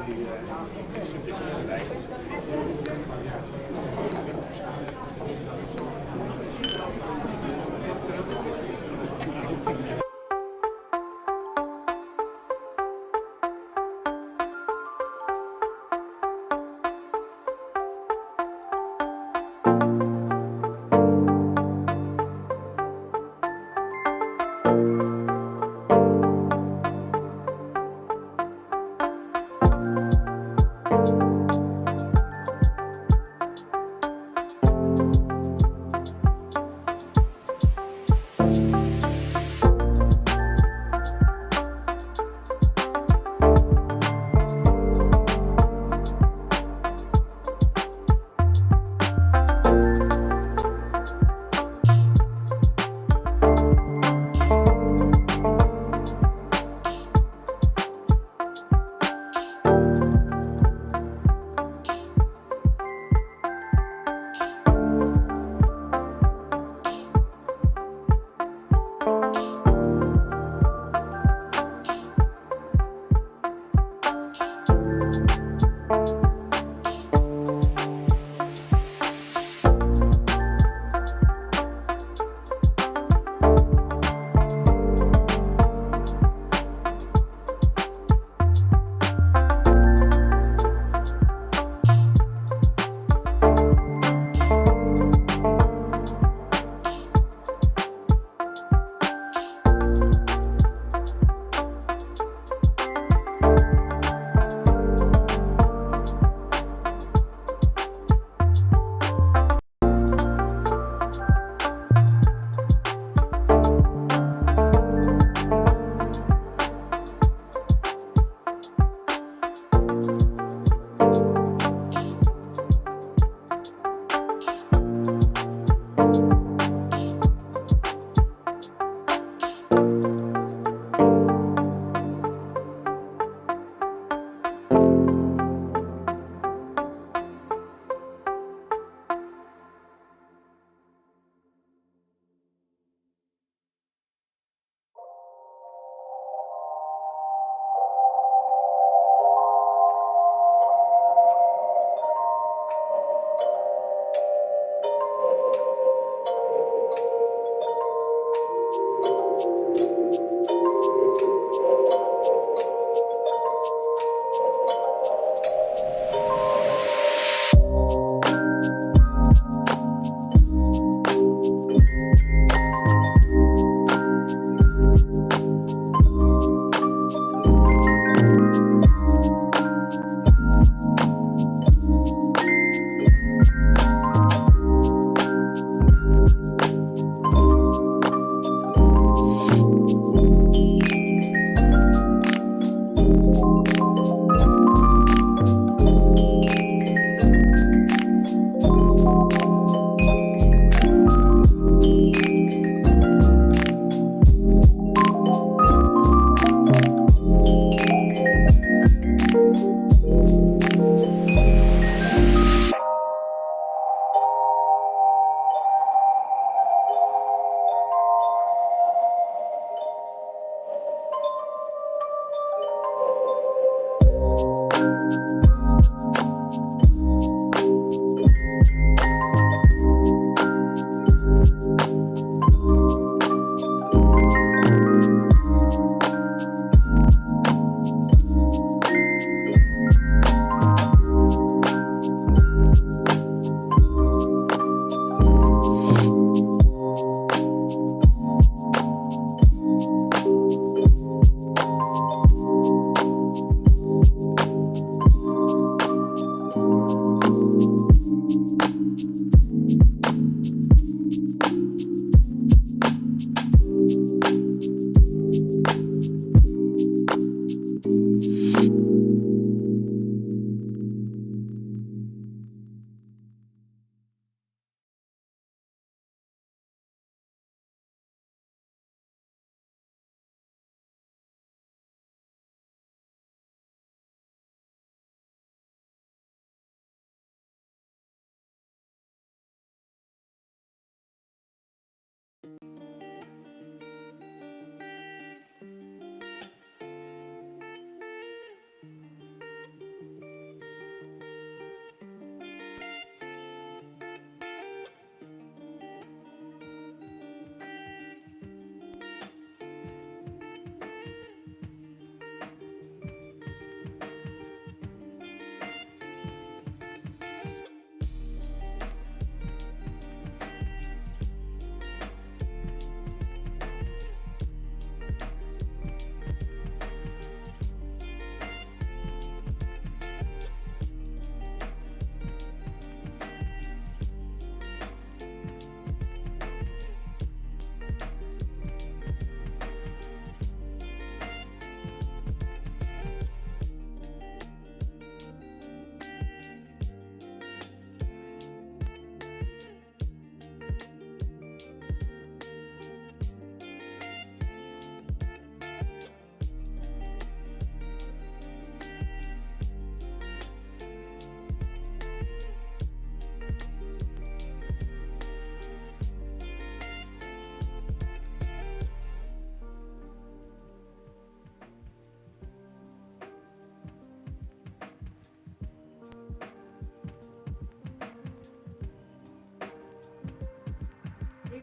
subjectieve wijze.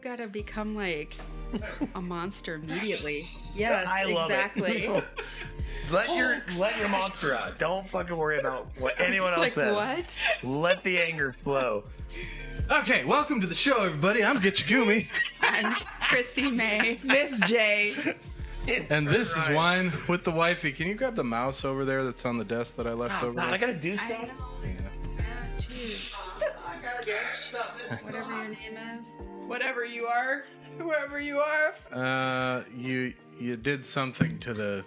got to become like a monster immediately. Yes, I love exactly. it. Let your monster out. Don't fucking worry about what anyone else Like, says. what? Let the anger flow. Okay, welcome to the show, everybody. I'm Gitchagumi, I'm Christy May. Miss J. and this is Wine with the Wifey. Can you grab the mouse over there that's on the desk that I left over God, I there? gotta do I stuff. know. Jeez. Whatever your name is. Whatever you are, whoever you are. You did something to the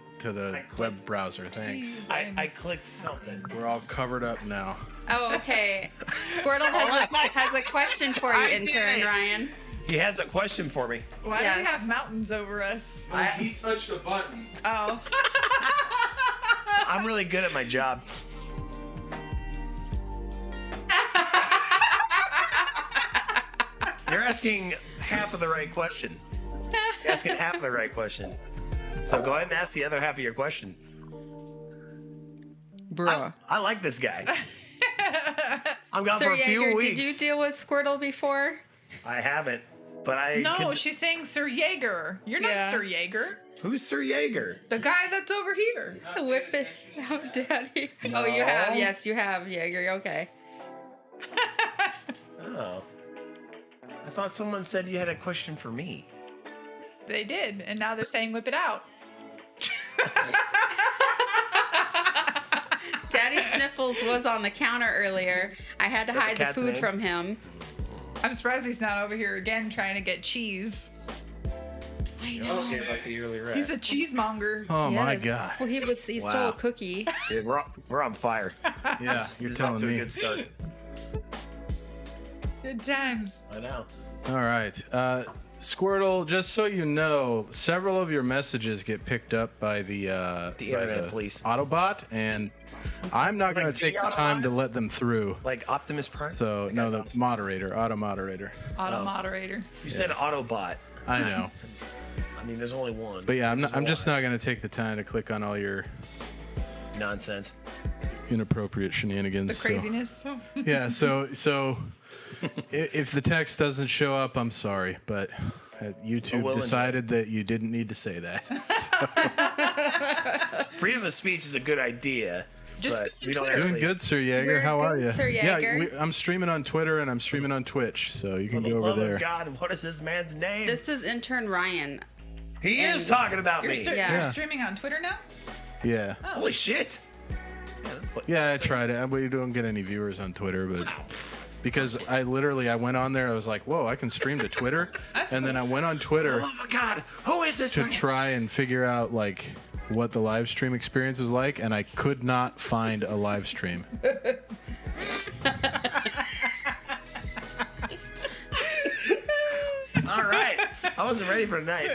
web browser. Thanks. Jeez, I clicked something. We're all covered up now. Oh, okay. Squirtle has a question for you, I did intern it. Ryan. He has a question for me. Why do Yes. we have mountains over us? He touched a button. Oh. I'm really good at my job. You're asking half of the right question. You're asking half of the right question. So go ahead and ask the other half of your question. Bruh. I like this guy. I'm gone Sir for a few Yeager, weeks. did you deal with Squirtle before? I haven't, but I. No, could- she's saying Sir Yeager. You're Yeah. not Sir Yeager. Who's Sir Yeager? The guy that's over here. Whip it out, Daddy. Oh, you have. Yes, you have, Yeager. Okay. Oh. I thought someone said you had a question for me. They did, and now they're saying whip it out. Daddy Sniffles was on the counter earlier. I had to Is that the hide the cat's food name? from him. I'm surprised he's not over here again trying to get cheese. I You know. also gave like the early He's a cheesemonger. Oh my Yes. God. Well, he stole Wow. a cookie. Dude, we're on fire. Yeah, This you're is off telling to a me. good start. Good times. I know. All right. Squirtle, just so you know, several of your messages get picked up by the internet police. Autobot, and I'm not going Like to take the the time Autobot? to let them through. Like Optimus Prime? So, no, the Awesome. moderator, auto moderator. Auto moderator. You said Autobot. I know. I mean, there's only one. But yeah, I'm There's a just lot. not going to take the time to click on all your Nonsense. inappropriate shenanigans. The so- craziness. yeah, so if the text doesn't show up, I'm sorry, but YouTube we'll decided that you didn't need to say that. Freedom of speech is a good idea, Just but go we don't Twitter. Doing actually. good, Sir Yeager. We're How are good, you? Sir Yeah, Yeager. I'm streaming on Twitter and I'm streaming on Twitch, so you For can the go over love there. of God, what is this man's name? This is intern Ryan. He and is talking about You're, me. Yeah. you're streaming on Twitter now? Yeah. Oh. Holy shit. Yeah, let's put- Yeah, I tried it. We don't get any viewers on Twitter, but because I went on there, I was like, whoa, I can stream to Twitter. That's And then I cool. went on For Twitter the love of God, who is this to man? try and figure out like what the live stream experience was like, and I could not find a live stream. All right. I wasn't ready for tonight.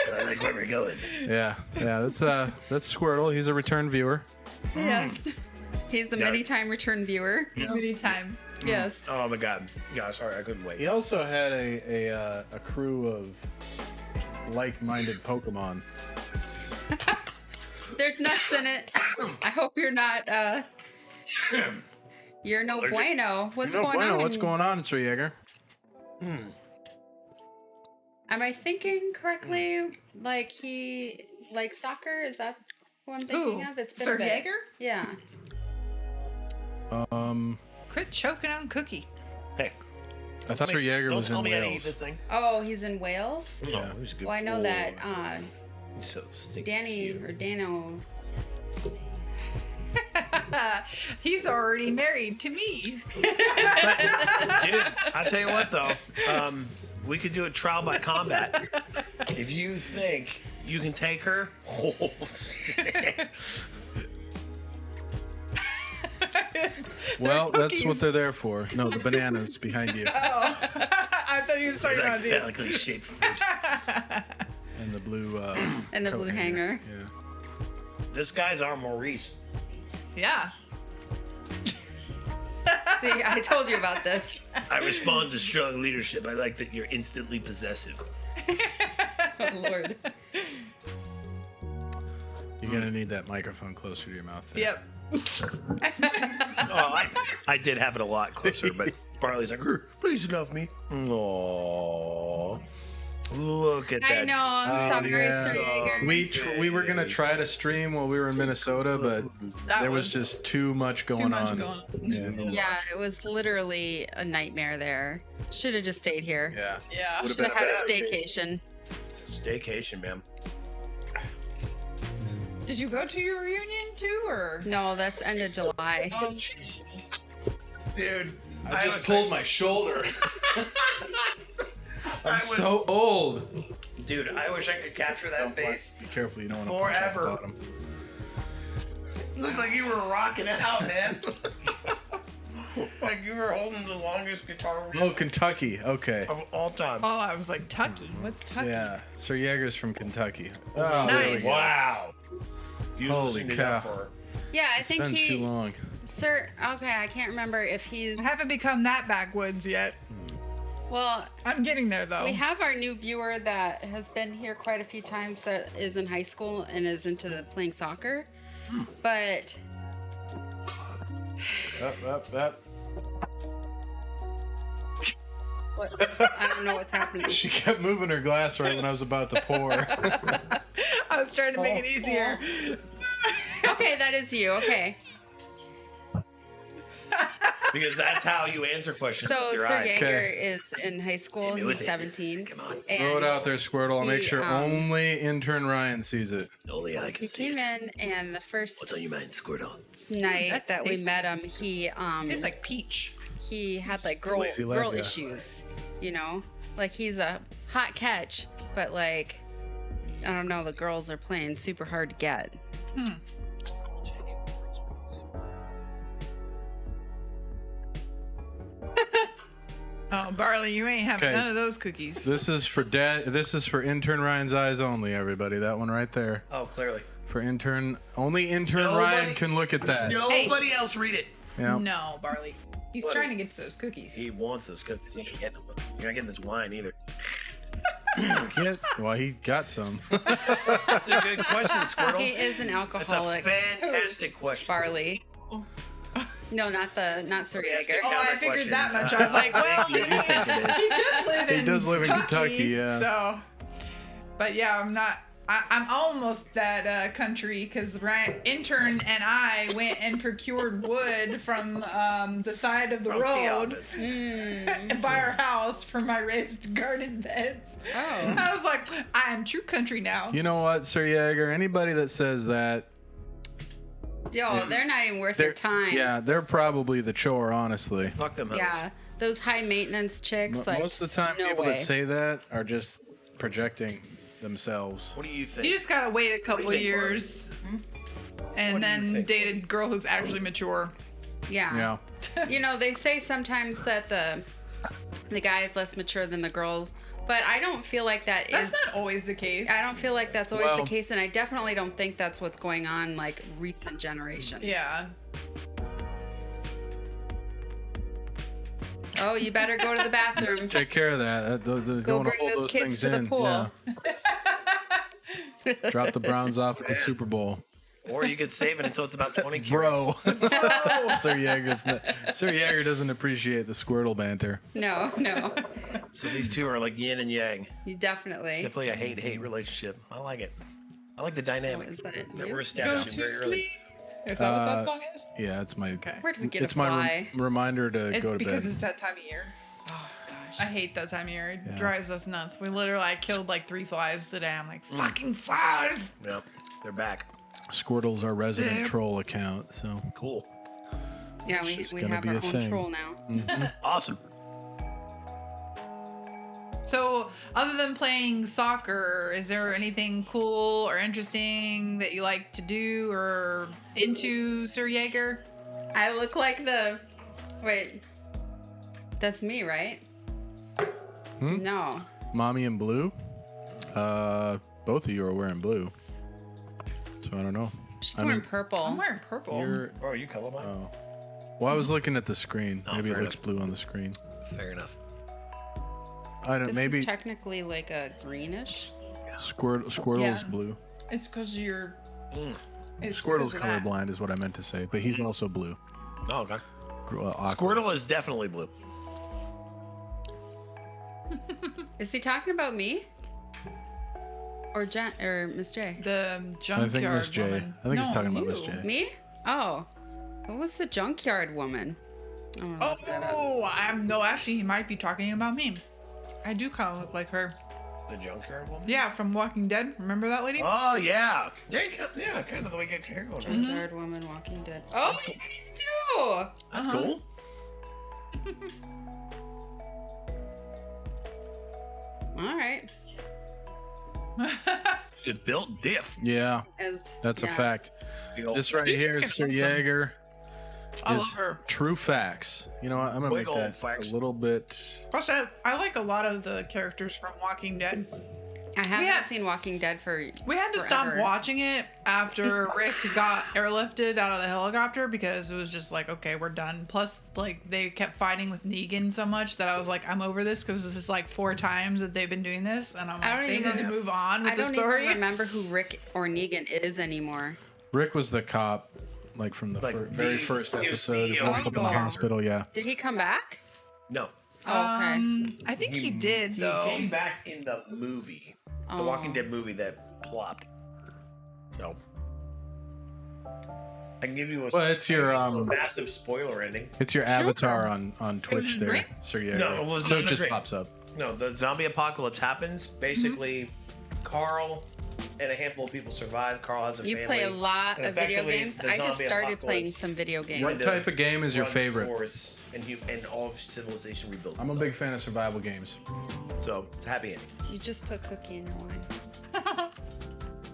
But I like where we're going. Yeah, that's Squirtle. He's a return viewer. Yes. He's the Yeah. many-time return viewer. Anytime. Yes. Oh my God. Gosh, sorry, I couldn't wait. He also had a crew of like-minded Pokemon. There's nuts in it. I hope you're not, you're no Allergic. bueno. What's No going bueno. on? What's going on, Sir Yeager? Am I thinking correctly? Like he likes soccer? Is that who I'm thinking Ooh, of? It's been Sir a bit. Yeager? Yeah. Quit choking on Cookie. Hey. I thought Sir Yeager Don't was tell in me how to eat this Wales. thing. Oh, he's in Wales? Oh, who's a good Well, I know boy. that He's so stinky Danny cute. or Dano. He's already married to me. Dude, I'll tell you what though, we could do a trial by combat. If you think you can take her, oh shit. Well, that's cookies. what they're there for. No, the bananas behind you Oh, I thought you were talking Like about these. phallically shaped fruit. and the blue And the coat blue hanger. Yeah. This guy's our Maurice. Yeah. See, I told you about this. I respond to strong leadership. I like that you're instantly possessive. Oh, Lord. You're gonna need that microphone closer to your mouth. There. Yep. Oh, I did have it a lot closer, but Barley's like, please love me. Aww. Look at that. I know. I'm sorry, Sir Jaeger. We were gonna try to stream while we were in Minnesota, but there was just too much going on. Yeah, it was literally a nightmare there. Should have just stayed here. Yeah. Should have had a staycation. Staycation, man. Did you go to your reunion too, or? No, that's end of July. Oh, Jesus. Dude, I just pulled my shoulder. I'm so old. Dude, I wish I could capture that face. Be careful, you don't want to Forever. push on the bottom. Looked like you were rocking out, man. Like you were holding the longest guitar Oh, Kentucky. Okay. of all time. Oh, I was like, Tucky. What's Tucky? Yeah, Sir Jaeger's from Kentucky. Oh, Nice. Wow. You Holy listened to cow. that for- Yeah, I think Been too long. Sir, okay, I can't remember if he's. I haven't become that backwoods yet. Well, I'm getting there though. we have our new viewer that has been here quite a few times that is in high school and is into playing soccer. But Up. what, I don't know what's happening. She kept moving her glass right when I was about to pour. I was trying to make it easier. Okay, that is you. Okay. Because that's how you answer questions So with your Sir eyes. Jaeger Okay. is in high school. me with He's it. 17. Come on. And Throw it out there, Squirtle. I'll make he, sure only intern Ryan sees it. Only I He can see came it. in, and the first What's on your mind, Squirtle? night That's that we tasty. met him, he It's like peach. he had like girl Lazy lad, yeah. issues, you know, like he's a hot catch, but like I don't know, the girls are playing super hard to get. Oh, Barley, you ain't having Okay. none of those cookies. This is for This is for intern Ryan's eyes only. Everybody, that one right there. Oh, clearly. For intern, only intern Nobody- Ryan can look at that. Nobody else read it. Yeah. No, Barley. He's What? trying to get to those cookies. He wants those cookies. He ain't getting them. You're not getting this wine either. Well, he got some. That's a good question, He Squirtle. is an That's a alcoholic. fantastic question. Barley. No, not Sir Jaeger. Oh, I Counter figured question. that much. I was like, well, Thank you. You think it is. he does live in He does live in Kentucky, yeah. So, but yeah, I'm not. I'm almost that country because Ryan intern and I went and procured wood from the side of the From the road office. and by our house for my raised garden beds. Oh. I was like, I am true country now. You know what, Sir Jaeger? Anybody that says that, Yo, they're not even worth your time. yeah, they're probably the chore, honestly. Fuck them hoes. Yeah, those high maintenance chicks. Like Most of the time, no people way. that say that are just projecting themselves. What do you think? You just gotta wait a couple think, years, and What do you then think? date a girl who's actually mature. Yeah. Yeah. You know, they say sometimes that the guy is less mature than the girl, but I don't feel like That's not always the case. I don't feel like that's always the Well- case, and I definitely don't think that's what's going on like recent generations. Yeah. Oh, you better go to the bathroom. Take care of that. Don't Go want to bring hold those those kids things to the in. pool. Yeah. Drop the Browns off at the Super Bowl. Or you could save it until it's about 20 Bro. cures. Sir Jaeger doesn't appreciate the Squirtle banter. No, So these two are like yin and yang. you definitely. Simply a hate-hate relationship. I like it. I like the dynamic Oh, is that that you? we're Go establishing to very sleep. early. Is that what that song is? Yeah, it's my Okay. Where did we get it's a my fly? reminder to It's go to because bed. it's that time of year. Oh gosh, I hate that time of year. It Yeah. drives us nuts. I killed like 3 flies today. I'm like, fucking flies. Yep. They're back. Squirtle's our resident troll account, so Cool. Yeah, just we gonna have be our a own thing. troll now. Awesome. So, other than playing soccer, is there anything cool or interesting that you like to do or into, Sir Jaeger? I look like the. Wait. That's me, right? No. Mommy in blue. Both of you are wearing blue. So I don't know. She's I wearing mean- purple. I'm wearing purple. You're Oh, are you colorblind? oh. Well, I was looking at the screen. Oh, Maybe it fair looks enough. blue on the screen. Fair enough. I don't. This Maybe is technically like a greenish. Squirtle's Yeah. blue. It's because you're. Mm. It's Squirtle's 'cause of that. colorblind is what I meant to say, but he's also blue. Oh, okay. Awkward. Squirtle is definitely blue. Is he talking about me? Or Miss J? The junkyard I think Miss J. woman. I think he's No, talking about you. Miss J. Me? Oh. What was the junkyard woman? I wanna look that up. Oh, no, actually, he might be talking about me. I do kind of look like her. The junkyard woman? Yeah, from Walking Dead. Remember that lady? Oh, yeah. Yeah, kind of the way you get your hair going. Junkyard woman, Walking Dead. Oh, That's cool. you do. That's cool. All right. It's built diff. Yeah, As, that's a yeah. fact. You know, This right these here are is Sir awesome. Jaeger. I is love her. True facts. You know what? I'm gonna Big make old that facts. a little bit. Plus, I like a lot of the characters from Walking Dead. I haven't had- seen Walking Dead for. We had to stop forever. watching it after Rick got airlifted out of the helicopter because it was just like, okay, we're done. Plus, like, they kept fighting with Negan so much that I was like, I'm over this because this is like 4 times that they've been doing this, and I'm I like, don't they even- need to move on with I the don't story. even remember who Rick or Negan is anymore. Rick was the cop, like from the Like very the- first he was episode. the Of Woke Up in the original. Hospital. Yeah. Did he come back? No. Oh, okay. I think he did though. He came back in the movie. The Oh. Walking Dead movie that plopped. So. I can give you a, Well, it's your, a massive spoiler ending. It's your avatar on Twitch was there, great. Sir Jaeger. No, it was so not it just great. pops up. No, the zombie apocalypse happens. Basically, Carl and a handful of people survive. Carl has a You family. play a lot and of video effectively, games. the I just zombie started playing apocalypse some video games. What type of game is your runs favorite? course, and all of civilization rebuilds. I'm a itself. big fan of survival games. So it's a happy ending. You just put cookie in your wine.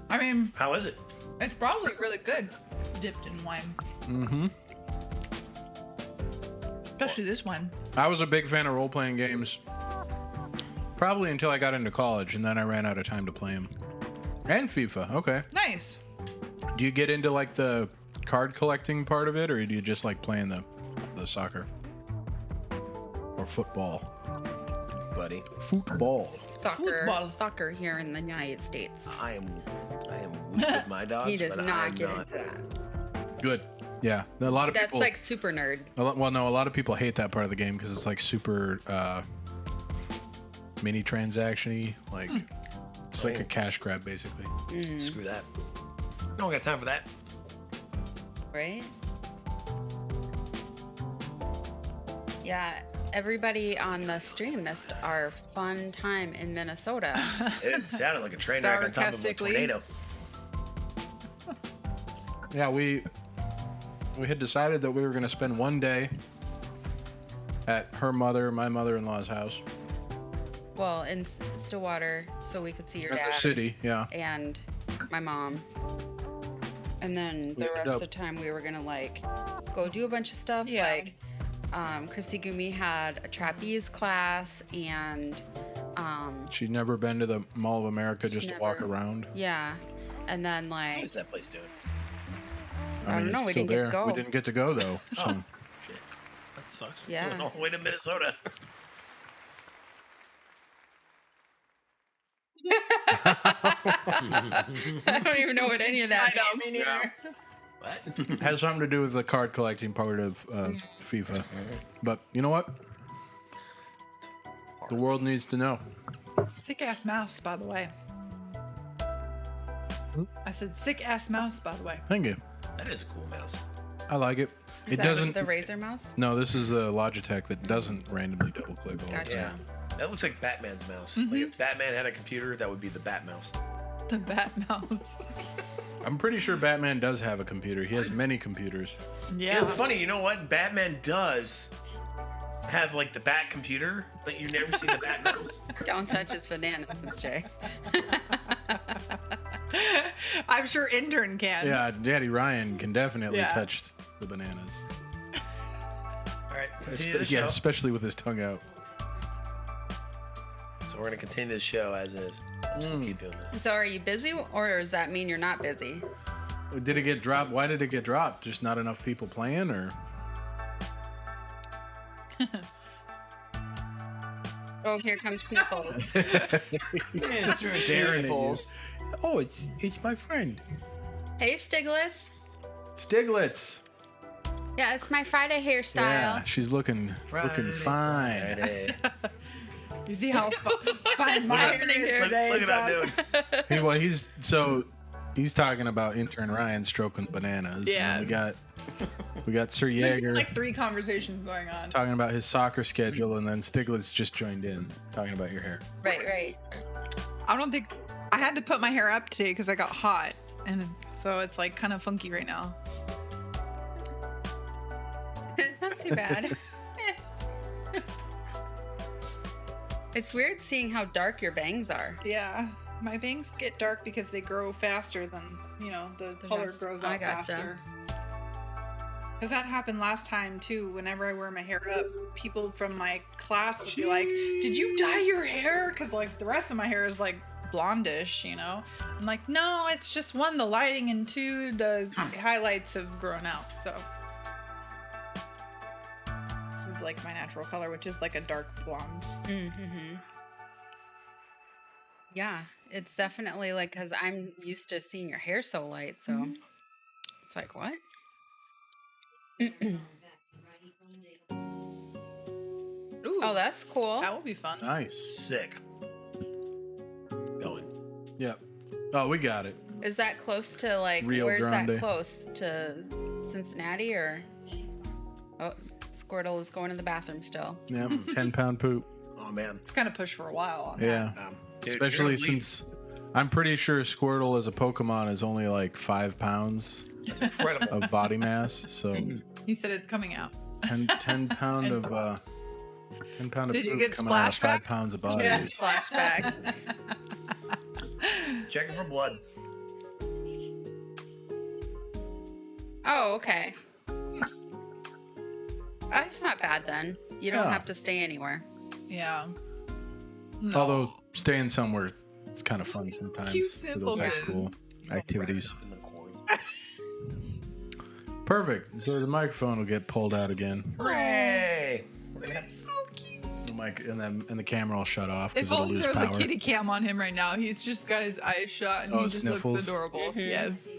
I mean, How is it? it's probably really good dipped in wine, Mm-hmm. especially this one. I was a big fan of role-playing games, probably until I got into college, and then I ran out of time to play them. And FIFA. Okay. Nice. Do you get into like the card collecting part of it, or do you just like playing the soccer or football? Buddy. Football. Football. Soccer here in the United States. I am weak with my dogs. He does but not I'm get not. into that. Good. Yeah. A lot of That's people. like super nerd. A lot of people hate that part of the game because it's like super mini transaction-y. Like it's like a cash grab basically. Screw that. No one got time for that. Right? Yeah, everybody on the stream missed our fun time in Minnesota. It sounded like a train wreck on top of a Sarcastically. tornado. Yeah, we had decided that we were going to spend one day at my mother-in-law's house Well, in Stillwater, so we could see your in dad the city. Yeah. and my mom. And then the ended rest of up- the time we were gonna like go do a bunch of stuff. Yeah. Like Christy Gumi had a trapeze class and She'd never been to the Mall of America just to walk never. around. yeah. And then What like is that place doing? I don't know, it's we still didn't get to there. go. We didn't get to go though. So Shit. That sucks. Yeah. Going all the way to Minnesota. I don't even know what any of that means. What? has something to do with the card collecting part of FIFA. But you know what? The world needs to know. Sick ass mouse, by the way. I said sick ass mouse, by the way. Thank you. That is a cool mouse. I like it. Is It that doesn't. the Razer mouse? No, this is the Logitech that doesn't randomly double click all the Gotcha. time. Yeah. That looks like Batman's mouse. Like if Batman had a computer, that would be the Bat mouse. The bat mouse. I'm pretty sure Batman does have a computer. He has many computers. Yeah. It's funny, you know what? Batman does have like the Bat computer, but you never see the Bat mouse. Don't touch his bananas, Miss J. I'm sure intern can. Yeah, Daddy Ryan can definitely Yeah. touch the bananas. All right, continue the show. Yeah, especially with his tongue out. So we're gonna continue this show as is. I'm just gonna keep doing this. So are you busy or does that mean you're not busy? Did it get dropped? Why did it get dropped? Just not enough people playing, or? Oh, here comes Sniffles. Staring at you. Oh, it's my friend Hey, Stiglitz. Stiglitz. Yeah, it's my Friday hairstyle. Yeah, she's looking fine. Friday. You see how fine my hair is today? Look at that dude. He's talking about intern Ryan stroking bananas. Yeah. And we got Sir There's Jaeger like 3 conversations going on. talking about his soccer schedule, and then Stiglitz just joined in talking about your hair. Right. I don't think I had to put my hair up today because I got hot, and so it's like kind of funky right now. Not too bad. It's weird seeing how dark your bangs are. Yeah, my bangs get dark because they grow faster than the color rest. grows I out gotcha. faster. Because that happened last time too. Whenever I wear my hair up, people from my class would be like, "Did you dye your hair?" Because like the rest of my hair is like blondish, I'm like, no, it's just 1, the lighting, and 2, the highlights have grown out. So this is like my natural color, which is like a dark blonde. Mm-hmm. Yeah, it's definitely like, because I'm used to seeing your hair so light, so it's like, what? Ooh, Oh, that's cool. that will be fun. Nice. Sick. Going. Yep. Oh, we got it. Is that close to like, Rio where's Grande. that close to Cincinnati or? Oh, Squirtle is going to the bathroom still. Yep. 10-pound poop. Oh man. It's kind of pushed for a while on that. Yeah. Dude, Especially you're gonna leave. since I'm pretty sure Squirtle as a Pokemon is only like 5 pounds It's incredible. of body mass. So He said it's coming out. 10 pound of 10 pound of Did you poop get coming out of splashback? 5 pounds of body. Yes, flashback. Checking for blood. Oh, okay. That's not bad then. You don't Yeah. have to stay anywhere. Yeah. No. Although staying somewhere, it's kind of fun sometimes Cute for those high simpletons. school activities. In the cords. Perfect. So the microphone will get pulled out again. Hooray! It's so cute. The mic and the camera will shut off because If it'll only lose there was power. a kitty cam on him right now. He's just got his eyes shut and Oh, he just sniffles. looks adorable. Yes.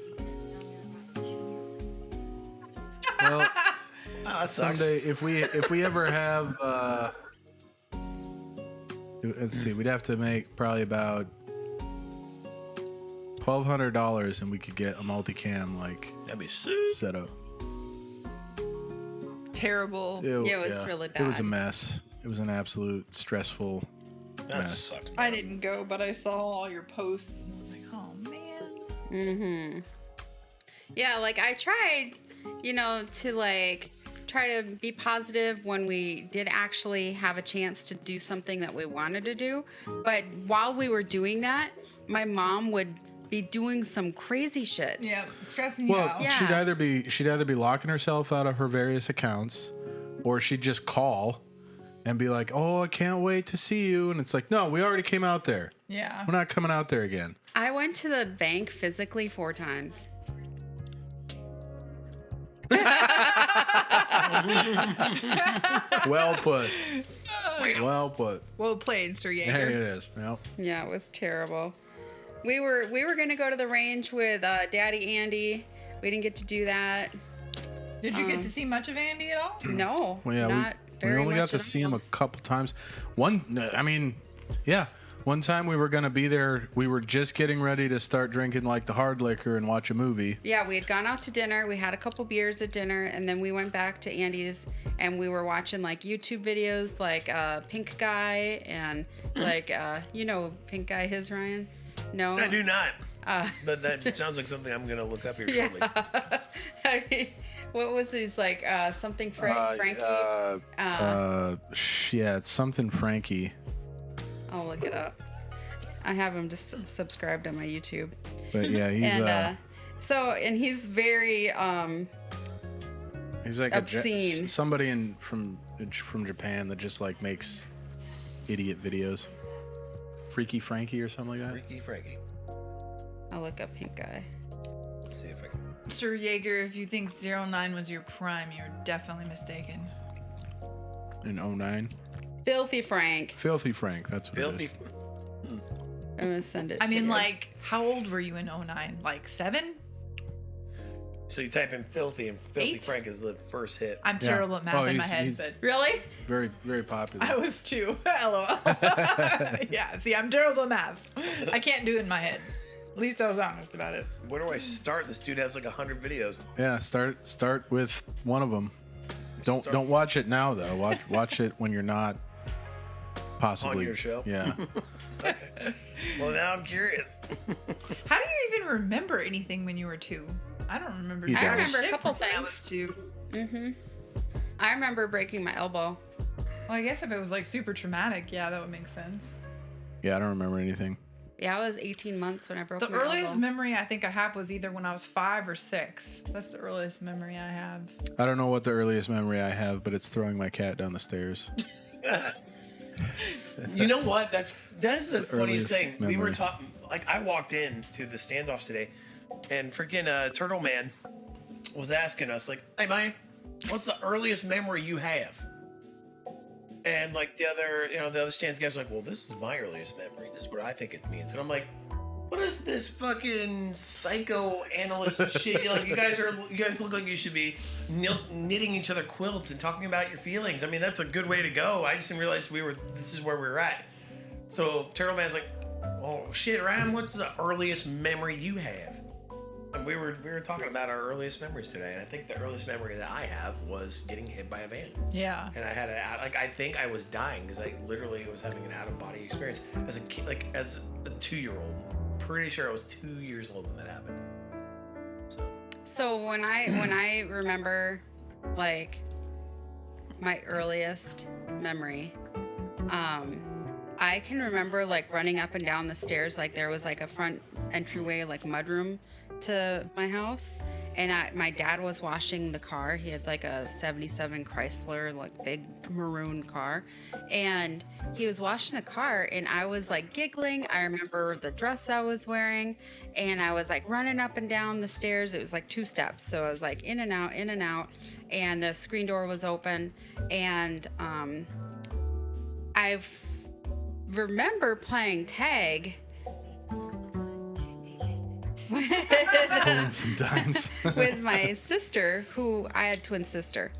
Well, Oh, that sucks. someday if we ever have let's see, we'd have to make probably about $1,200 and we could get a multicam like That'd be sick. setup. Terrible. Yeah, it was really It was a bad. mess. It was an absolute stressful That mess. sucks. I didn't go, but I saw all your posts and I was like, oh man. Mm-hmm. Yeah, like I tried, to like try to be positive when we did actually have a chance to do something that we wanted to do. But while we were doing that, my mom would be doing some crazy shit. Yeah, stressing you Well, out. Yeah. she'd either be locking herself out of her various accounts, or she'd just call and be like, "Oh, I can't wait to see you," and it's like, "No, we already came out there. Yeah. We're not coming out there again." I went to the bank physically 4 times. Well put. Well put. Well played, Sir Hey, Jaeger. it is. Yep. Yeah, it was terrible. We were gonna go to the range with Daddy Andy. We didn't get to do that. Did you get to see much of Andy at all? No, Well, yeah, not we very only got much to at see him all. a couple times. One time we were gonna be there. We were just getting ready to start drinking like the hard liquor and watch a movie. Yeah, we had gone out to dinner. We had a couple beers at dinner, and then we went back to Andy's, and we were watching like YouTube videos, like Pink Guy, and like Pink Guy is Ryan. No, I do not. Uh, But that sounds like something I'm gonna look up here shortly. yeah. I mean, what was these like something Frankie? Yeah, it's something Frankie. I'll look it up. I have him just subscribed on my YouTube. But yeah, he's and he's very he's like obscene. somebody from Japan that just like makes idiot videos. Freaky Frankie or something like that. Freaky Frankie. I'll look up Pink Guy. Let's see if I can. Sir Jaeger, if you think 09 was your prime, you're definitely mistaken. In 09. Filthy Frank. Filthy Frank, that's what Filthy. it is. I'm gonna send it. I to mean, you. like, how old were you in 09? Like 7? So you type in filthy, and Filthy 8? Frank is the first hit. I'm terrible at math in my head, he's but Really? very, very popular. I was 2. LOL. Yeah, see, I'm terrible at math. I can't do it in my head. At least I was honest about it. Where do I start? This dude has like 100 videos. Yeah, start with one of them. Don't watch it now though. Watch it when you're not possibly On your show? Yeah. Okay. Well, now I'm curious. How do you even remember anything when you were 2? I don't remember. You jack don't. I remember a shit couple from when I things. was 2. Mm-hmm. I remember breaking my elbow. Well, I guess if it was like super traumatic, yeah, that would make sense. Yeah, I don't remember anything. Yeah, I was 18 months when I broke The my earliest elbow. memory I think I have was either when I was 5 or 6. That's the earliest memory I have. I don't know what the earliest memory I have, but it's throwing my cat down the stairs. You know what? That is the funniest earliest thing. We were memory. talking. Like I walked in to the stands-offs today, and freaking Turtle Man was asking us like, "Hey man, what's the earliest memory you have?" And like the other stands guys were like, "Well, this is my earliest memory. This is what I think it means." And I'm like, "What is this fucking psychoanalyst shit? Like you guys look like you should be knitting each other quilts and talking about your feelings. I mean, that's a good way to go. I just didn't realize this is where we were at." So Turtle Man's like, "Oh shit, Ryan, what's the earliest memory you have?" And we were talking about our earliest memories today, and I think the earliest memory that I have was getting hit by a van. Yeah. And I had I think I was dying because I literally was having an out of body experience as a kid, like as a 2-year-old. Pretty sure I was 2 years old when that happened. So when I remember like my earliest memory, I can remember like running up and down the stairs, like there was like a front entryway, like mudroom to my house, and my dad was washing the car. He had like a 77 Chrysler, like big maroon car, and he was washing the car, and I was like giggling. I remember the dress I was wearing, and I was like running up and down the stairs. It was like 2 steps, so I was like in and out, and the screen door was open, and I remember playing tag. Pulling some dimes. With my sister, who I had twin sister,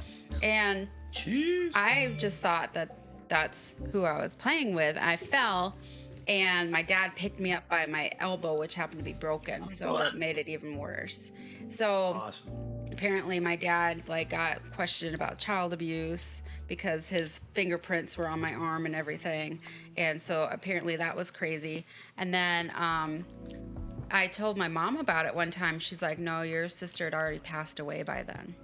and Jeez. I just thought that's who I was playing with. I fell, and my dad picked me up by my elbow, which happened to be broken, so it made it even worse. So Awesome. apparently my dad like got questioned about child abuse because his fingerprints were on my arm and everything, and so apparently that was crazy. And then I told my mom about it one time. She's like, "No, your sister had already passed away by then."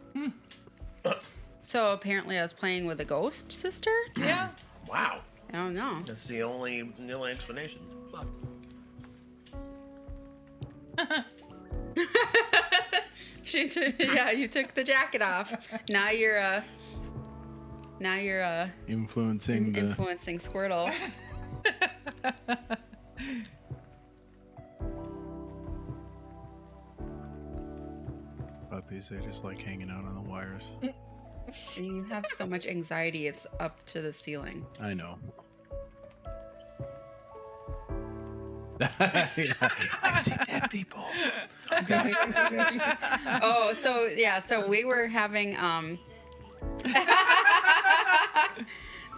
So apparently I was playing with a ghost sister? Yeah. Wow. I don't know. That's the only explanation. Fuck. Yeah, you took the jacket off. Now you're Influencing the influencing Squirtle. puppies. They just like hanging out on the wires. And you have so much anxiety, it's up to the ceiling. I know. I see dead people. Oh, so we were having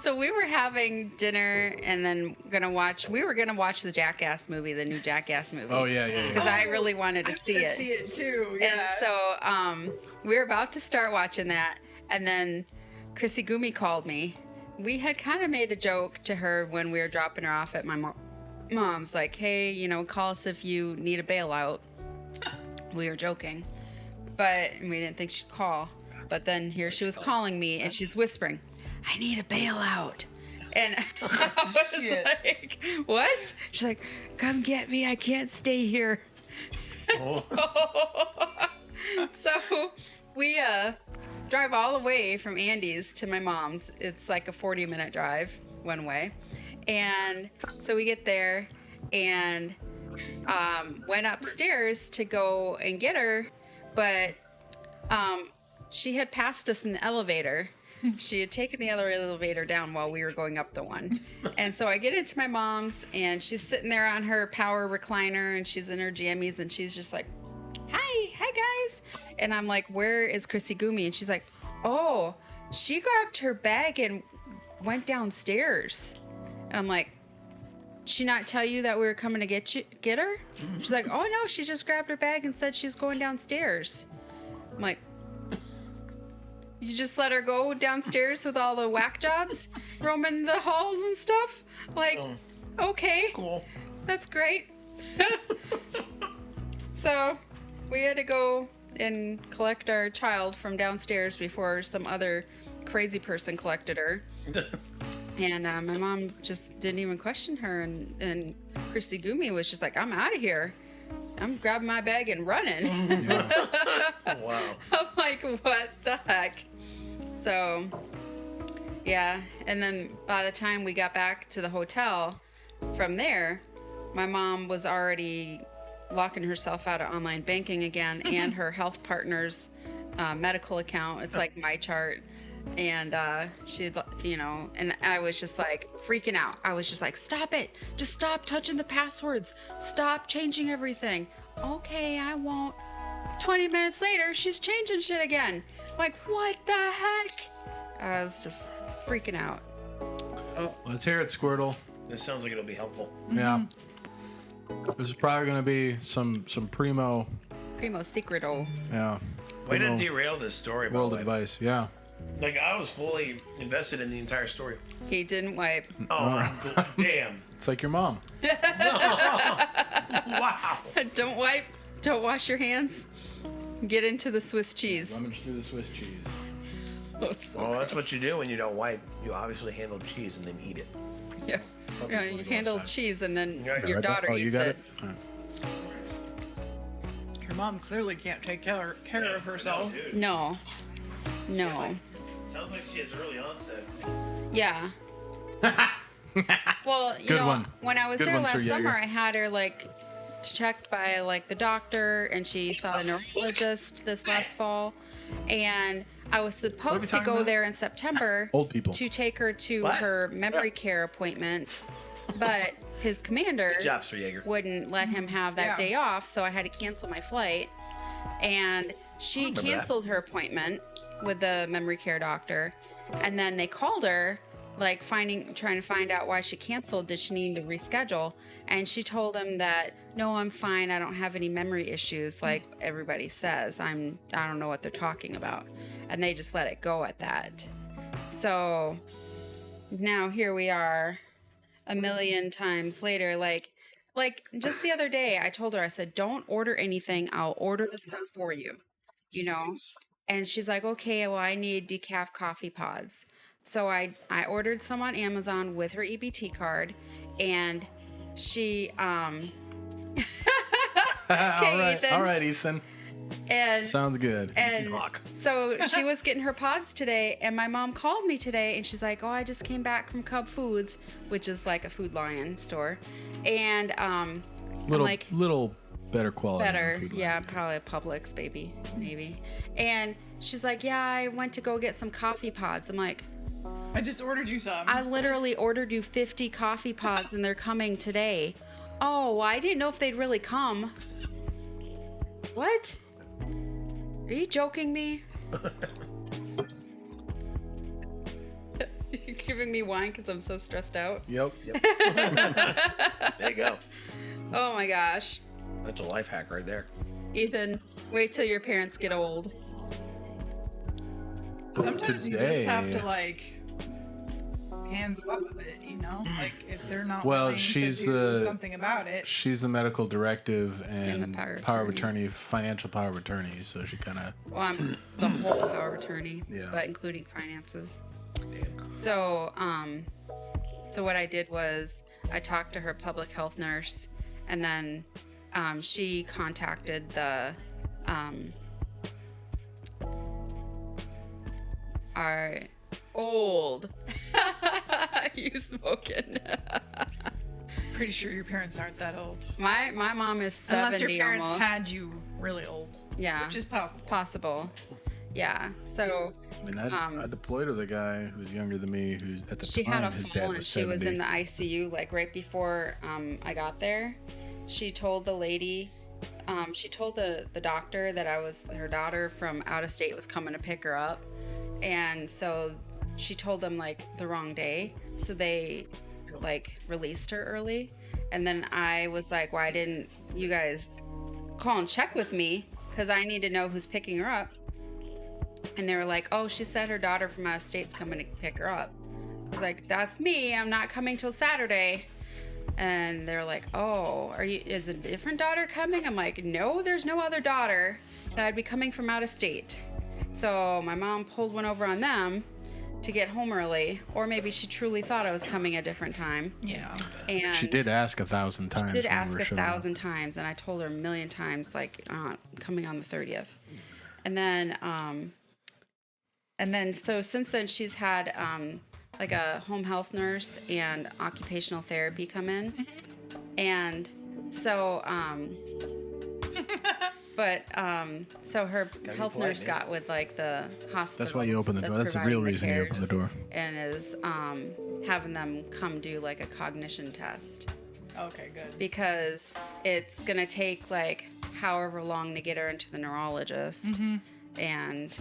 so we were having dinner and then we were gonna watch the Jackass movie, the new Jackass movie. Oh yeah. Because I really wanted to see it. See it too. Yeah. And so we were about to start watching that, and then Chrissy Gumi called me. We had kind of made a joke to her when we were dropping her off at my mom's, like, "Hey, call us if you need a bailout." We were joking, but we didn't think she'd call. But then here she was calling me, and she's whispering, "I need a bailout." And I was like, "What?" She's like, "Come get me. I can't stay here." Oh. So we drive all the way from Andy's to my mom's. It's like a 40-minute drive one way. And so we get there and went upstairs to go and get her, but she had passed us in the elevator. She had taken the other elevator down while we were going up the one. And so I get into my mom's, and she's sitting there on her power recliner, and she's in her jammies, and she's just like, hi guys. And I'm like, where is Chrissy Gumi? And she's like, oh, she grabbed her bag and went downstairs. And I'm like, she not tell you that we were coming to get her? She's like, oh no, she just grabbed her bag and said she was going downstairs. I'm like, you just let her go downstairs with all the whack jobs roaming the halls and stuff? Like, okay, Cool. that's great. So we had to go and collect our child from downstairs before some other crazy person collected her. And my mom just didn't even question her. And Chrissy Gumi was just like, I'm out of here. I'm grabbing my bag and running. Wow. I'm like, what the heck? So, yeah. And then by the time we got back to the hotel from there, my mom was already locking herself out of online banking again and her health partner's medical account. It's like my chart. And she, you know, and I was just like freaking out. I was just like, stop it. Just stop touching the passwords. Stop changing everything. Okay, I won't. 20 minutes later, she's changing shit again. Like, what the heck? I was just freaking out. Oh. Let's hear it, Squirtle. This sounds like it'll be helpful. Yeah. This is probably going to be some primo. Primo secreto. Yeah. Way to derail this story, by the World way. advice. Yeah. Like, I was fully invested in the entire story. He didn't wipe. Oh, damn. It's like your mom. Wow. Don't wipe. Don't wash your hands. Get into the Swiss cheese. Rummage through the Swiss cheese. Oh, so Well, that's what you do when you don't wipe. You obviously handle cheese and then eat it. yeah. You know, you handle cheese and then Yeah, your Right back? daughter Oh, you eats got it. it? All right. Your mom clearly can't take care of herself. Dude. No. No. Sounds like she has early onset. Yeah. Well, you Good know, one. when I was Good there one, last Sir summer, Yeager. I had her like checked by like the doctor, and she saw the neurologist this last fall, and I was supposed to talking go about? there in September Old people. to take her to What? her memory care appointment, but his commander Good job, Sir Yeager. wouldn't let him have that Yeah. day off, so I had to cancel my flight. And she remember that. canceled her appointment with the memory care doctor, and then they called her, like trying to find out why she canceled. Did she need to reschedule? And she told him that no, I'm fine. I don't have any memory issues like everybody says. I don't know what they're talking about, and they just let it go at that. So now here we are, a million times later, like just the other day, I told her, I said, don't order anything. I'll order the stuff for you, you know? And she's like, okay, well, I need decaf coffee pods. So I ordered some on Amazon with her EBT card, and she, okay, Ethan. All right, Ethan. And Sounds good. and Fuck. so she was getting her pods today, and my mom called me today, and she's like, "Oh, I just came back from Cub Foods, which is like a Food Lion store, and I'm like, little better quality. than better, Food yeah, Lion. probably a Publix, baby, maybe." And she's like, "Yeah, I went to go get some coffee pods." I'm like, I just ordered you some. "I literally ordered you 50 coffee pods, and they're coming today." Oh, well, I didn't know if they'd really come. What? Are you joking me? You're giving me wine because I'm so stressed out. Yep. There you go. Oh my gosh. That's a life hack right there. Ethan, wait till your parents get old. Sometimes you Today- just have to like hands off of it, you know? Like if they're not Well, willing she's to do the- something about it. She's the medical directive and the power power of attorney. attorney, financial power of attorney. So she kind of. Well, I'm the whole power of attorney, Yeah. but including finances. So, so what I did was I talked to her public health nurse, and then she contacted the our old you smoking. Pretty sure your parents aren't that old. My mom is Unless 70 your parents almost. had you really old. Yeah, Which is possible. possible. Yeah. So I mean, I deployed with a guy who's younger than me, who's at the she time had a his fall dad and was she 70. was in the ICU like right before I got there. She told the lady she told the doctor that her daughter from out of state was coming to pick her up. And so she told them like the wrong day. So they like released her early. And then I was like, why didn't you guys call and check with me? Because I need to know who's picking her up. And they were like, oh, she said her daughter from out of state's coming to pick her up. I was like, that's me. I'm not coming till Saturday. And they're like, oh, is a different daughter coming? I'm like, no, there's no other daughter that would be coming from out of state. So my mom pulled one over on them to get home early, or maybe she truly thought I was coming a different time. Yeah. And She did ask 1,000 times. she did when we ask were 1,000 times, and I told her a million times, like, coming on the 30th. And then so since then she's had like a home health nurse and occupational therapy come in. And so so her health polite, nurse man. got with like the hospital. That's why you open the door. That's the real reason you open the door. And is having them come do like a cognition test, Okay, good. because it's gonna take like however long to get her into the neurologist. And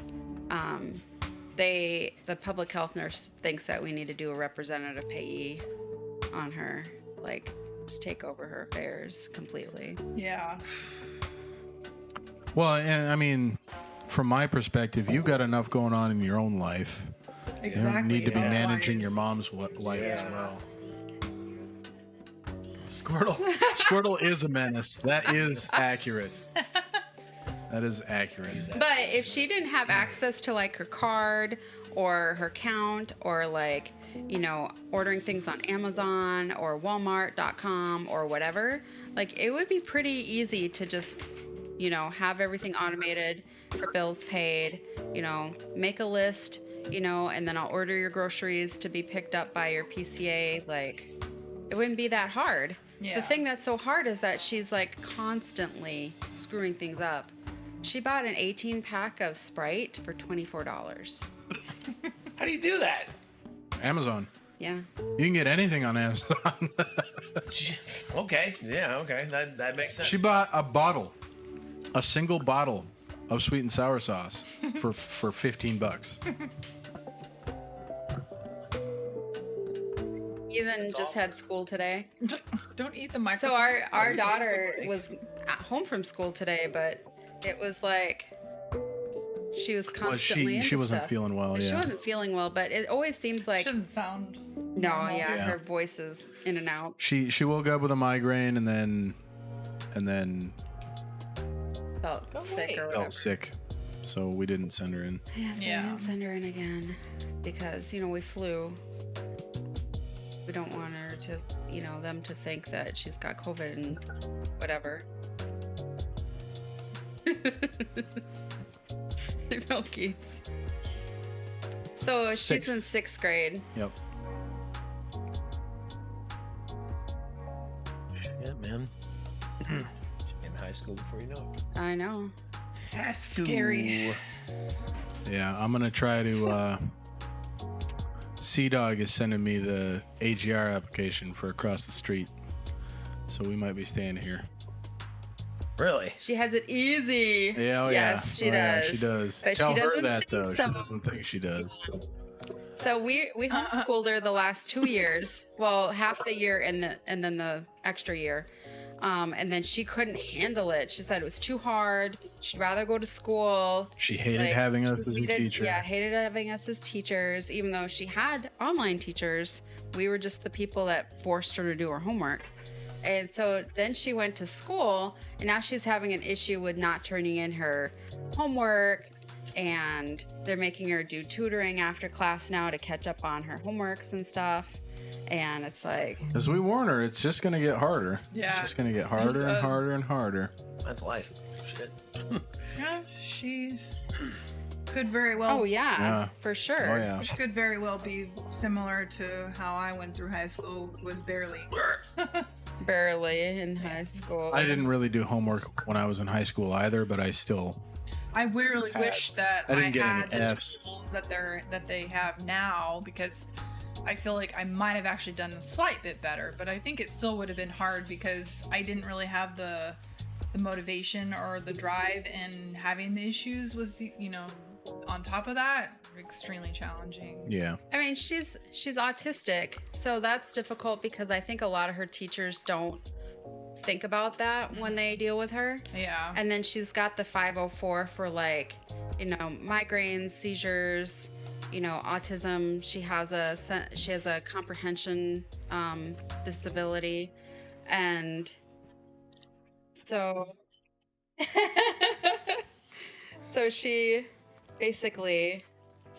the public health nurse thinks that we need to do a representative payee on her, like just take over her affairs completely. Yeah. Well, and I mean, from my perspective, you've got enough going on in your own life. You don't need to be managing your mom's life as well. Squirtle is a menace. That is accurate. That is accurate. But if she didn't have access to like her card or her account, or like, you know, ordering things on Amazon or Walmart.com or whatever, like it would be pretty easy to just, you know, have everything automated, her bills paid, you know, make a list, you know, and then I'll order your groceries to be picked up by your PCA. Like, it wouldn't be that hard. Yeah. The thing that's so hard is that she's like constantly screwing things up. She bought an 18-pack of Sprite for $24. How do you do that? Amazon. Yeah. You can get anything on Amazon. Okay, yeah, okay, that makes sense. She bought a single bottle of sweet and sour sauce for $15. Ethan just had school today. Don't eat the So microphone. our daughter was at home from school today, but it was like she was constantly she into wasn't stuff. feeling well. She Yeah. wasn't feeling well, but it always seems like She doesn't sound. no, normal. yeah, Yeah. her voice is in and out. She woke up with a migraine and then Felt Go sick away. or whatever. felt sick. So we didn't send her in. Yeah, so Yeah. we didn't send her in again because, you know, we flew. We don't want her to, you know, them to think that she's got COVID and whatever. Milkies. So she's Sixth. in 6th grade. Yep. Yeah, man. In high school before you know it. I know. Scary. Yeah, I'm gonna try to. C-Dog is sending me the AGR application for across the street, so we might be staying here. Really? She has it easy. Yeah, oh yes, yeah. she Oh, does. Yeah, she does. But Tell she her doesn't that think though. so. She doesn't think she does. So we homeschooled her the last 2 years. Well, half the year and then the extra year. And then she couldn't handle it. She said it was too hard. She'd rather go to school. She hated Like, having us she as a hated- teacher. Yeah, hated having us as teachers. Even though she had online teachers, we were just the people that forced her to do her homework. And so then she went to school, and now she's having an issue with not turning in her homework. And they're making her do tutoring after class now to catch up on her homeworks and stuff. And it's like, As we warn her, it's just gonna get harder. Yeah, It's just gonna get harder it and does. harder and harder. That's life. Shit. Yeah, she could very well. oh yeah, Yeah. for sure. Oh yeah. Which could very well be similar to how I went through high school, was barely. Barely in high school. I didn't really do homework when I was in high school either, but I still. I really I- wish that I I, didn't get had any the Fs. tools that they have now, because I feel like I might have actually done a slight bit better, but I think it still would have been hard because I didn't really have the the motivation or the drive and having the issues was, you know, on top of that, extremely challenging. Yeah. I mean, she's autistic, so that's difficult because I think a lot of her teachers don't think about that when they deal with her. Yeah. And then she's got the 504 for like, you know, migraines, seizures, you know, autism. She has a comprehension disability, and so so she basically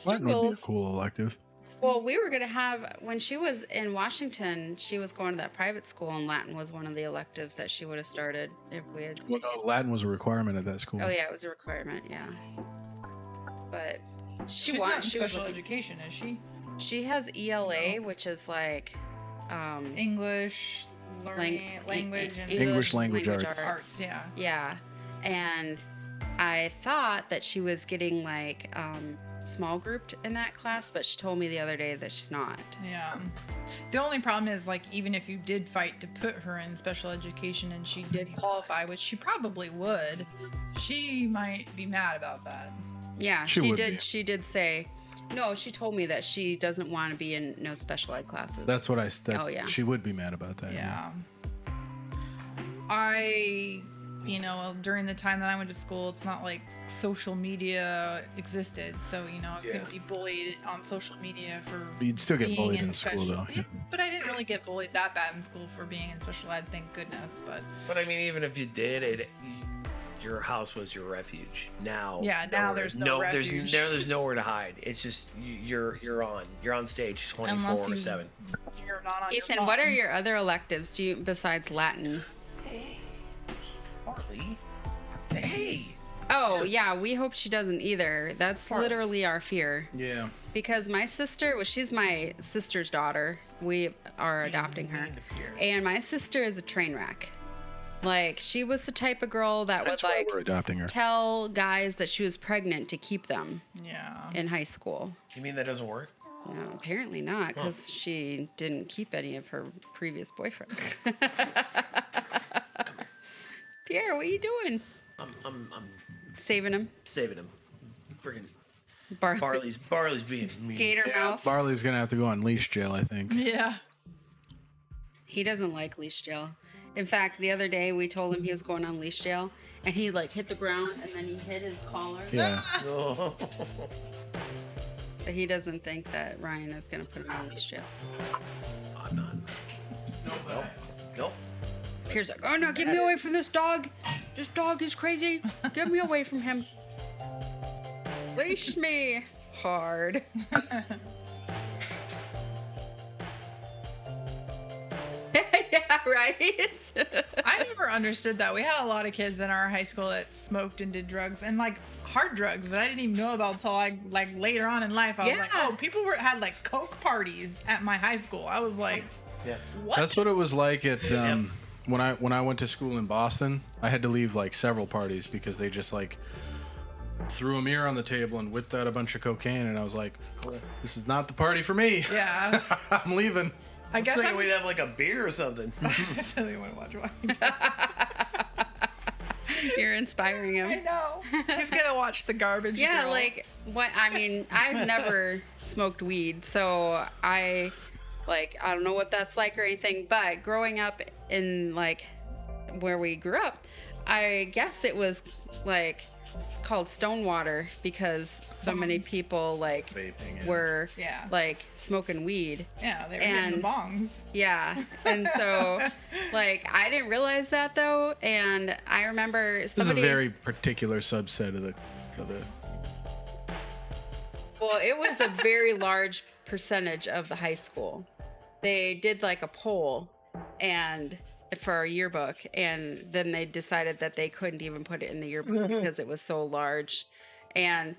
Latin would be a struggles. cool elective. Well, we were gonna have, when she was in Washington, she was going to that private school, and Latin was one of the electives that she would have started if we had. Well, no, Latin was a requirement at that school. Oh yeah, it was a requirement. Yeah, but She's not in special education, is she? She has ELA, which is like English learning, language, and English language arts. arts. Yeah. Yeah, and I thought that she was getting like small grouped in that class, but she told me the other day that she's not. Yeah. The only problem is, like, even if you did fight to put her in special education and she did qualify, which she probably would, she might be mad about that. Yeah, She would be. She did say, no, she told me that she doesn't want to be in no special ed classes. That's what I said. Oh, yeah. She would be mad about that. Yeah. I, you know, during the time that I went to school, it's not like social media existed. So, you know, I couldn't be bullied on social media for But you'd still get being bullied in school, special- though. Yeah, but I didn't really get bullied that bad in school for being in special ed, thank goodness. But I mean, even if you did, your house was your refuge. Now, Yeah, now there's no refuge. There's nowhere to hide. It's just you're on stage 24/7. you're not on Ethan, your what are phone. your other electives besides Latin? Harley, hey, Oh, yeah, we hope she doesn't either. That's literally our fear. Yeah. Because my sister, well, she's my sister's daughter. We are adopting her. And my sister is a train wreck. Like, she was the type of girl that That's would, why like, we're adopting her. tell guys that she was pregnant to keep them Yeah. in high school. You mean that doesn't work? No, apparently not, because she didn't keep any of her previous boyfriends. Pierre, what are you doing? I'm Saving him? saving him. Freaking Barley. Barley's being mean. Gator mouth. Barley's gonna have to go on leash jail, I think. Yeah. He doesn't like leash jail. In fact, the other day we told him he was going on leash jail, and he like hit the ground and then he hit his collar. Yeah. Oh. But he doesn't think that Ryan is going to put him on leash jail. I'm not. Nope. Pierre's like, oh no, get me away from this dog. This dog is crazy. Get me away from him. Leash me hard. Yeah, right? I never understood that. We had a lot of kids in our high school that smoked and did drugs, and like hard drugs that I didn't even know about until like later on in life. I was like, Yeah. oh, people had like coke parties at my high school. I was like, Yeah. what? That's what it was like at when I went to school in Boston. I had to leave like several parties because they just like threw a mirror on the table and whipped out a bunch of cocaine, and I was like, this is not the party for me. Yeah. I'm leaving. I guess Like we'd have like a beer or something. I totally want to watch Wifey. You're inspiring I him. know. He's gonna watch the garbage. Yeah, Girl. like what I mean, I've never smoked weed, so I don't know what that's like or anything, but growing up in like where we grew up, I guess it was like it's called Stonewater because so many people like Vaping, yeah. were Yeah. like smoking weed. Yeah, they were hitting the and- bongs. Yeah. And so like I didn't realize that though, and I remember This is a somebody very particular subset of the Well, it was a very large percentage of the high school. They did like a poll and for our yearbook, and then they decided that they couldn't even put it in the yearbook because it was so large. And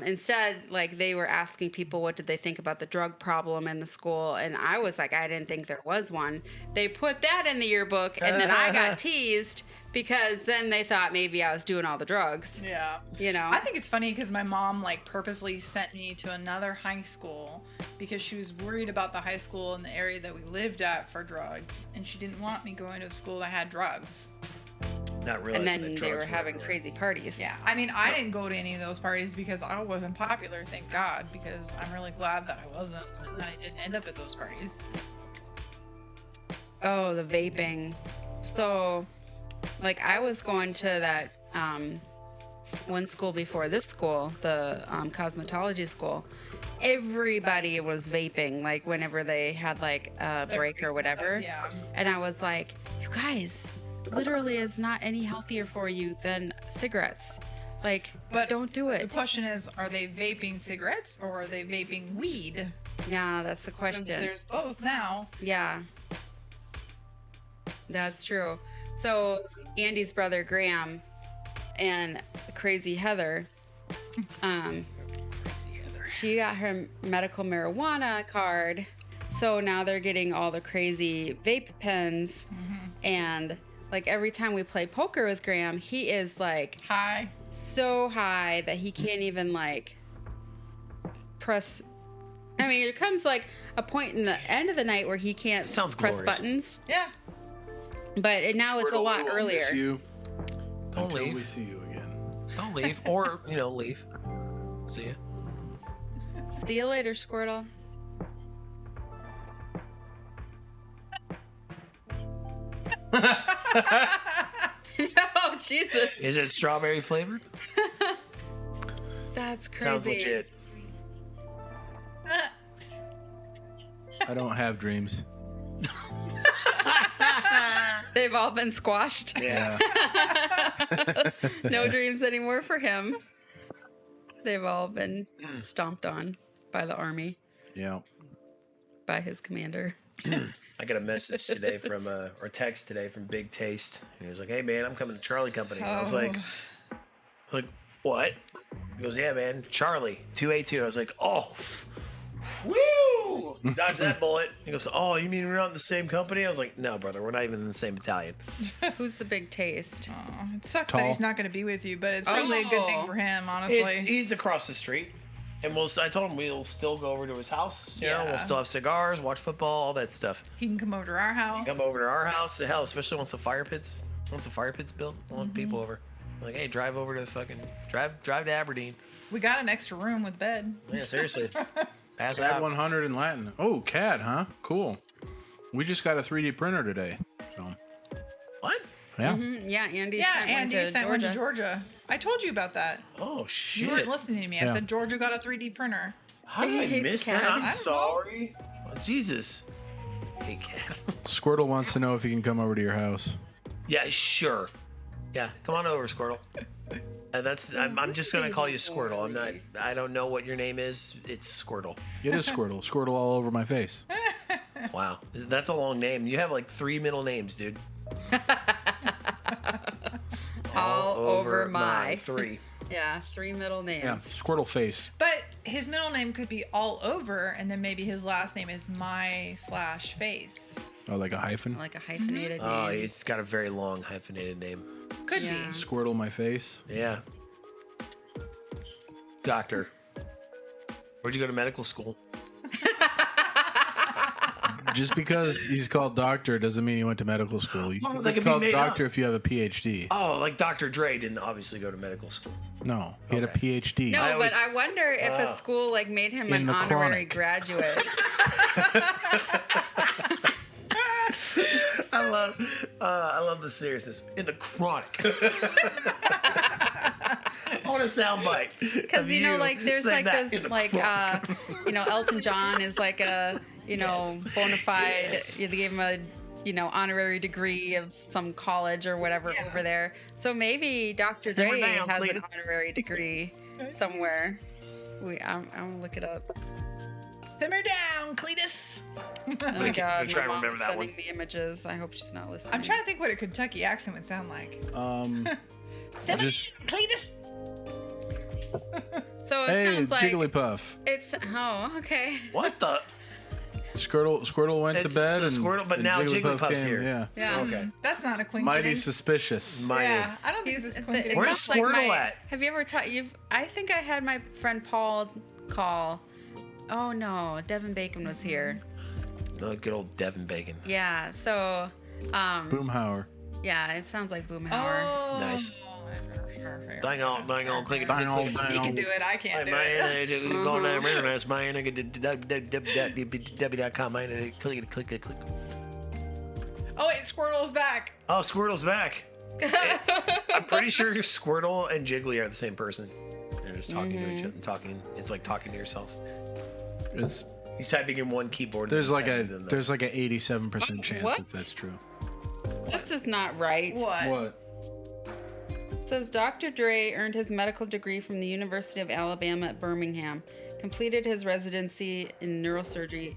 instead, like they were asking people what did they think about the drug problem in the school, and I was like, I didn't think there was one. They put that in the yearbook, and then I got teased because then they thought maybe I was doing all the drugs. Yeah. You know? I think it's funny because my mom like purposely sent me to another high school because she was worried about the high school in the area that we lived at for drugs, and she didn't want me going to a school that had drugs. not and realizing then that they drugs were having everywhere. crazy parties. Yeah, I mean, I didn't go to any of those parties because I wasn't popular, thank God, because I'm really glad that I wasn't, and I didn't end up at those parties. Oh, the vaping. So, like, I was going to that one school before this school, the cosmetology school. Everybody was vaping, like, whenever they had, like, a break or whatever. Yeah. And I was like, you guys, literally is not any healthier for you than cigarettes. Like, But don't do The it. question is, are they vaping cigarettes or are they vaping weed? Yeah, that's the 'Cause question. there's both now. Yeah. That's true. So Andy's brother Graham and Crazy Heather, she got her medical marijuana card. So now they're getting all the crazy vape pens. And like every time we play poker with Graham, he is like Hi. so high that he can't even like press. I mean, it comes like a point in the end of the night where he can't Sounds press glorious. buttons. Yeah. But now it's a lot We'll earlier. miss you Don't until leave. we see you again. Don't leave, or leave. See ya. See you later, Squirtle. Oh, Jesus. Is it strawberry flavored? That's crazy. Sounds legit. I don't have dreams. They've all been squashed. Yeah. No dreams anymore for him. They've all been stomped on by the army, Yeah. by his commander. I got a message today from or text today from Big Taste, and he was like, "Hey man, I'm coming to Charlie Company." And I was like, "What?" He goes, "Yeah man, Charlie 282." I was like, "Oh, woo! Dodge that bullet." He goes, "Oh, you mean we're not in the same company?" I was like, "No, brother, we're not even in the same battalion." Who's the big taste? Oh, it sucks Tall. that he's not going to be with you, but it's probably a good thing Oh. for him, honestly. He's across the street, and I told him we'll still go over to his house. You know, Yeah. we'll still have cigars, watch football, all that stuff. He can come over to our house. Come over to our house. Hell, especially once the fire pit's built. I want people over. Like, hey, drive over to drive to Aberdeen. We got an extra room with bed. Yeah, seriously. Pass CAD out. 100 in Latin. Oh, CAD, huh? Cool. We just got a 3D printer today. So, What? yeah. Yeah, Andy Yeah, sent Andy one to sent Georgia. one to Georgia. I told you about that. Oh You shit! weren't listening to me. I Yeah. said Georgia got a 3D printer. How did I Hey, miss Cat. that? I I'm don't know. sorry. Oh, Jesus. Hey, cat. Squirtle wants to know if he can come over to your house. Yeah, sure. Yeah, come on over, Squirtle. I'm just gonna call you Squirtle. I don't know what your name is. It's Squirtle. It is Squirtle. Squirtle all over my face. Wow, that's a long name. You have like 3 middle names, dude. All over my. 3. Yeah, 3 middle names. Yeah, Squirtle face. But his middle name could be all over, and then maybe his last name is my/face. Oh, like a hyphen? Like a hyphenated Oh, name. he's got a very long hyphenated name. Could Yeah. be. Squirtle my face. Yeah. Doctor. Where'd you go to medical school? Just because he's called doctor doesn't mean he went to medical school. You Oh, can that be could be called made doctor up. if you have a PhD. Oh, like Dr. Dre didn't obviously go to medical school. No, he had a Okay. PhD. No, I always- but I wonder if a Oh. school like made him In an the honorary chronic. graduate. I love the seriousness in the chronic. I want a sound bite. Because of you know, like there's saying like that those in the like chronic. Elton John is like a bona fide. Yes. They gave him a honorary degree of some college or whatever Yeah. over there. So maybe Dr. Simmer Dre down, has Cletus. an honorary degree somewhere. I'm gonna look it up. Simmer down, Cletus. Oh my God, try my to mom remember is that sending one. me images. I hope she's not listening. I'm trying to think what a Kentucky accent would sound like. Simmer Just down, Cletus. So it hey, sounds like Jigglypuff. it's. Oh, okay. What the? Squirtle went to It's bed, a and Squirtle, but and now Jigglypuff Jigglypuff's came, here. Yeah, Yeah. Okay. That's not a coincidence. mighty suspicious. Mighty. Yeah, I don't think He's, it's a it coincidence. Where's sounds like Squirtle my- at? Have you ever I think I had my friend Paul call. Oh no, Devin Bacon was here. Oh, good old Devin Bacon. Yeah, so Boomhauer. Yeah, it sounds like Boomhauer. Oh, Nice. Dang on, click it. Dang on, You dang can on. do it. I can't do it. Man, go on down there, that's man. I get www.com. Man, click it. Oh wait, Squirtle's back. Oh, Squirtle's back. I'm pretty sure Squirtle and Jiggly are the same person. They're just talking to each other. It's like talking to yourself. It's He's typing in one keyboard. there's and like just a typing it in there's like a 87% chance What? that that's true. This is not right. What? It says Dr. Dre earned his medical degree from the University of Alabama at Birmingham, completed his residency in neurosurgery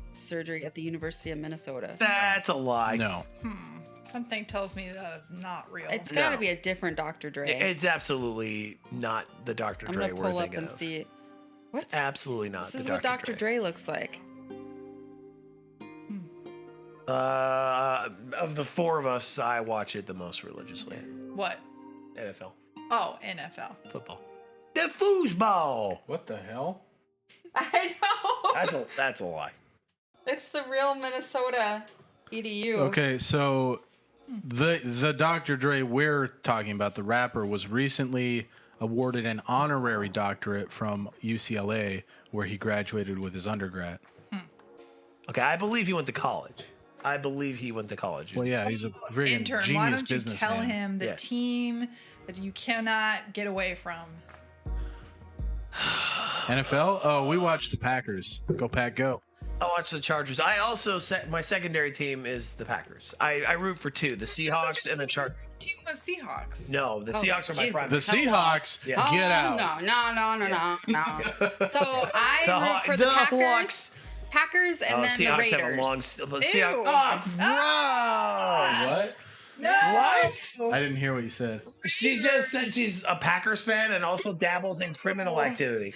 at the University of Minnesota. That's a lie. No. Something tells me that is not real. It's got to No. be a different Dr. Dre. It's absolutely not the Dr. I'm Dre gonna we're pull up thinking and of. see. What? It's absolutely not This the is Dr. what Dr. Dre looks like. Of the four of us, I watch it the most religiously. What? NFL, Oh, NFL. football, the foosball. What the hell? I know. That's a lie. It's the real Minnesota EDU. Okay, so the Dr. Dre we're talking about, the rapper, was recently awarded an honorary doctorate from UCLA, where he graduated with his undergrad. Okay, I believe he went to college. Well, yeah, he's a very Intern, why genius don't you tell businessman. him the Yeah. team that you cannot get away from? NFL? Oh, we watched the Packers. Go Pack, go! I watch the Chargers. I also set my secondary team is the Packers. I root for two: the Seahawks and the Chargers. Team was Seahawks. No, the Seahawks are my Jesus. primary. The Seahawks, Yeah. get out! No. So I The root for the Packers. Hawks. Packers and Oh, then the Seahawks Raiders. have a long. The Seahawks. Ew. Oh, gross! What? No. What? I didn't hear what you said. She just said she's a Packers fan and also dabbles in criminal activity.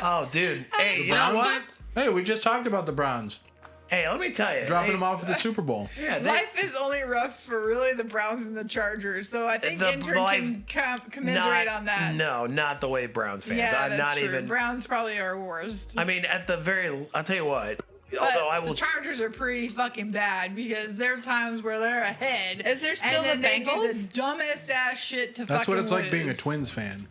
Oh, dude. Hey, you know what? Hey, we just talked about the Browns Hey, let me tell you. dropping hey, them off at the Super Bowl. Yeah, Life is only rough for really the Browns and the Chargers, so I think The Intern life- can commiserate on that. No, not the way Browns fans. Yeah, I'm that's not true. even. Browns probably are worst. I mean, at the very. I'll tell you what. But Although I will. the Chargers are pretty fucking bad because there are times where they're ahead. Is there still and then the they do Bengals? the dumbest ass shit to That's fucking what it's like being a lose. Twins fan.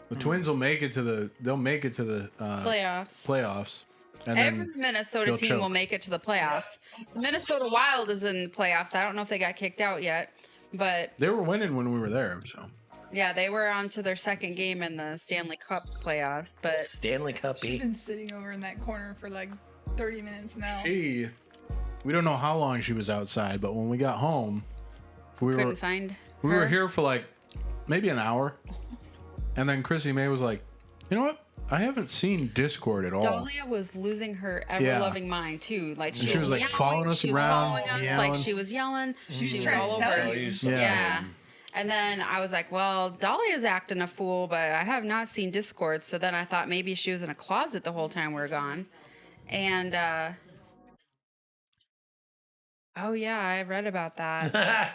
The Twins will make it to the. They'll make it to the playoffs, and Every then Minnesota they'll team choke. will make it to the playoffs. The Minnesota Wild is in the playoffs. I don't know if they got kicked out yet, but they were winning when we were there. So yeah, they were on to their second game in the Stanley Cup playoffs. But Stanley Cup. She's been sitting over in that corner for like 30 minutes now. we don't know how long she was outside, but when we got home, we couldn't find were her. here for like maybe an hour, and then Chrissy May was like, "You know what? I haven't seen Discord at all." Dahlia was losing her ever-loving mind too. Like And she was, like, yelling, following us she was around, following us, yelling. like she was yelling. She was trying all to tell over. you. Yeah. And then I was like, well, Dahlia's acting a fool, but I have not seen Discord. So then I thought maybe she was in a closet the whole time we were gone. And oh yeah, I read about that.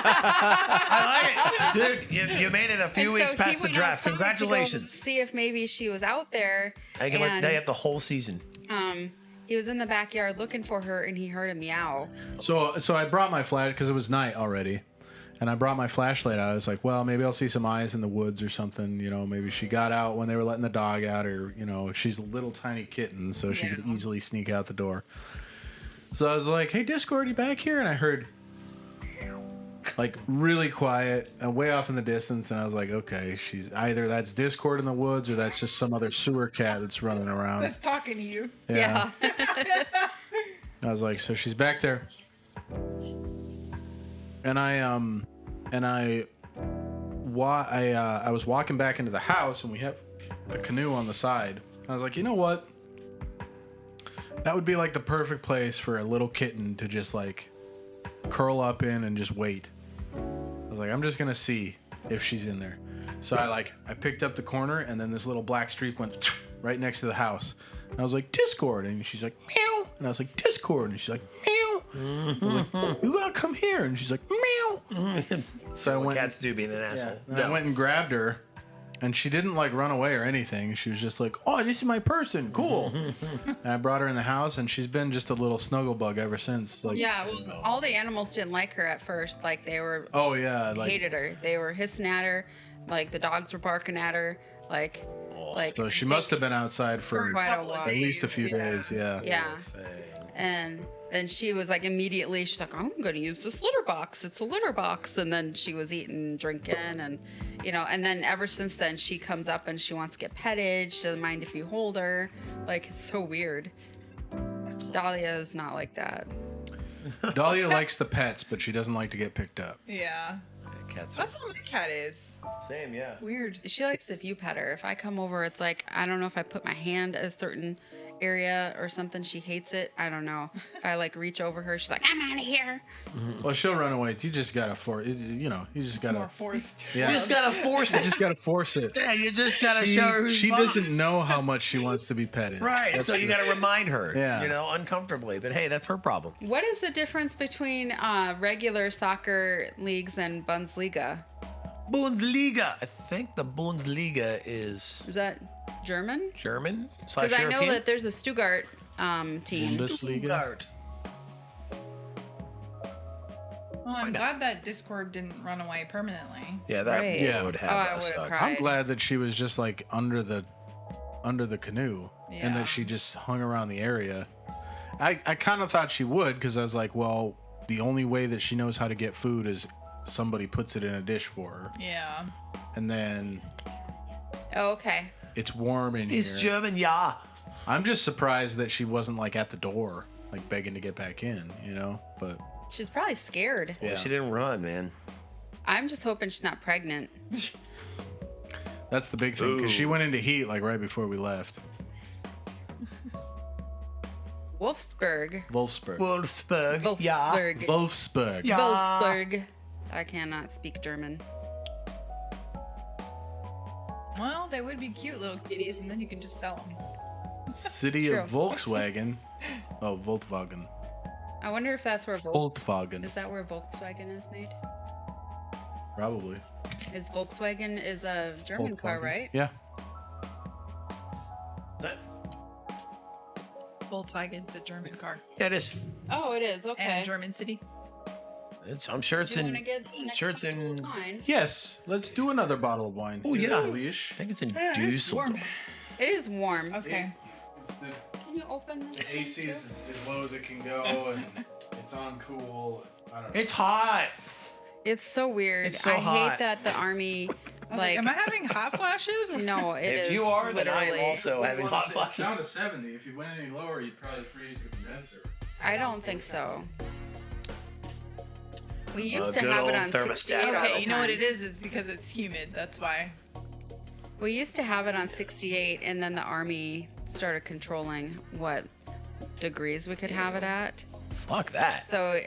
I like it. Dude, you made it a few And weeks so he past the went draft. outside to go Congratulations. see if maybe she was out there. They and, have the whole season. he was in the backyard looking for her, and he heard a meow. So I brought my flash because it was night already, and I brought my flashlight out. I was like, well, maybe I'll see some eyes in the woods or something. You know, maybe she got out when they were letting the dog out, or you know, she's a little tiny kitten, so she could easily sneak out the door. So I was like, hey, Discord, you back here? And I heard like really quiet and way off in the distance, and I was like, okay, she's either that's Discord in the woods or that's just some other sewer cat that's running around. That's talking to you. Yeah. I was like, so she's back there. And I was walking back into the house, and we have the canoe on the side. I was like, you know what? That would be like the perfect place for a little kitten to just like curl up in and just wait. I was like, I'm just gonna see if she's in there. So I picked up the corner, and then this little black streak went right next to the house. And I was like, Discord, and she's like, meow. And I was like, Discord, and she's like, meow. I was like, you gotta come here, and she's like, meow. So I went. Cats do being an asshole. I went and grabbed her, And she didn't like run away or anything. She was just like, "Oh, this is my person. Cool." And I brought her in the house, and she's been just a little snuggle bug ever since. Like, Yeah, well, all the animals didn't like her at first. Like they were oh yeah, like hated her. They were hissing at her. Like the dogs were barking at her. Like so she must have been outside for quite a couple of while. at least a few days. Yeah. Yeah. And then she was like immediately, she's like, I'm going to use this litter box. It's a litter box. And then she was eating, drinking, and, you know, and then ever since then, she comes up and she wants to get petted. She doesn't mind if you hold her. Like, it's so weird. Dahlia is not like that. Dahlia likes the pets, but she doesn't like to get picked up. Yeah. Cats. That's how my cat is. Same, yeah. Weird. She likes if you pet her. If I come over, it's like, I don't know if I put my hand at a certain area or something. She hates it. I don't know. If I like reach over her, she's like, I'm out of here. Well, she'll run away. You just gotta you just gotta. More forced. Yeah. You just gotta force You it. just gotta force it. Yeah, you just gotta show her who's She boss. doesn't know how much she wants to be petted. Right, so you gotta remind her. Yeah. You know, uncomfortably. But hey, that's her problem. What is the difference between regular soccer leagues and Bundesliga? Bundesliga. I think the Bundesliga is Is that German? German. Because I know that there's a Stuttgart team. Bundesliga. Stuttgart. Well, I'm Find out. glad that Discord didn't run away permanently. Yeah, that Right. Yeah. would have Oh, I that would've sucked. cried. I'm glad that she was just like under the canoe and Yeah. that she just hung around the area. I kind of thought she would because I was like, well, the only way that she knows how to get food is somebody puts it in a dish for her, Yeah. and then Oh, okay. it's warm in It's here. German, yeah. I'm just surprised that she wasn't like at the door, like begging to get back in, But She's probably scared. yeah, She didn't run, man. I'm just hoping she's not pregnant. that's the big thing because she Ooh. went into heat like right before we left. Wolfsburg. Wolfsburg. Wolfsburg, yeah. Wolfsburg. Wolfsburg. Yeah. Wolfsburg. I cannot speak German. Well, they would be cute little kitties, and then you can just sell them. City It's of true. Volkswagen. Oh, Volkswagen. I wonder if that's where Volkswagen. is that where Volkswagen is made? Probably. Is Volkswagen is a German car, Volkswagen. right? Yeah. Is that- Volkswagen's a German car. Yeah, it is. Oh, it is. Okay. And a German city. I'm sure it's Do you in. want to get the next sure it's bottle in- of wine? Yes. Let's do another bottle of wine. Oh, yeah. Leash. I think it's in It's warm. Dusseldorf. It is warm. Okay. Can you open this? AC is as low as it can go, and it's on cool. I don't know. It's hot. It's so weird. It's so I hot. hate that the army I was like, am I having hot flashes? no, it is If you are, then I literally. am also having hot It's down flashes. to 70. If you went any lower, you'd probably freeze the condenser. I don't think so. We used to good have it old on thermostat. 68 all Okay, the you know what time. it is? It's because it's humid. That's why. We used to have it on 68, and then the army started controlling what degrees we could have it at. Fuck that. So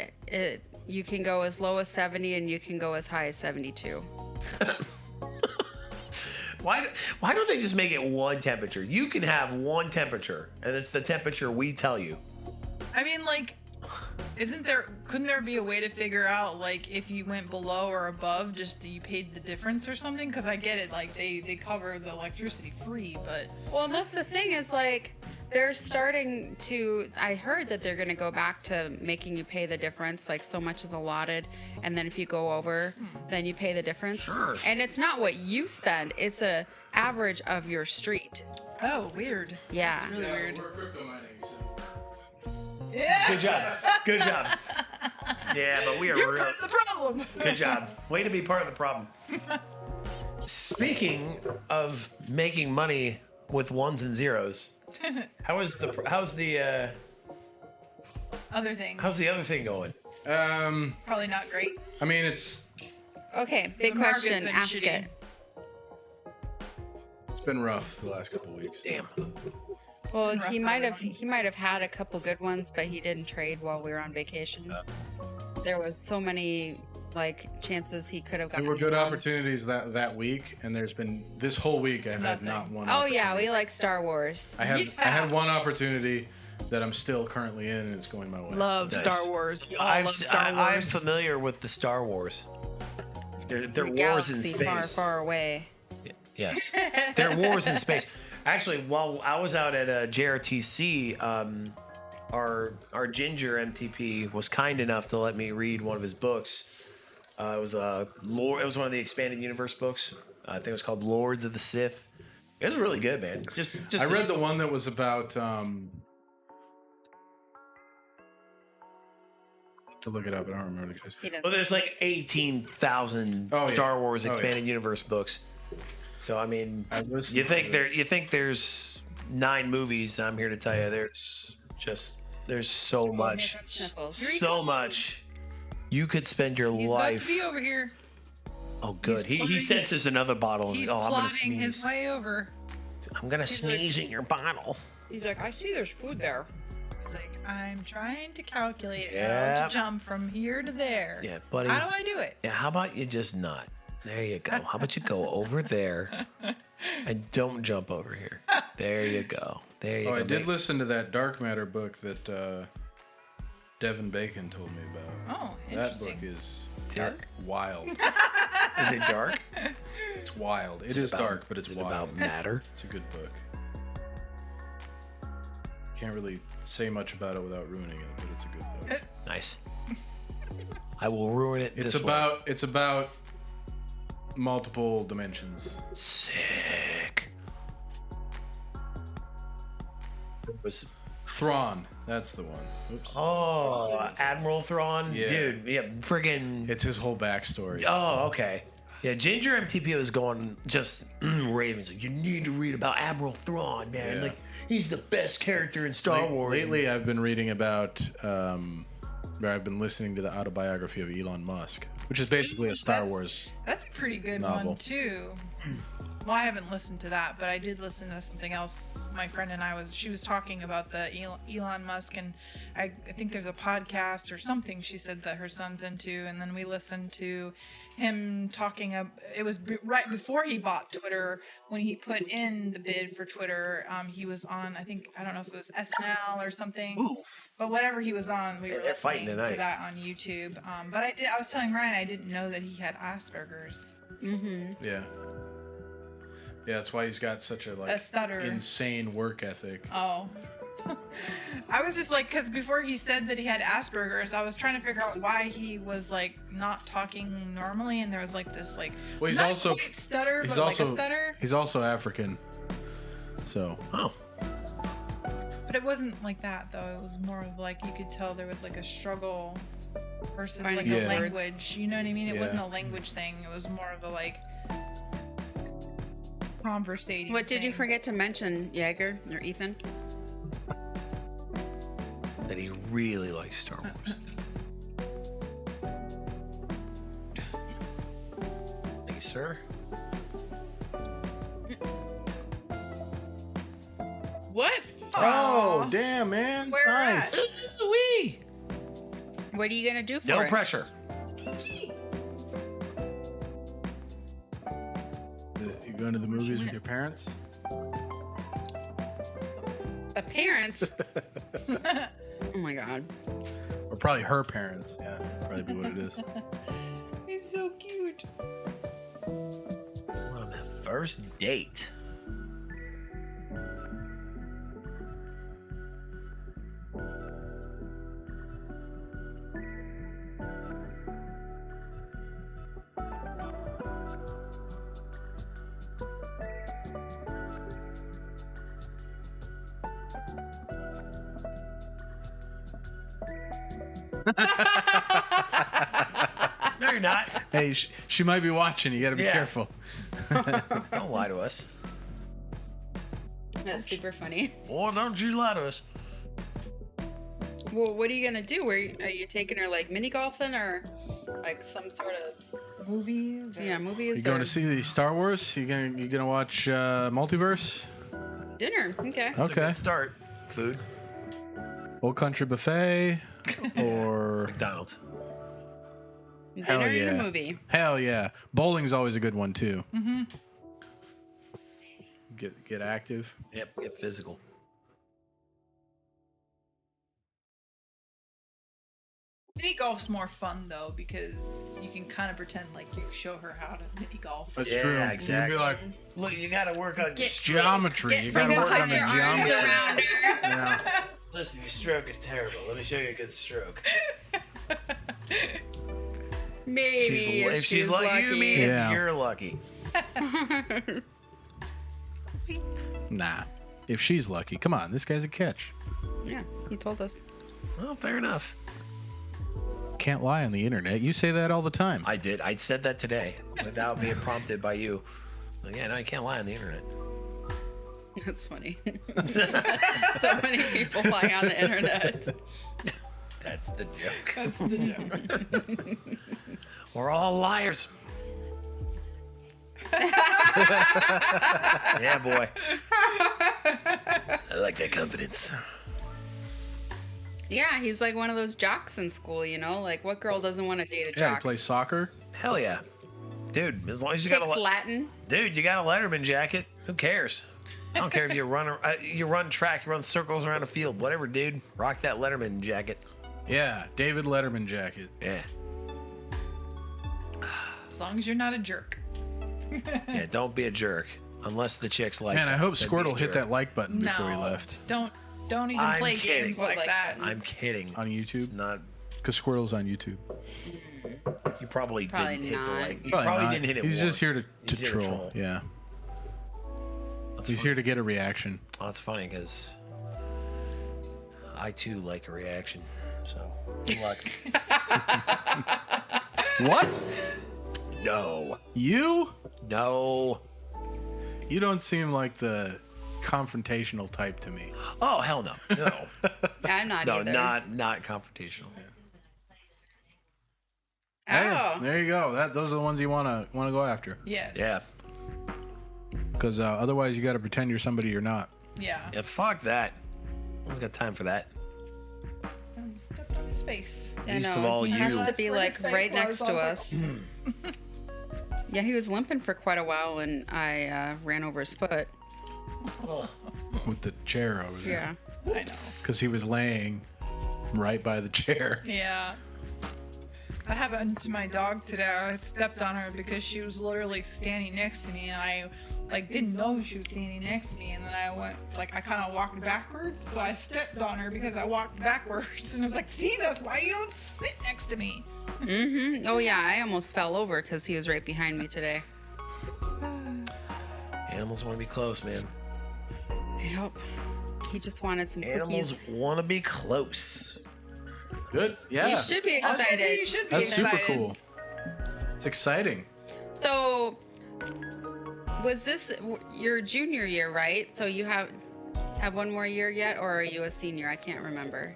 you can go as low as 70, and you can go as high as 72. Why don't they just make it one temperature? You can have one temperature, and it's the temperature we tell you. I mean, like, couldn't there be a way to figure out, like, if you went below or above, just you paid the difference or something? Because I get it, like, they cover the electricity free, but Well, and that's the thing is like they're starting to. I heard that they're going to go back to making you pay the difference, like so much is allotted, and then if you go over, then you pay the difference. Sure. And it's not what you spend; it's a average of your street. oh, weird. Yeah. Really weird. We're crypto mining, so. Yeah. Good job. Good job. Yeah, but we are You're real. part of the problem. Good job. Way to be part of the problem. Speaking of making money with ones and zeros, how's the Other thing, other thing going? probably not great. I mean, it's Okay. Big The market's question. been Ask shitty. it. been rough the last couple of weeks. Damn. Well, rough he for might have everyone. had a couple good ones, but he didn't trade while we were on vacation. There was so many like chances he could have There gotten. were good one. opportunities that week, and there's been this whole week I've had Nothing. not one. Oh yeah, opportunity. we like Star Wars. I had Yeah. one opportunity that I'm still currently in, and it's going my way. Love Nice. Star Wars. We all love Star I'm Wars. familiar with the Star Wars. They're The wars in galaxy space. far, far away. Yes. There are wars in space. Actually, while I was out at JRTC, our Ginger MTP was kind enough to let me read one of his books. It was Lord. It was one of the expanded universe books. I think it was called Lords of the Sith. It was really good, man. Just I read the one that was about. To look it up, I don't remember the guy's name. Well, there's like 18,000 Star Wars expanded universe books. So I mean, you think there's 9 movies? I'm here to tell you, there's so much, so much. You could spend your He's life. about to be over here. Oh, good. He senses another bottle. He's Like, oh, I'm gonna plotting sneeze. his way over. I'm gonna sneeze in your bottle. He's like, I see there's food there. It's like, I'm trying to calculate how Yeah. to jump from here to there. Yeah, buddy. How do I do it? Yeah, how about you just not? There you go. How about you go over there and don't jump over here? There you go. There you go. I did listen to that Dark Matter book that Devin Bacon told me about. Oh, That interesting. book is Dark? wild. Is it dark? It's wild. It Is is about- dark, but it's is it wild. about matter? It's a good book. Can't really say much about it without ruining it, but it's a good book. Nice. I will ruin it. It's this about multiple dimensions. way. Sick. It was Thrawn, that's the one. Oops. Admiral Thrawn, Yeah. dude. Yeah, friggin'. It's his whole backstory. Oh, okay. Yeah, Ginger MTP was going just raving. He's like, you need to read about Admiral Thrawn, man. Yeah. Like, he's the best character in Star Wars. Lately, I've been reading about, I've been listening to the autobiography of Elon Musk, which is basically a Star Wars. That's a pretty good novel. one too. Well, I haven't listened to that, but I did listen to something else. My friend and she was talking about the Elon Musk, and I think there's a podcast or something she said that her son's into, and then we listened to him talking. It was right before he bought Twitter, when he put in the bid for Twitter. He was on, I don't know if it was SNL or something, but whatever he was on, we were they're fighting listening to tonight. that on YouTube. But I was telling Ryan I didn't know that he had Asperger's. Mm-hmm. Yeah. Yeah, that's why he's got such a A stutter. insane work ethic. Oh. I was just like, because before he said that he had Asperger's, I was trying to figure out why he was like not talking normally, and there was like this like. Well, he's not also quite stutter, he's but also like a stutter. he's also African. So. Oh. But it wasn't like that though. It was more of like you could tell there was like a struggle versus like Finding a Yeah. language. You know what I mean? It Yeah. wasn't a language thing. It was more of a like conversating. What did you thing. forget to mention, Jaeger or Ethan? That he really likes Star Wars. Thank you, sir. What? Oh, damn, man. Where nice. at? Wee. What are you gonna do for No it? pressure. You going to the movies with your parents? The parents. Oh my god. Or probably her parents. Yeah, probably be what it is. He's so cute. On the first date. No, you're not. Hey, she might be watching. You got to be Yeah. careful. Don't lie to us. That's super funny. Boy, don't you lie to us. Well, what are you gonna do? Are you taking her like mini golfing or like some sort of Movies. or- movies? You going or to see the Star Wars? You gonna watch Multiverse? dinner? Okay. It's a Okay. good start. Food. Old Country Buffet or McDonald's. Hell Dinner yeah. and a movie. hell yeah, bowling's always a good one too. Mm-hmm. Get active. Yep, get physical. Mini golf's more fun though because you can kind of pretend like you show her how to mini golf. That's Yeah, true. exactly. You'd be like, Look, you gotta work on your stroke. geometry. You You gotta can work on put the your arms geometry. around her. Yeah. Listen, your stroke is terrible. Let me show you a good stroke. Maybe if she's lucky, you mean Yeah. if you're lucky. Nah. If she's lucky, come on, this guy's a catch. Yeah, he told us. Well, fair enough. Can't lie on the internet. You say that all the time. I did. I said that today without being prompted by you. Like, yeah, no, you can't lie on the internet. That's funny. So many people lie on the internet. That's the joke. That's the joke. We're all liars. Yeah, boy. I like that confidence. Yeah, he's like one of those jocks in school, you know? Like, what girl doesn't want to date a Yeah, he jock? plays soccer. Hell yeah. Dude, as long as you Takes got a Latin. Dude, you got a Letterman jacket. Who cares? I don't care if you run track, you run circles around a field, whatever, dude. Rock that Letterman jacket. Yeah, David Letterman jacket. Yeah. As long as you're not a jerk. Yeah, don't be a jerk. Unless the chicks like Man, I that, hope then be a Squirtle hit jerk. that like button before he No. left Don't even I'm play kidding. games What, like like that. that? I'm kidding. on It's YouTube. not. Because Squirtle's on YouTube. You probably Probably didn't hit the not. like. You Probably probably not. didn't hit it He's once. just here to He's here troll. Yeah. That's He's funny. here to get a reaction. Oh, that's funny because I too like a reaction. So good luck. What? No. You? No. You don't seem like the confrontational type to me. Oh hell no. No. I'm not No, either. not confrontational. Oh. There you go. Those are the ones you wanna go after. Yes. Yeah. Because otherwise you got to pretend you're somebody you're not. Yeah. Yeah. Fuck that. No one's got time for that. Step on his face. I Least of know. all he you. has to be like His face right was, next I to was us. Yeah, he was limping for quite a while and I ran over his foot. With the chair over there. Yeah. I know. Because he was laying right by the chair. Yeah. That happened to my dog today. I stepped on her because she was literally standing next to me, and I didn't know she was standing next to me. And then I went I kind of walked backwards, so I stepped on her because I walked backwards. And I was like, "See, that's why you don't sit next to me." Mm-hmm. Oh yeah, I almost fell over because he was right behind me today. Animals want to be close, man. Yep. He just wanted some Animals cookies. want to be close. Good. Yeah. You should be I was gonna say, excited. you should be That's super excited. cool. It's exciting. So, was this your junior year, right? So you have one more year yet, or are you a senior? I can't remember.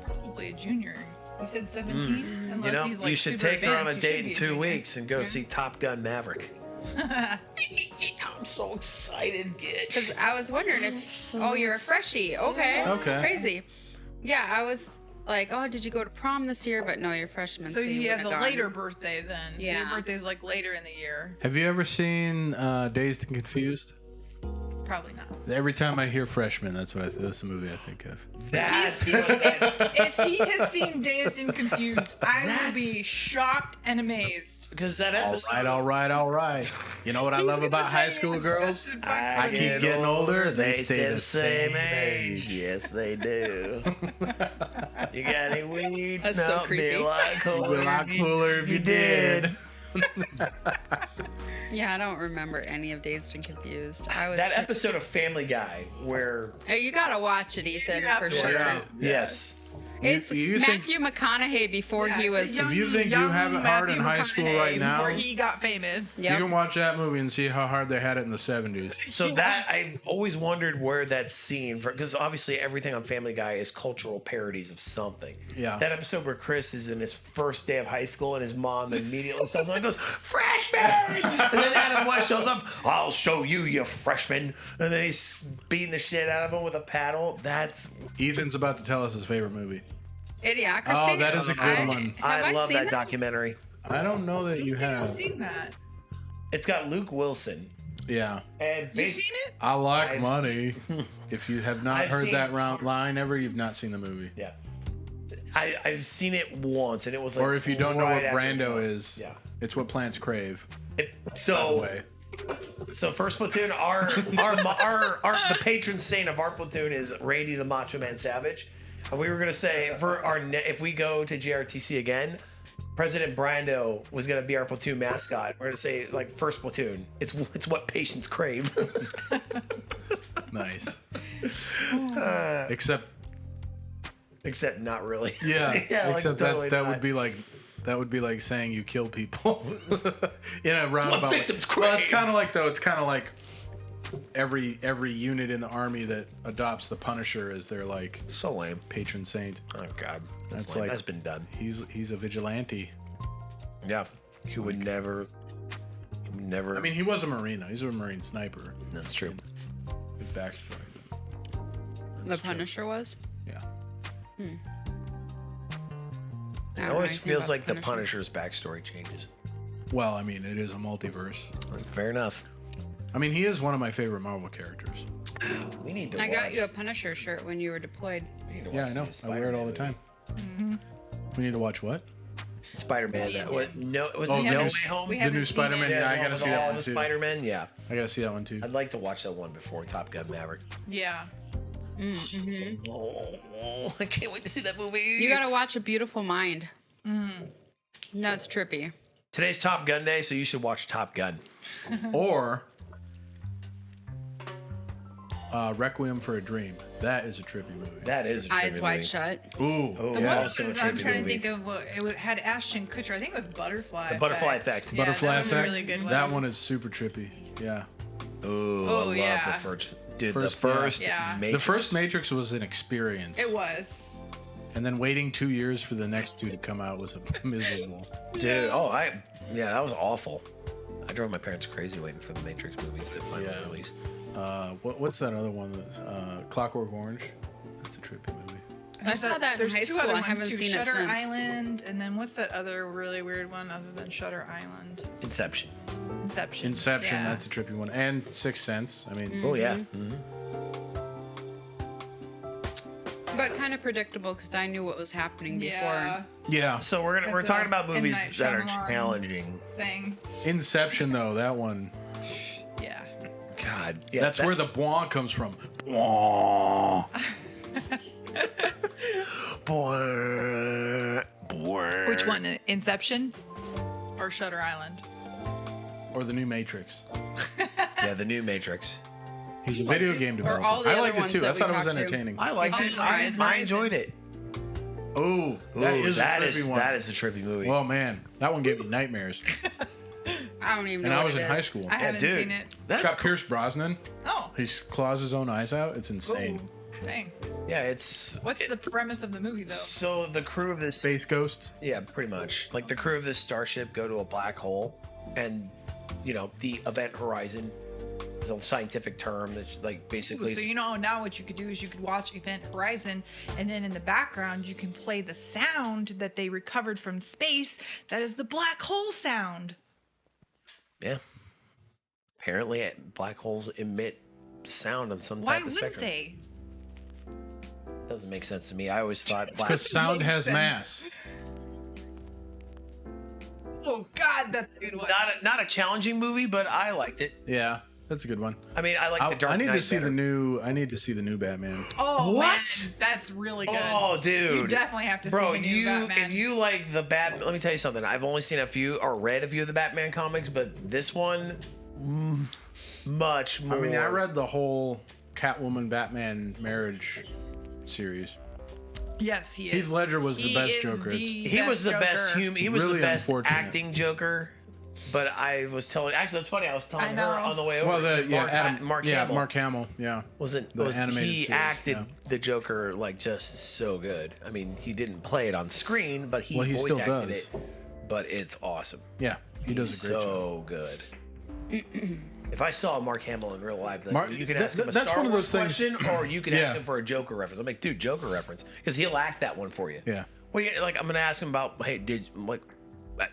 Probably a junior. You said 17. Unless You know, he's, you should super take her on a advanced, you date should in be a 2 junior. weeks and go see Top Gun Maverick. I'm so excited, Because bitch. I was wondering if. Oh, you're a freshie. Okay. Okay. Crazy. Yeah, I was like, oh, did you go to prom this year? But no, you're freshman. So you he has wouldn't a have gone. later birthday then. So Yeah. your birthday's later in the year. Have you ever seen Dazed and Confused? Probably not. Every time I hear freshman, that's the movie I think of. That's what If he has seen Dazed and Confused, I will be shocked and amazed. because that All episode. all right. You know what I He's love gonna about high say school it's girls? just I keep getting older, they stay the same age. Yes, they do. You got any weed? That's so no, creepy. be a lot cooler. Be a lot cooler if you did. Yeah, I don't remember any of Dazed and Confused. I was. That episode of Family Guy where Oh, you gotta watch it, Ethan, have for to sure. watch it. yes, It's You think- Matthew McConaughey before he was. If you think you have it hard in Matthew high school McConaughey right now- before he got famous. Yep. You can watch that movie and see how hard they had it in the 70s. so that I always wondered where that scene, because obviously everything on Family Guy is cultural parodies of something. Yeah. That episode where Chris is in his first day of high school and his mom immediately tells him, and goes, "Freshman!" And then Adam West shows up, "I'll show you, you freshman!" And then he's beating the shit out of him with a paddle. That's Ethan's about to tell us his favorite movie. Idiocracy. Oh, that is a good I- one. have I love seen that documentary. I don't know that you I've have. seen that. It's got Luke Wilson. Yeah. And You've seen it? I like I've money. If you have not I've heard seen- that line ever, you've not seen the movie. Yeah. I've seen it once, and it was like. Or if you don't know right what after Brando it is, Yeah. it's what plants crave. By the So way. first platoon, the patron saint of our platoon is Randy the Macho Man Savage, and we were gonna say for if we go to JRTC again, President Brando was gonna be our platoon mascot. We're gonna say like first platoon. It's what patients crave. Nice. Except not really. yeah. Yeah, except totally that not. would be like saying you kill people in a roundabout. victims Well, it's crave. kind of like though. It's kind of like every unit in the army that adopts the Punisher as their like So lame. patron saint. Oh God, That's lame. like- That's been done. He's a vigilante. Yeah, he would never. I mean, he was a Marine though. He's a Marine sniper. That's true. Good backstory. The Punisher was. Yeah. I It don't know always anything feels about like the Punisher's backstory changes. Well, I mean, it is a multiverse. Fair enough. I mean, he is one of my favorite Marvel characters. We need to. I watch. got you a Punisher shirt when you were deployed. We need to Yeah, watch I know. the I wear it all the Spider-Man time. We need to watch what? movie. Spider-Man. That, what? No, was Oh, it the No new- Way Home? we The haven't new seen Spider-Man. it. Yeah, I the one gotta with see that all one the too. Spider-Man. Yeah, I gotta see that one too. I'd like to watch that one before Top Gun Maverick. Yeah. Oh, I can't wait to see that movie. You gotta watch A Beautiful Mind. No, it's trippy. Today's Top Gun Day, so you should watch Top Gun. Or Requiem for a Dream. That is a trippy movie. That is a Eyes trippy Wide movie. Shut. Ooh. Oh, The yeah. one Also a I'm trippy trying to movie. think of what it had Ashton Kutcher. I think it was Butterfly. The Butterfly Effect. Yeah, Butterfly that was a Effect. really good one. That one is super trippy. Yeah. Ooh, Oh, I love yeah. the first. Dude, First, the first. yeah. Matrix. The first Matrix was an experience. It was. And then waiting 2 years for the next two to come out was miserable. Dude, yeah, that was awful. I drove my parents crazy waiting for the Matrix movies to finally Yeah. release. What's that other one? That's Clockwork Orange. That's a trippy movie. I saw that in There's high two school. other I ones haven't too. seen it Shutter since. Island, and then what's that other really weird one other than Shutter Island? Inception. Inception. Inception. Yeah. That's a trippy one. And Sixth Sense. I mean, Oh yeah. Mm-hmm. But kind of predictable because I knew what was happening before. Yeah. yeah. So we're That's talking a about M. movies Night that are Shyamalan. challenging. Thing. Inception though, that one. Yeah. God, yeah, That's where the bwah comes from. Bwah. Which one? Inception or Shutter Island? Or the new Matrix. Yeah, the new Matrix. He's a video game developer. all the I other liked it ones too. I that we thought it was talked to. entertaining. I liked it. I enjoyed it. Oh, that Ooh, is a trippy one. that is a trippy movie. Well, man, that one gave me nightmares. I don't even know And I what was it in high is. school. I haven't dude, seen it. that's Got cool. Pierce Brosnan. Oh. He claws his own eyes out. It's insane. Ooh, dang. Yeah, it's. What's the premise of the movie though? So the crew of this. Space Ghosts. Yeah, pretty much. Like the crew of this starship go to a black hole, and the event horizon is a scientific term that's like basically. Ooh, so now what you could do is you could watch Event Horizon, and then in the background you can play the sound that they recovered from space. That is the black hole sound. Yeah. Apparently, black holes emit sound on some Why type of wouldn't spectrum. they? Doesn't make sense to me. I always thought black. Because sound makes has sense. mass. Oh God, that's a good one. Not a challenging movie, but I liked it. Yeah, that's a good one. I mean, I like the Dark I need Knight to see better. the new. I need to see the new Batman. Oh, What? man, that's really good. Oh, dude. You definitely have to Bro, see the new Batman. if you like the Batman, let me tell you something. I've only seen a few or read a few of the Batman comics, but this one, much more. I mean, I read the whole Catwoman Batman marriage series. Yes, he is. Heath Ledger was the He best is Joker. He was the best human. He was Really the best unfortunate. acting Joker. But I was telling. Actually, that's funny. I was telling I her know. on the way over. Well, Mark yeah, Hamill. Mark Hamill. Yeah, Wasn't the was animated he series, acted yeah. the Joker like just so good? I mean, he didn't play it on screen, but he Well, he voice still acted does. it. But it's awesome. yeah, he does a great job. So good. If I saw Mark Hamill in real life, like, Mark- you can ask him a that's Star one of Wars those things- question, or you can ask Yeah. him for a Joker reference. I'm like, dude, Joker reference, because he'll act that one for you. Yeah. Well, like I'm gonna ask him about, hey,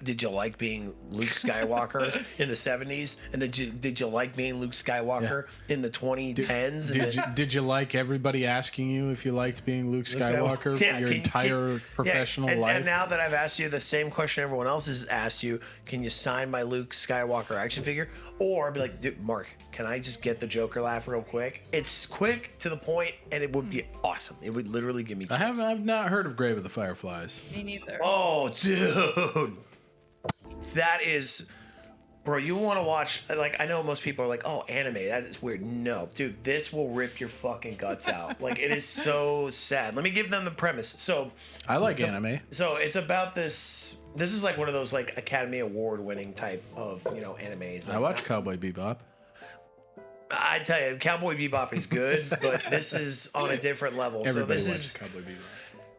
did you like being Luke Skywalker in the 70s? And did you like being Luke Skywalker in the 2010s? Did you like everybody asking you if you liked being Luke Skywalker for your entire professional life? And now that I've asked you the same question everyone else has asked you, can you sign my Luke Skywalker action figure? Or be like, dude, Mark, can I just get the Joker laugh real quick? It's quick to the point, and it would be awesome. It would literally give me chills. I've not heard of Grave of the Fireflies. Me neither. Oh, dude. That is, bro, you want to watch, like, I know most people are like, oh, anime, that is weird. No, dude, this will rip your fucking guts out. Like, it is so sad. Let me give them the premise. So, I like anime. So, it's about this is like one of those, like, Academy Award winning type of, animes. I watch Cowboy Bebop. I tell you, Cowboy Bebop is good, but this is on a different level. Everybody so, this watches is. Cowboy Bebop.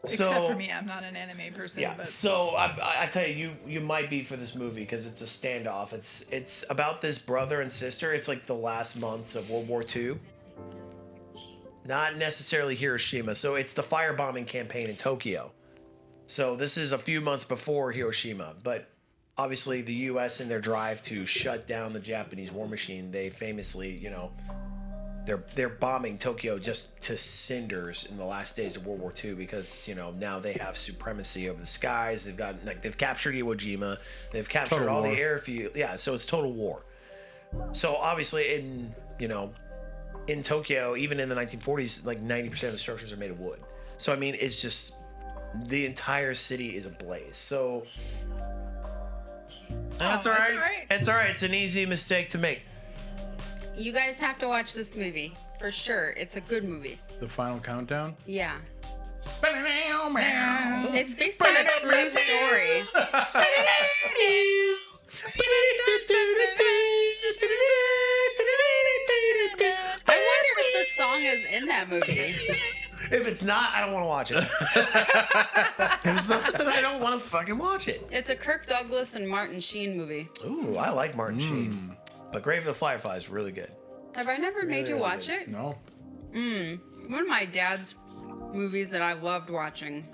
Except for me, I'm not an anime person. Yeah. But... So I tell you, you might be for this movie because it's a standoff. It's about this brother and sister. It's like the last months of World War II. Not necessarily Hiroshima. So it's the firebombing campaign in Tokyo. So this is a few months before Hiroshima, but obviously the U.S. in their drive to shut down the Japanese war machine, they famously, they're bombing Tokyo just to cinders in the last days of World War II because now they have supremacy over the skies. They've captured Iwo Jima, they've captured Total all war. the airfield. Yeah, so it's total war. So obviously in Tokyo, even in the 1940s, like 90% of the structures are made of wood. So I mean, it's just the entire city is ablaze. So that's all right. It's all right. It's an easy mistake to make. You guys have to watch this movie for sure. It's a good movie. The Final Countdown? Yeah. It's based on a true story. I wonder if the song is in that movie. If it's not, I don't want to watch it. If it's not, then I don't want to fucking watch it. It's a Kirk Douglas and Martin Sheen movie. Ooh, I like Martin Sheen. But Grave of the Firefly is really good. Have I never made you watch it? No. One of my dad's movies that I loved watching.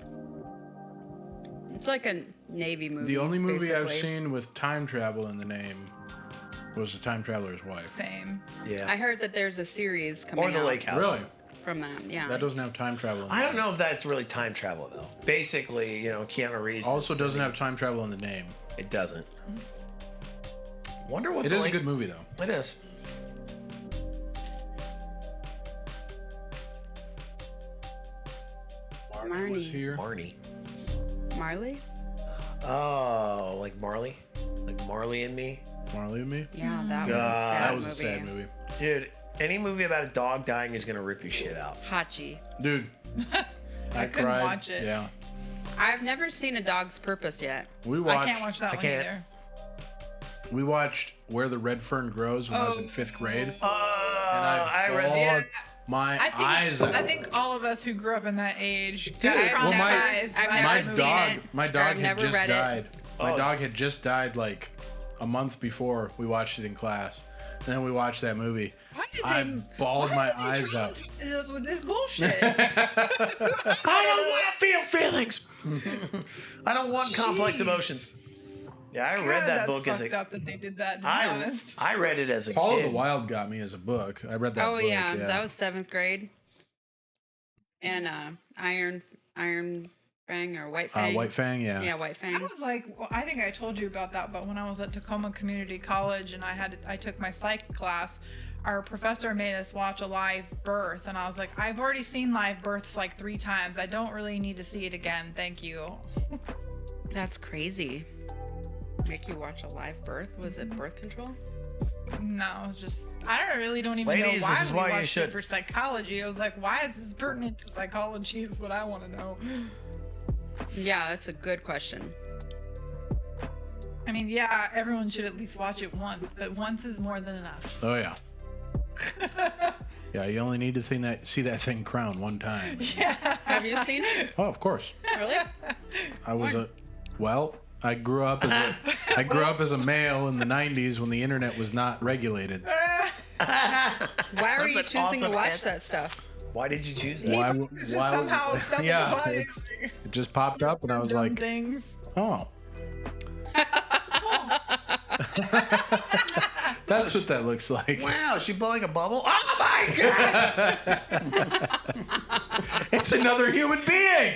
It's like a Navy movie. The only movie I've basically. seen with time travel in the name was The Time Traveler's Wife. Same. Yeah. I heard that there's a series coming Or The out Lake House. Really? from that. Yeah. That doesn't have time travel in the I don't name. know if that's really time travel, though. Basically, Keanu Reeves. Also is doesn't the- have time travel in the name. It doesn't. Wonder what It the is a lake- good movie, though. It is. Marnie. Was here. Marnie. Marley? Oh, like Marley? Like Marley and Me? Marley and Me? Yeah, that was a God. sad That was movie. a sad movie. Dude, any movie about a dog dying is gonna rip your shit out. Hachi. Dude. I couldn't cried. watch it. Yeah. I've never seen A Dog's Purpose yet. We watched. I can't watch that one can't. either. We watched Where the Red Fern Grows when I was in 5th grade, and I read bawled the. my I eyes out. think all of us who grew up in that age got I've well, my- traumatized I've by never my that seen movie. dog, it, my or dog I've had never just read it. died. My Oh. dog had just died like a month before we watched it in class. And then we watched that movie. Why did I they- bawled why my did they eyes out. traumatize us with this bullshit. I don't want to feel feelings. I don't want complex emotions. Yeah, I read God, that that's book as fucked a. up that they did that. To be I honest. I read it as a Call of kid. the Wild got me as a book. I read that Oh book. yeah, that was 7th grade. And Iron Fang or White Fang. White Fang, yeah. Yeah, White Fang. I was like, well, I think I told you about that, but when I was at Tacoma Community College and I took my psych class, our professor made us watch a live birth, and I was like, I've already seen live births like 3 times. I don't really need to see it again. Thank you. That's crazy. Make you watch a live birth? Was it birth control? No, it's just I don't even Ladies, know why this is we why you watched should- it for psychology. I was like, why is this pertinent to psychology? Is what I want to know. Yeah, that's a good question. I mean, yeah, everyone should at least watch it once, but once is more than enough. Oh yeah. Yeah, you only need to see that thing crown one time. Yeah. Have you seen it? Oh, of course. Really? I grew up as a male in the 90s when the internet was not regulated. Why were you an choosing awesome to watch answer. that stuff? Why did you choose that? Why? Just somehow stumbled upon it. It just popped up, and I was Dumb like, things. oh. That's what that looks like. Wow, is she blowing a bubble? Oh my god! It's another human being.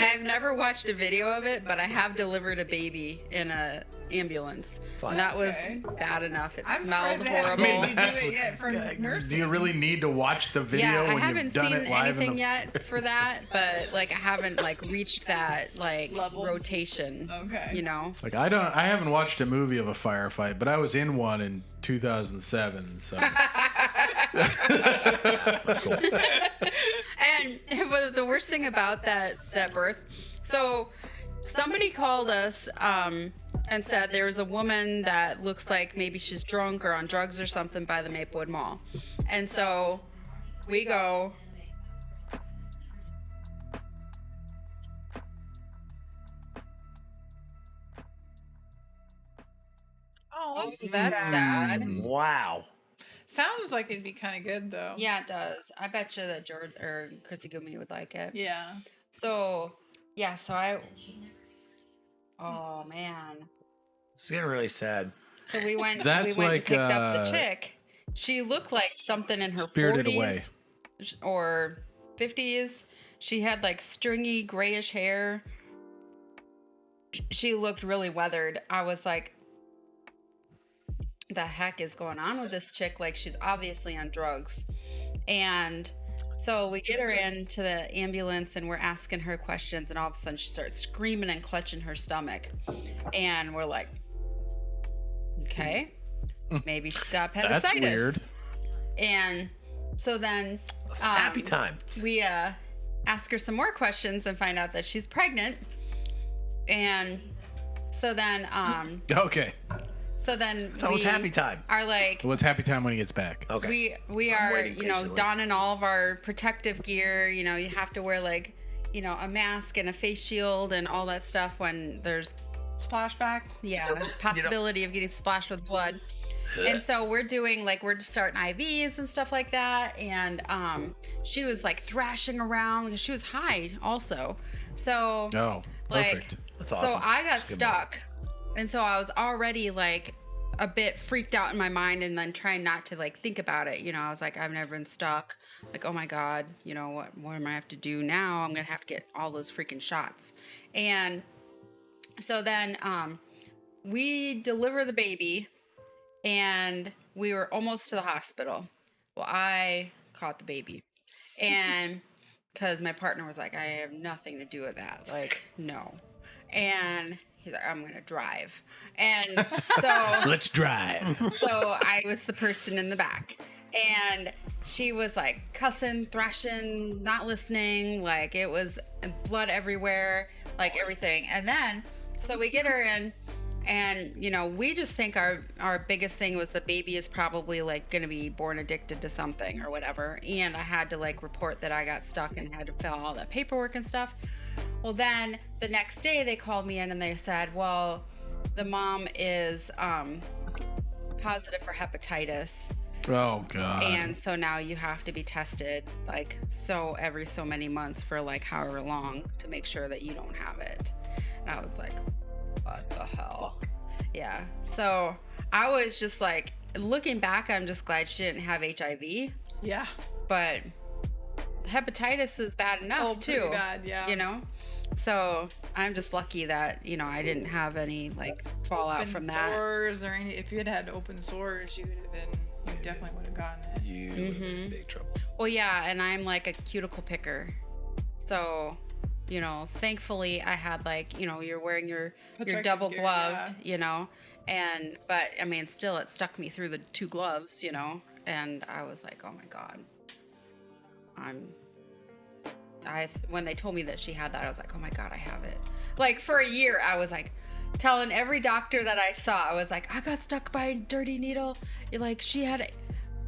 I've never watched a video of it, but I have delivered a baby in a ambulance. Fine. And that was Okay. bad enough. It I'm smelled surprised they haven't horrible. made you do it yet for nursing. Do you really need to watch the video Yeah, I when haven't you've done seen it live anything in the... yet for that, but like I haven't like reached that like Level? rotation. Okay. You know? Like I haven't watched a movie of a firefight, but I was in one in 2007. So And it was the worst thing about that birth. So somebody called us and said there's a woman that looks like maybe she's drunk or on drugs or something by the Maplewood Mall. And so we go. Oh, That's sad. Wow. Sounds like it'd be kind of good though. Yeah, it does. I bet you that George or Chrissy Gumi would like it. Yeah. So, yeah, so oh man. It's getting really sad. So we went That's and like, picked up the chick. She looked like something in her Spirited 40s Away. or 50s. She had like stringy grayish hair. She looked really weathered. I was like, the heck is going on with this chick? Like, she's obviously on drugs. And so we get her into the ambulance and we're asking her questions, and all of a sudden she starts screaming and clutching her stomach. And we're like, okay, maybe she's got appendicitis. that's weird. And so then Happy time. we ask her some more questions and find out that she's pregnant. And so then Okay. That was happy time. are like, Well, it's happy time when he gets back. Okay. we I'm are, waiting you know, patiently. donning all of our protective gear. You know, you have to wear like, you know, a mask and a face shield and all that stuff when there's Splashbacks. possibility of getting splashed with blood. And so we're doing like, we're just starting IVs and stuff like that. And she was like thrashing around because she was high also. So Oh, like, perfect. That's awesome. so I got That's a good stuck. And so I was already like a bit freaked out in my mind, and then trying not to like think about it. You know, I was like, I've never been stuck. Like, oh my God, you know, what am I have to do now? I'm going to have to get all those freaking shots. And so then we deliver the baby, and we were almost to the hospital. Well, I caught the baby. And because my partner was like, I have nothing to do with that. Like, no. And he's like, I'm going to drive. And so Let's drive. so I was the person in the back. And she was like cussing, thrashing, not listening. Like, it was blood everywhere, like everything. And then, so we get her in, and, you know, we just think our biggest thing was the baby is probably like going to be born addicted to something or whatever. And I had to like report that I got stuck and had to fill all that paperwork and stuff. Well, then the next day they called me in and they said, well, the mom is positive for hepatitis. Oh God. And so now you have to be tested like every so many months for like however long to make sure that you don't have it. And I was like, what the hell? Yeah. So I was just like, looking back, I'm just glad she didn't have HIV. Yeah. But hepatitis is bad enough pretty too. bad, yeah. You know? So I'm just lucky that, you know, I didn't have any like fallout Open from that. sores or any. If you had open sores, you would have been. You definitely would have gotten it. You would have been in big trouble. Well, yeah, and I'm like a cuticle picker. So, you know, thankfully I had like, you know, you're wearing your Protective double gear, gloved, yeah. you know, but I mean, still it stuck me through the two gloves, you know, and I was like, oh my God, when they told me that she had that, I was like, oh my God, I have it. Like for a year, I was like telling every doctor that I saw, I was like, I got stuck by a dirty needle. You're like, she had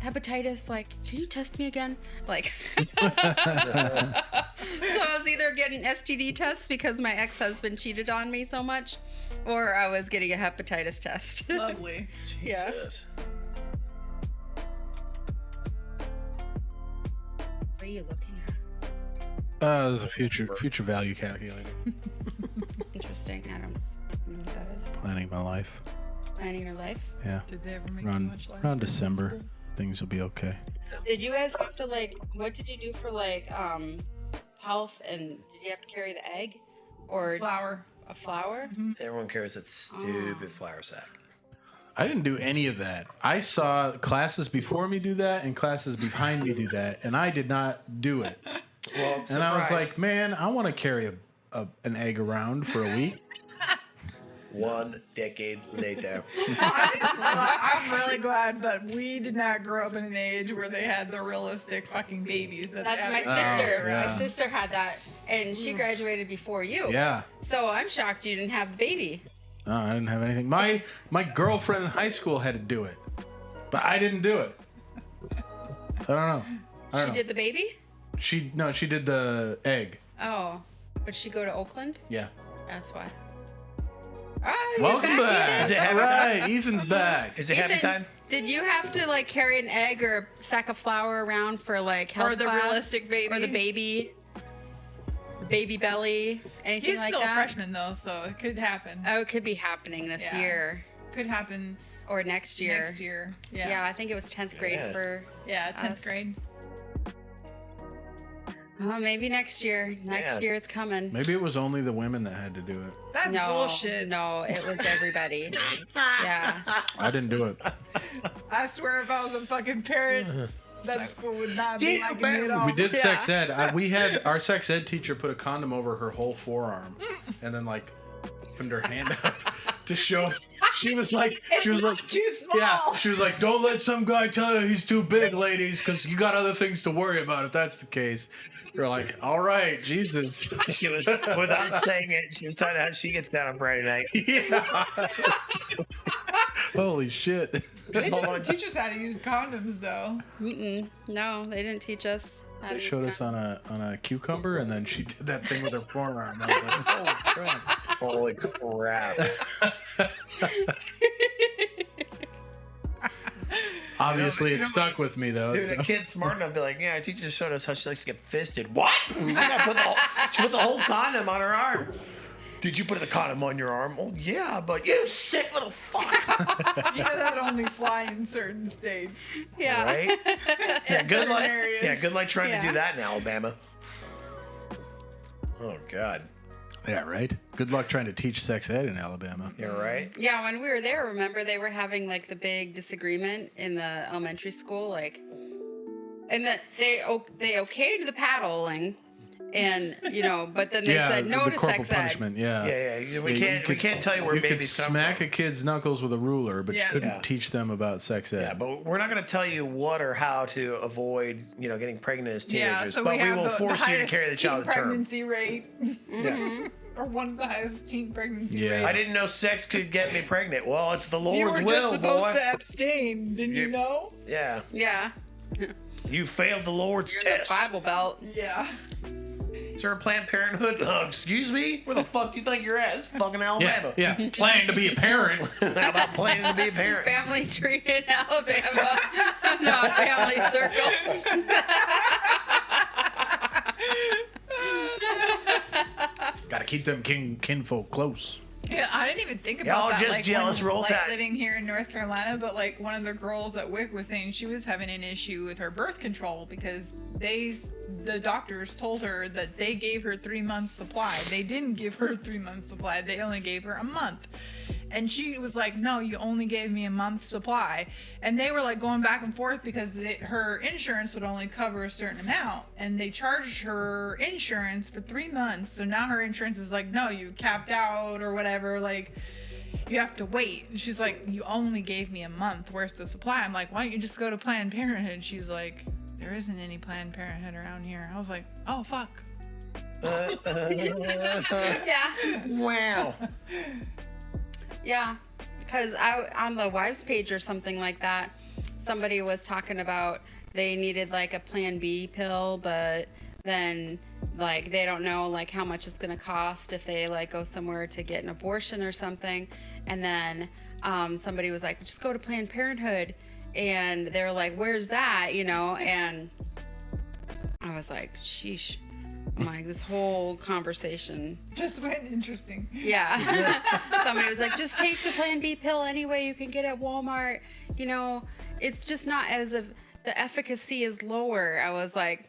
hepatitis. Like, can you test me again? Like, so I was either getting STD tests because my ex-husband cheated on me so much, or I was getting a hepatitis test. Lovely. Yeah. Jesus. What are you looking at? There's a future value calculator. Interesting. I don't know what that is. Planning my life. planning your life. Yeah. Did they ever make you Around, watch live? around December, things will be okay. Did you guys have to like? What did you do for like health? And did you have to carry the egg or Flower. a flower? Everyone carries that stupid flour sack. I didn't do any of that. I saw classes before me do that and classes behind me do that, and I did not do it. Well, And I was surprise. like, man, I want to carry an egg around for a week. 1 decade later. I'm really glad that we did not grow up in an age where they had the realistic fucking babies. That That's they my had. sister. yeah. My sister had that, and she graduated before you. Yeah. So I'm shocked you didn't have a baby. No, I didn't have anything. My girlfriend in high school had to do it, but I didn't do it. I don't know. She did the baby? She did the egg. Oh. Would she go to Oakland? Yeah. That's why. Oh, you're Welcome back. Is it All happy time? right, Ethan's back. Is it happy Ethan, time? Did you have to like carry an egg or a sack of flour around for like health Or the class? realistic baby. Or the baby belly, anything He's like still that? a freshman though, so it could happen. Oh, it could be happening this Yeah. year Could happen or next year. next year. Yeah, Yeah. I think it was 10th grade Yeah. for. Yeah, 10th us. grade. Oh, maybe next year. Next Yeah. year it's coming. Maybe it was only the women that had to do it. That's no, bullshit. no, it was everybody. Yeah. I didn't do it. I swear if I was a fucking parent, that school would not be liking me at all. We did Yeah. sex ed. We had our sex ed teacher put a condom over her whole forearm, and then like opened her hand up to show us. She was like, Too small. yeah. She was like, don't let some guy tell you he's too big, ladies, because you got other things to worry about if that's the case. You're like, all right, Jesus. She was, without saying it, she was talking about how she gets down on Friday night. Yeah. Holy shit. Just hold on. Teach us how to use condoms though. No, they didn't teach us. How to They use showed us on a cucumber, and then she did that thing with her forearm. I was like, holy crap. Holy crap. Obviously, it stuck with me though. Dude, so- the kid's smart enough to be like, yeah, our teacher just showed us how she likes to get fisted. What? She put the whole condom on her arm. Did you put the condom on your arm? Oh, yeah, but you sick little fuck. You know that only fly in certain states. Yeah. Right? Yeah, good luck. areas. Yeah, good luck trying to Yeah. do that in Alabama. Oh, God. Yeah, right. Good luck trying to teach sex ed in Alabama. Yeah, right? Yeah, when we were there, remember they were having like the big disagreement in the elementary school, like, and that they okayed the paddling, and but then they said no the to corporal sex ed. punishment. Yeah. Yeah. We Yeah, can't we can't tell you where you could babies come smack from. a kid's knuckles with a ruler, but Yeah. you couldn't Yeah. teach them about sex ed. Yeah, but we're not going to tell you what or how to avoid, getting pregnant as Yeah, teenagers. so but we have will the force you to highest carry the child teen to term. pregnancy rate, Yeah. or one of the highest teen pregnancy Yeah. rates. I didn't know sex could get me pregnant. Well, it's the You Lord's were will, just supposed boy. to abstain, didn't you You- know? Yeah, Yeah, you failed the Lord's you're the test. Bible Belt. Yeah. Is there a Planned Parenthood? Excuse me? Where the fuck do you think you're at? It's fucking Alabama. Yeah. Planning to be a parent. How about planning to be a parent? Family tree in Alabama. No, family circle. Got to keep them kinfolk close. Yeah, I didn't even think Y'all about that. just jealous, roll tide. Living here in North Carolina, but like one of the girls at WIC was saying she was having an issue with her birth control because the doctors told her that they gave her 3 months supply. They didn't give her 3 months supply. They only gave her a month. And she was like, no, you only gave me a month supply. And they were like going back and forth because her insurance would only cover a certain amount. And they charged her insurance for 3 months. So now her insurance is like, no, you capped out or whatever. Like, you have to wait. And she's like, you only gave me a month. Where's the supply? I'm like, why don't you just go to Planned Parenthood? She's like, there isn't any Planned Parenthood around here. I was like, oh, fuck. Yeah. Wow. Yeah, because on the wives page or something like that, somebody was talking about they needed like a Plan B pill, but then like they don't know like how much it's gonna cost if they like go somewhere to get an abortion or something, and then somebody was like, just go to Planned Parenthood, and they were like, where's that, and I was like, sheesh. I'm like, this whole conversation. Just went interesting. Yeah. Somebody was like, just take the Plan B pill anyway you can get at Walmart. You know, it's just not as if the efficacy is lower. I was like,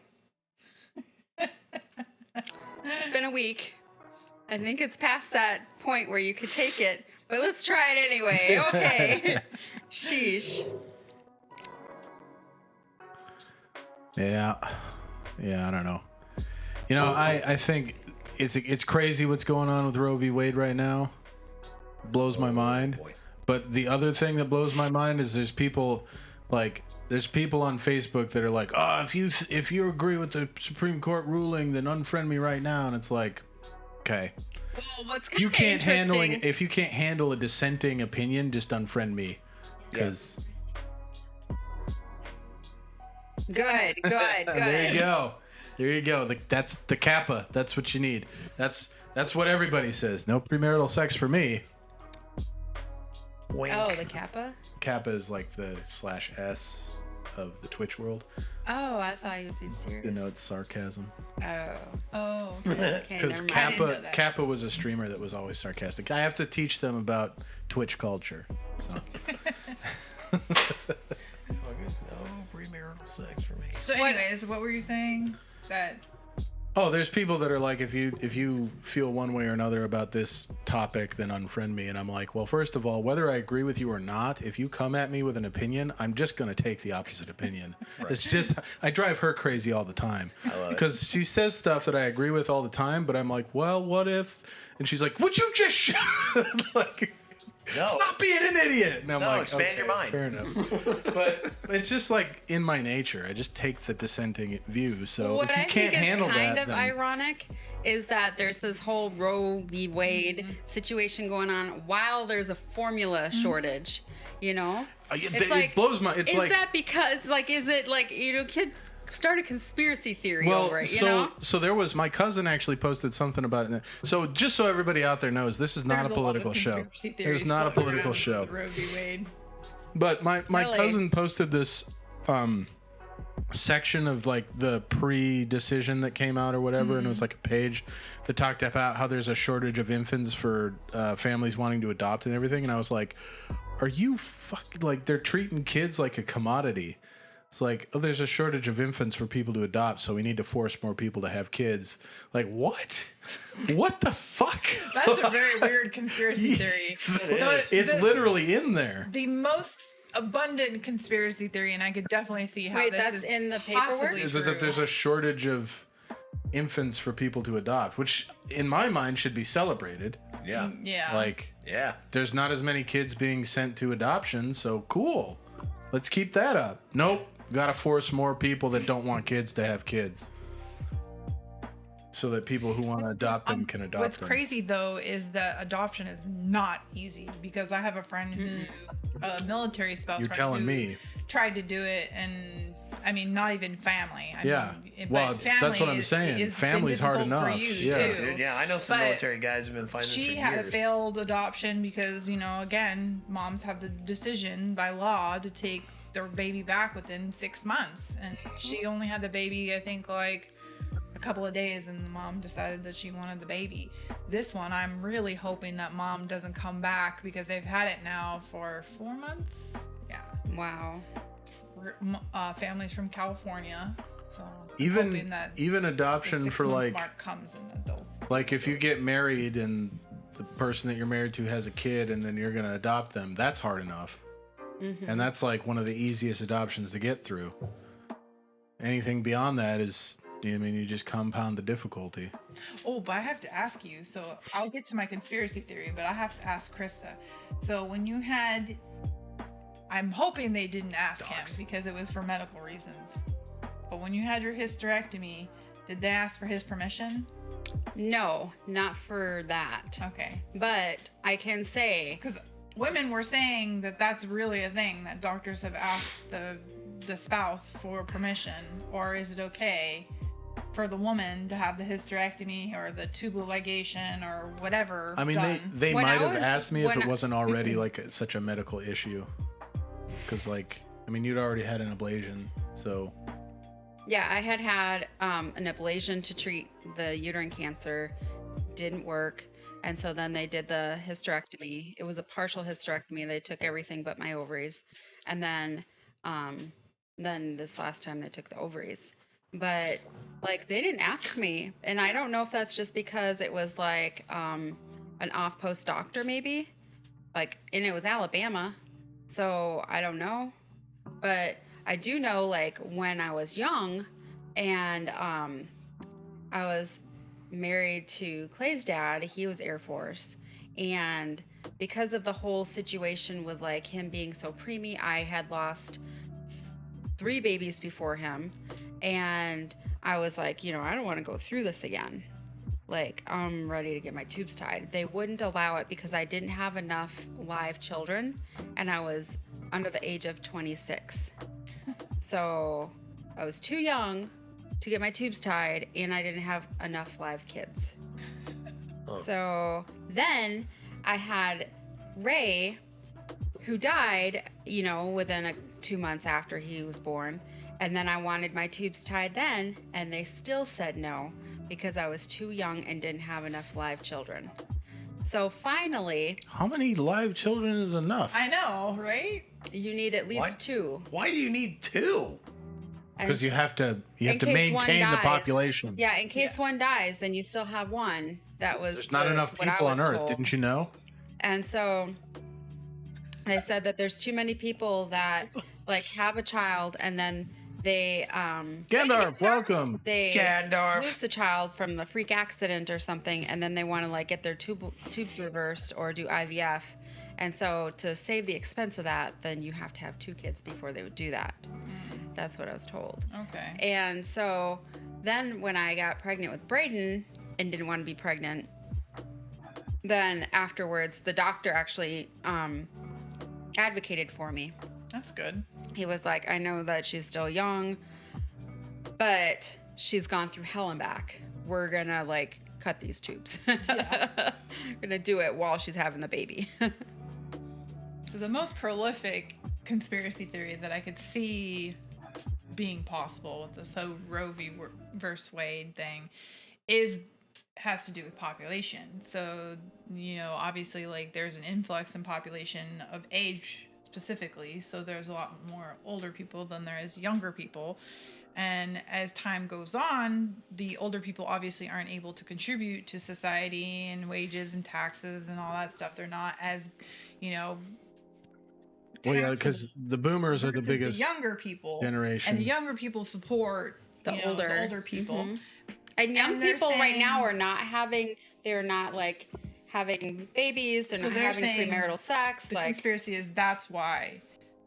it's been a week. I think it's past that point where you could take it, but let's try it anyway. Okay. Sheesh. Yeah, I don't know. You know, I think it's crazy what's going on with Roe v. Wade right now. Blows my mind. Boy. But the other thing that blows my mind is there's people on Facebook that are like, oh, if you agree with the Supreme Court ruling, then unfriend me right now. And it's like, okay. Well, what's If you kind of interesting... if you can't handle a dissenting opinion, just unfriend me. Because Good. There you go. That's the kappa. That's what you need. That's what everybody says. No premarital sex for me. Wink. Oh, the Kappa? Kappa is like the /S of the Twitch world. Oh, I thought he was being serious. Denotes sarcasm. Oh. Okay. Okay, Because never mind. I didn't know that. Kappa was a streamer that was always sarcastic. I have to teach them about Twitch culture. So No premarital sex for me. So, anyways, what were you saying? That there's people that are like, if you feel one way or another about this topic, then unfriend me. And I'm like, well, first of all, whether I agree with you or not, if you come at me with an opinion, I'm just going to take the opposite opinion. It's just, I drive her crazy all the time. I love it. Because she says stuff that I agree with all the time, but I'm like, well, what if? And she's like, would you just like, No. stop being an idiot. And I'm No, like, expand your mind. Fair enough. But it's just like in my nature. I just take the dissenting view. So What if you I can't think is handle kind that, of then ironic is that there's this whole Roe v. Wade situation going on while there's a formula shortage. You know, it blows my. It's is like that because is it like kids start a conspiracy theory over it? So there was my cousin actually posted something about it. So just so everybody out there knows, this is not there's a lot of political show. conspiracy There's theories not a floating political around show. with Roe v. Wade. But my Really? cousin posted this section of like the pre-decision that came out or whatever, and it was like a page that talked about how there's a shortage of infants for families wanting to adopt and everything. And I was like, are you like they're treating kids like a commodity? It's like, oh, there's a shortage of infants for people to adopt, so we need to force more people to have kids. Like, what? What the fuck? That's a very weird conspiracy theory. It's literally in there. The most abundant conspiracy theory, and I could definitely see how Wait, this that's is in the paperwork? possibly Is it true. that there's a shortage of infants for people to adopt, which in my mind should be celebrated. Yeah. Yeah. Like, Yeah. there's not as many kids being sent to adoption, so cool. Let's keep that up. Nope. Gotta force more people that don't want kids to have kids. So that people who want to adopt them can adopt What's them. crazy though is that adoption is not easy, because I have a friend who, a military spouse You're friend telling who me. tried to do it, and I mean, not even family. I Yeah. mean, Well, but family that's what I'm saying. it's been Family's hard difficult for enough. you, Yeah. too. Dude, yeah, I know some But military guys who've been fighting this for She years. had a failed adoption because, again, moms have the decision by law to take their baby back within 6 months, and she only had the baby, I think, like a couple of days, and the mom decided that she wanted the baby. This one, I'm really hoping that mom doesn't come back, because they've had it now for 4 months. Yeah. Wow. Families from California. So I'm Even hoping that even the adoption for 6-month like mark comes and they'll. like if you get married and the person that you're married to has a kid and then you're gonna adopt them, that's hard enough. And that's like one of the easiest adoptions to get through. Anything beyond that is, I mean, you just compound the difficulty. Oh, but I have to ask you. So I'll get to my conspiracy theory, but I have to ask Krista. So when you had, I'm hoping they didn't ask him because it was for medical reasons. But when you had your hysterectomy, did they ask for his permission? No, not for that. Okay. But I can say, Because women were saying that that's really a thing, that doctors have asked the spouse for permission, or is it okay for the woman to have the hysterectomy or the tubal ligation or whatever I mean, done? they When might I have was- asked me if when it I- wasn't already like such a medical issue. Because, like, I mean, you'd already had an ablation, so Yeah, I had an ablation to treat the uterine cancer. Didn't work. And so then they did the hysterectomy. It was a partial hysterectomy. They took everything but my ovaries. And then this last time they took the ovaries. But like they didn't ask me. And I don't know if that's just because it was like an off-post doctor maybe. Like, and it was Alabama. So I don't know. But I do know, like, when I was young and I was married to Clay's dad, he was Air Force. And because of the whole situation with, like, him being so preemie, I had lost 3 babies before him. And I was like, you know, I don't want to go through this again. Like, I'm ready to get my tubes tied. They wouldn't allow it because I didn't have enough live children. And I was under the age of 26. So I was too young to get my tubes tied, and I didn't have enough live kids. Oh. So then I had Ray, who died, you know, within 2 months after he was born. And then I wanted my tubes tied then, and they still said no because I was too young and didn't have enough live children. So finally, How many live children is enough? I know, right? you need at least What? 2. Why do you need 2? And Because you have to in case one maintain the dies. population. Yeah, in case one dies, then you still have one. That was There's not enough what I people on was Earth, told. didn't you know? And so they said that there's too many people that like have a child and then they Gandalf, welcome. they Gandalf. lose the child from the freak accident or something, and then they want to like get their tubes reversed or do IVF. And so to save the expense of that, then you have to have 2 kids before they would do that. That's what I was told. Okay. And so then when I got pregnant with Brayden and didn't want to be pregnant, then afterwards the doctor actually advocated for me. That's good. He was like, I know that she's still young, but she's gone through hell and back. We're gonna like cut these tubes. We're gonna do it while she's having the baby. So the most prolific conspiracy theory that I could see being possible with this whole Roe v. versus Wade thing has to do with population. So, you know, obviously like there's an influx in population of age specifically. So there's a lot more older people than there is younger people. And as time goes on, the older people obviously aren't able to contribute to society and wages and taxes and all that stuff. They're not as, you know, Well, yeah, because the boomers are the versus biggest the younger people generation. and the younger people support The you know, older. the older people. Mhm. And young And they're people right now saying- are not having, they're not like having babies, they're So not they're having saying premarital sex. The Like, conspiracy is that's why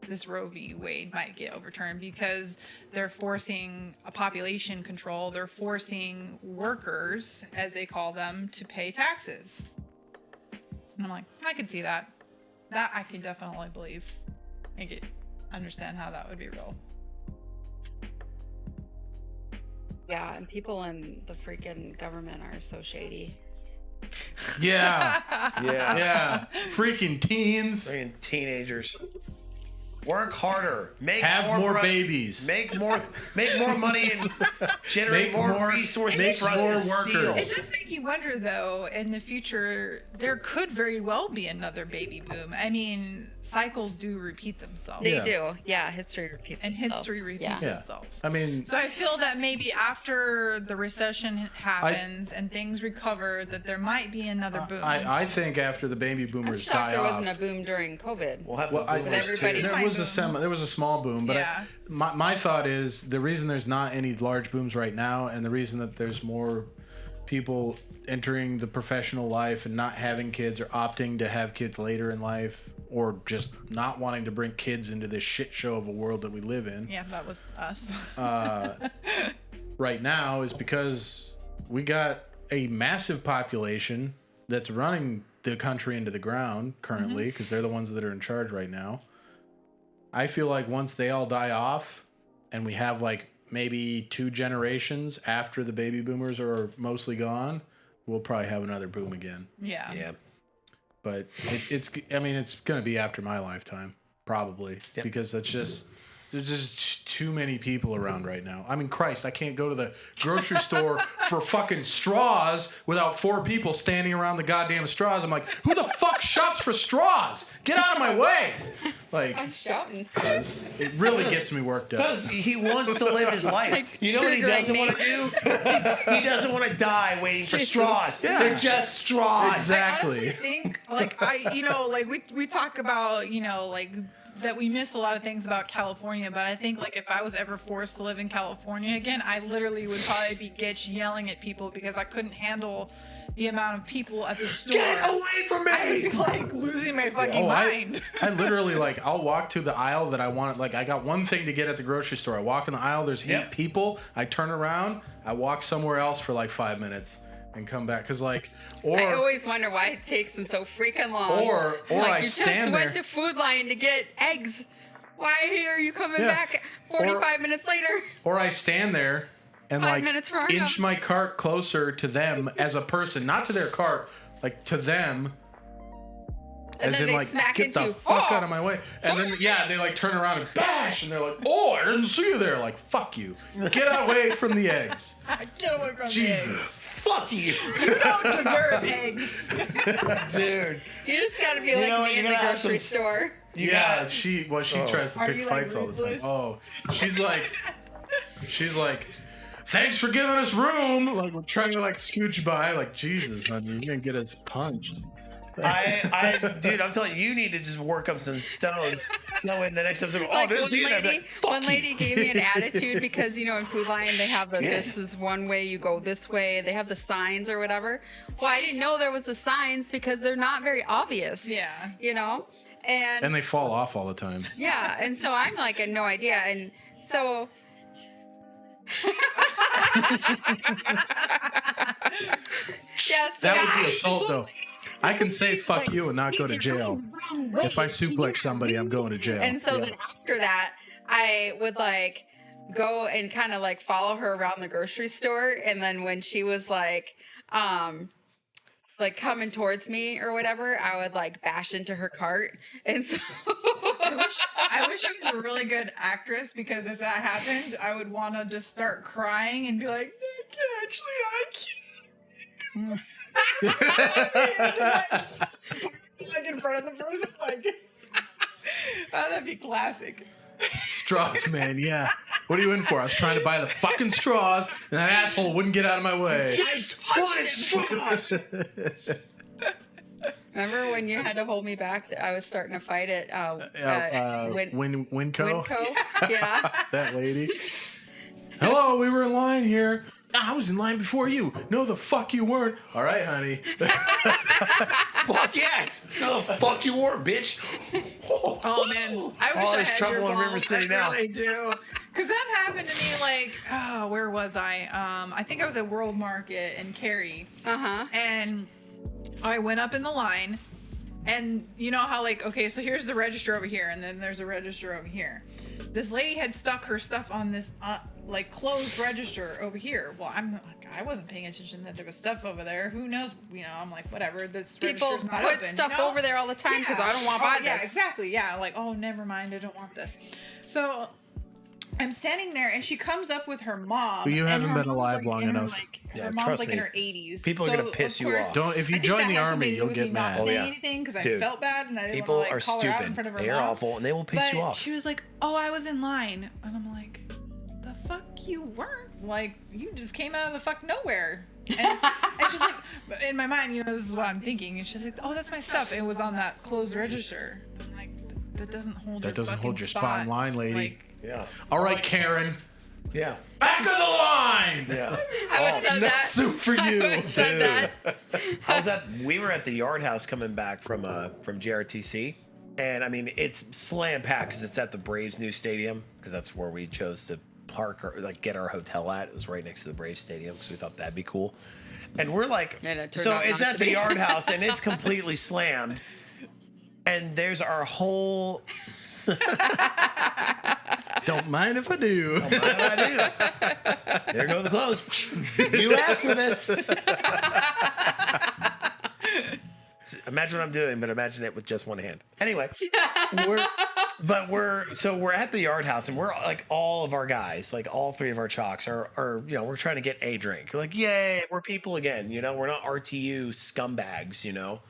this Roe v. Wade might get overturned, because they're forcing a population control. They're forcing workers, as they call them, to pay taxes. And I'm like, I could see that. That I could definitely believe. I understand how that would be real. yeah, and people in the freaking government are so shady. Yeah, Yeah. yeah. Freaking teens. Freaking teenagers. Work harder. Make Have more for us- babies. Make more money and generate Make more more- resources make for us more to workers. steal. It does make you wonder, though, in the future, there could very well be another baby boom. I mean, cycles do repeat themselves. They Yeah. do. Yeah, history repeats And itself. history repeats Yeah. Yeah. itself. I mean, So I feel that maybe after the recession happens and things recover, that there might be another boom. I think after the baby I'm boomers shocked die there off, wasn't a boom during COVID. We'll have well, the I, boomers everybody- too. there was boom. there was a small boom, but Yeah. my thought is the reason there's not any large booms right now, and the reason that there's more people entering the professional life and not having kids or opting to have kids later in life, or just not wanting to bring kids into this shit show of a world that we live in Yeah, that was us. right now, is because we got a massive population that's running the country into the ground currently, because they're the ones that are in charge right now. I feel like once they all die off and we have like maybe 2 generations after the baby boomers are mostly gone, we'll probably have another boom again. Yeah. Yeah. But it's I mean, it's going to be after my lifetime probably, Yep. because that's just There's just too many people around right now. I mean, Christ, I can't go to the grocery store for fucking straws without 4 people standing around the goddamn straws. I'm like, who the fuck shops for straws? Get out of my way! Like, I'm shouting. it really gets me worked up. Because he wants to live his life. like You know what he doesn't triggering want to do? He doesn't want to die waiting for straws. Yeah. They're just straws. Exactly. I honestly think, like, we talk about, like, that we miss a lot of things about California, but I think, like, if I was ever forced to live in California again, I literally would probably be Gitch yelling at people because I couldn't handle the amount of people at the store. Get away from me! I'd be, like, losing my fucking mind. I literally, like, I'll walk to the aisle that I want. Like, I got one thing to get at the grocery store. I walk in the aisle, there's 8 people. I turn around, I walk somewhere else for like 5 minutes and come back. Because, like, or I always wonder why it takes them so freaking long. Or like, I you just stand went there. to Food Lion to get eggs. Why are you coming Yeah. back 45 minutes later? Or I stand there and 5 like minutes from our inch house. my cart closer to them as a person, not to their cart, like to them. And As then in, they like, smack get into the you. fuck Oh! out of my way. And then, yeah, they like turn around and bash, and they're like, oh, I didn't see you there. Like, fuck you. Get away from the eggs. Get away from me. Jesus. Fuck you. You don't deserve eggs. Dude. You just gotta be like know what? me You in the gotta have grocery some store. You Yeah, got she tries to Are pick you, like, fights all the time. ruthless? Oh, she's like, thanks for giving us room. Like, we're trying to like scooch by. Like, Jesus, honey, you're gonna get us punched. dude, I'm telling you, you need to just work up some stones. So in the next episode, Like didn't see you there. Like, fuck one you. lady gave me an attitude because, in Food Lion they have the this is one way, you go this way. They have the signs or whatever. Well, I didn't know there was the signs because they're not very obvious. Yeah. And they fall off all the time. Yeah, and so I'm like, I had no idea, and so. Yeah, so That would be yeah, assault, so- though. I can say fuck like, you and not go to jail. If I suplex somebody, I'm going to jail. And so then after that, I would like go and kind of like follow her around the grocery store. And then when she was like coming towards me or whatever, I would like bash into her cart. And so I wish I was a really good actress because if that happened, I would want to just start crying and be like, Nick, actually, I can't. Just like in front of the person, like, oh, that'd be classic. Straws, man, yeah. What are you in for? I was trying to buy the fucking straws, and that asshole wouldn't get out of my way. Guys wanted straws. remember when you had to hold me back? I was starting to fight at Winco? Winco? Yeah. That lady. Hello, we were in line here. I was in line before you. No, the fuck you weren't. All right, honey. Fuck yes. No, fuck you were, bitch. Oh man, I wish I there's had trouble your in River balls. City now. I really do. Because that happened to me like, where was I? I think I was at World Market in Cary. Uh-huh. And I went up in the line, and you know how like, okay, so here's the register over here, and then there's a register over here. This lady had stuck her stuff on this like closed register over here. Well, I wasn't paying attention that there was stuff over there. Who knows? I'm like, whatever. This People register's not put open, stuff over there all the time because I don't want to buy Yeah, this. exactly. Yeah, like, oh, never mind. I don't want this. So I'm standing there, and she comes up with her mom. Well, you and haven't her been mom's, alive like, long in her, enough. like, Yeah, her mom's trust like me. in her 80s. People are So, gonna piss of you course, off. Don't. If you I think join that the had army, something to do you'll with get me not mad. saying Oh, yeah. anything because I Dude, felt bad and I didn't People want to are like call her out in stupid. front of her They're mom. awful, and they will piss you But off. she was like, "Oh, I was in line," and I'm like, "The fuck you weren't? Like, you just came out of the fuck nowhere." And she's like, but in my mind, this is what I'm thinking. And she's like, "Oh, that's my stuff. It was on that closed register." I'm like, "That doesn't hold. That doesn't hold your spot in line, lady. Like, Yeah. All right, Karen. Yeah. Back of the line. Yeah. I would have said No that. soup for I you. would have said that. I was we were at the Yard House coming back from JRTC, and I mean it's slam packed because it's at the Braves' new stadium because that's where we chose to park or like get our hotel at. It was right next to the Braves stadium because we thought that'd be cool. And we're like, And it turned so out it's not at to the be. Yard House and it's completely slammed, and there's our whole. Don't mind if I do. There go the clothes. You asked for this. Imagine what I'm doing, but imagine it with just one hand. Anyway, But we're at the Yard House, and we're like all of our guys, like all 3 of our chalks are we're trying to get a drink. We're like, yay, we're people again. We're not RTU scumbags.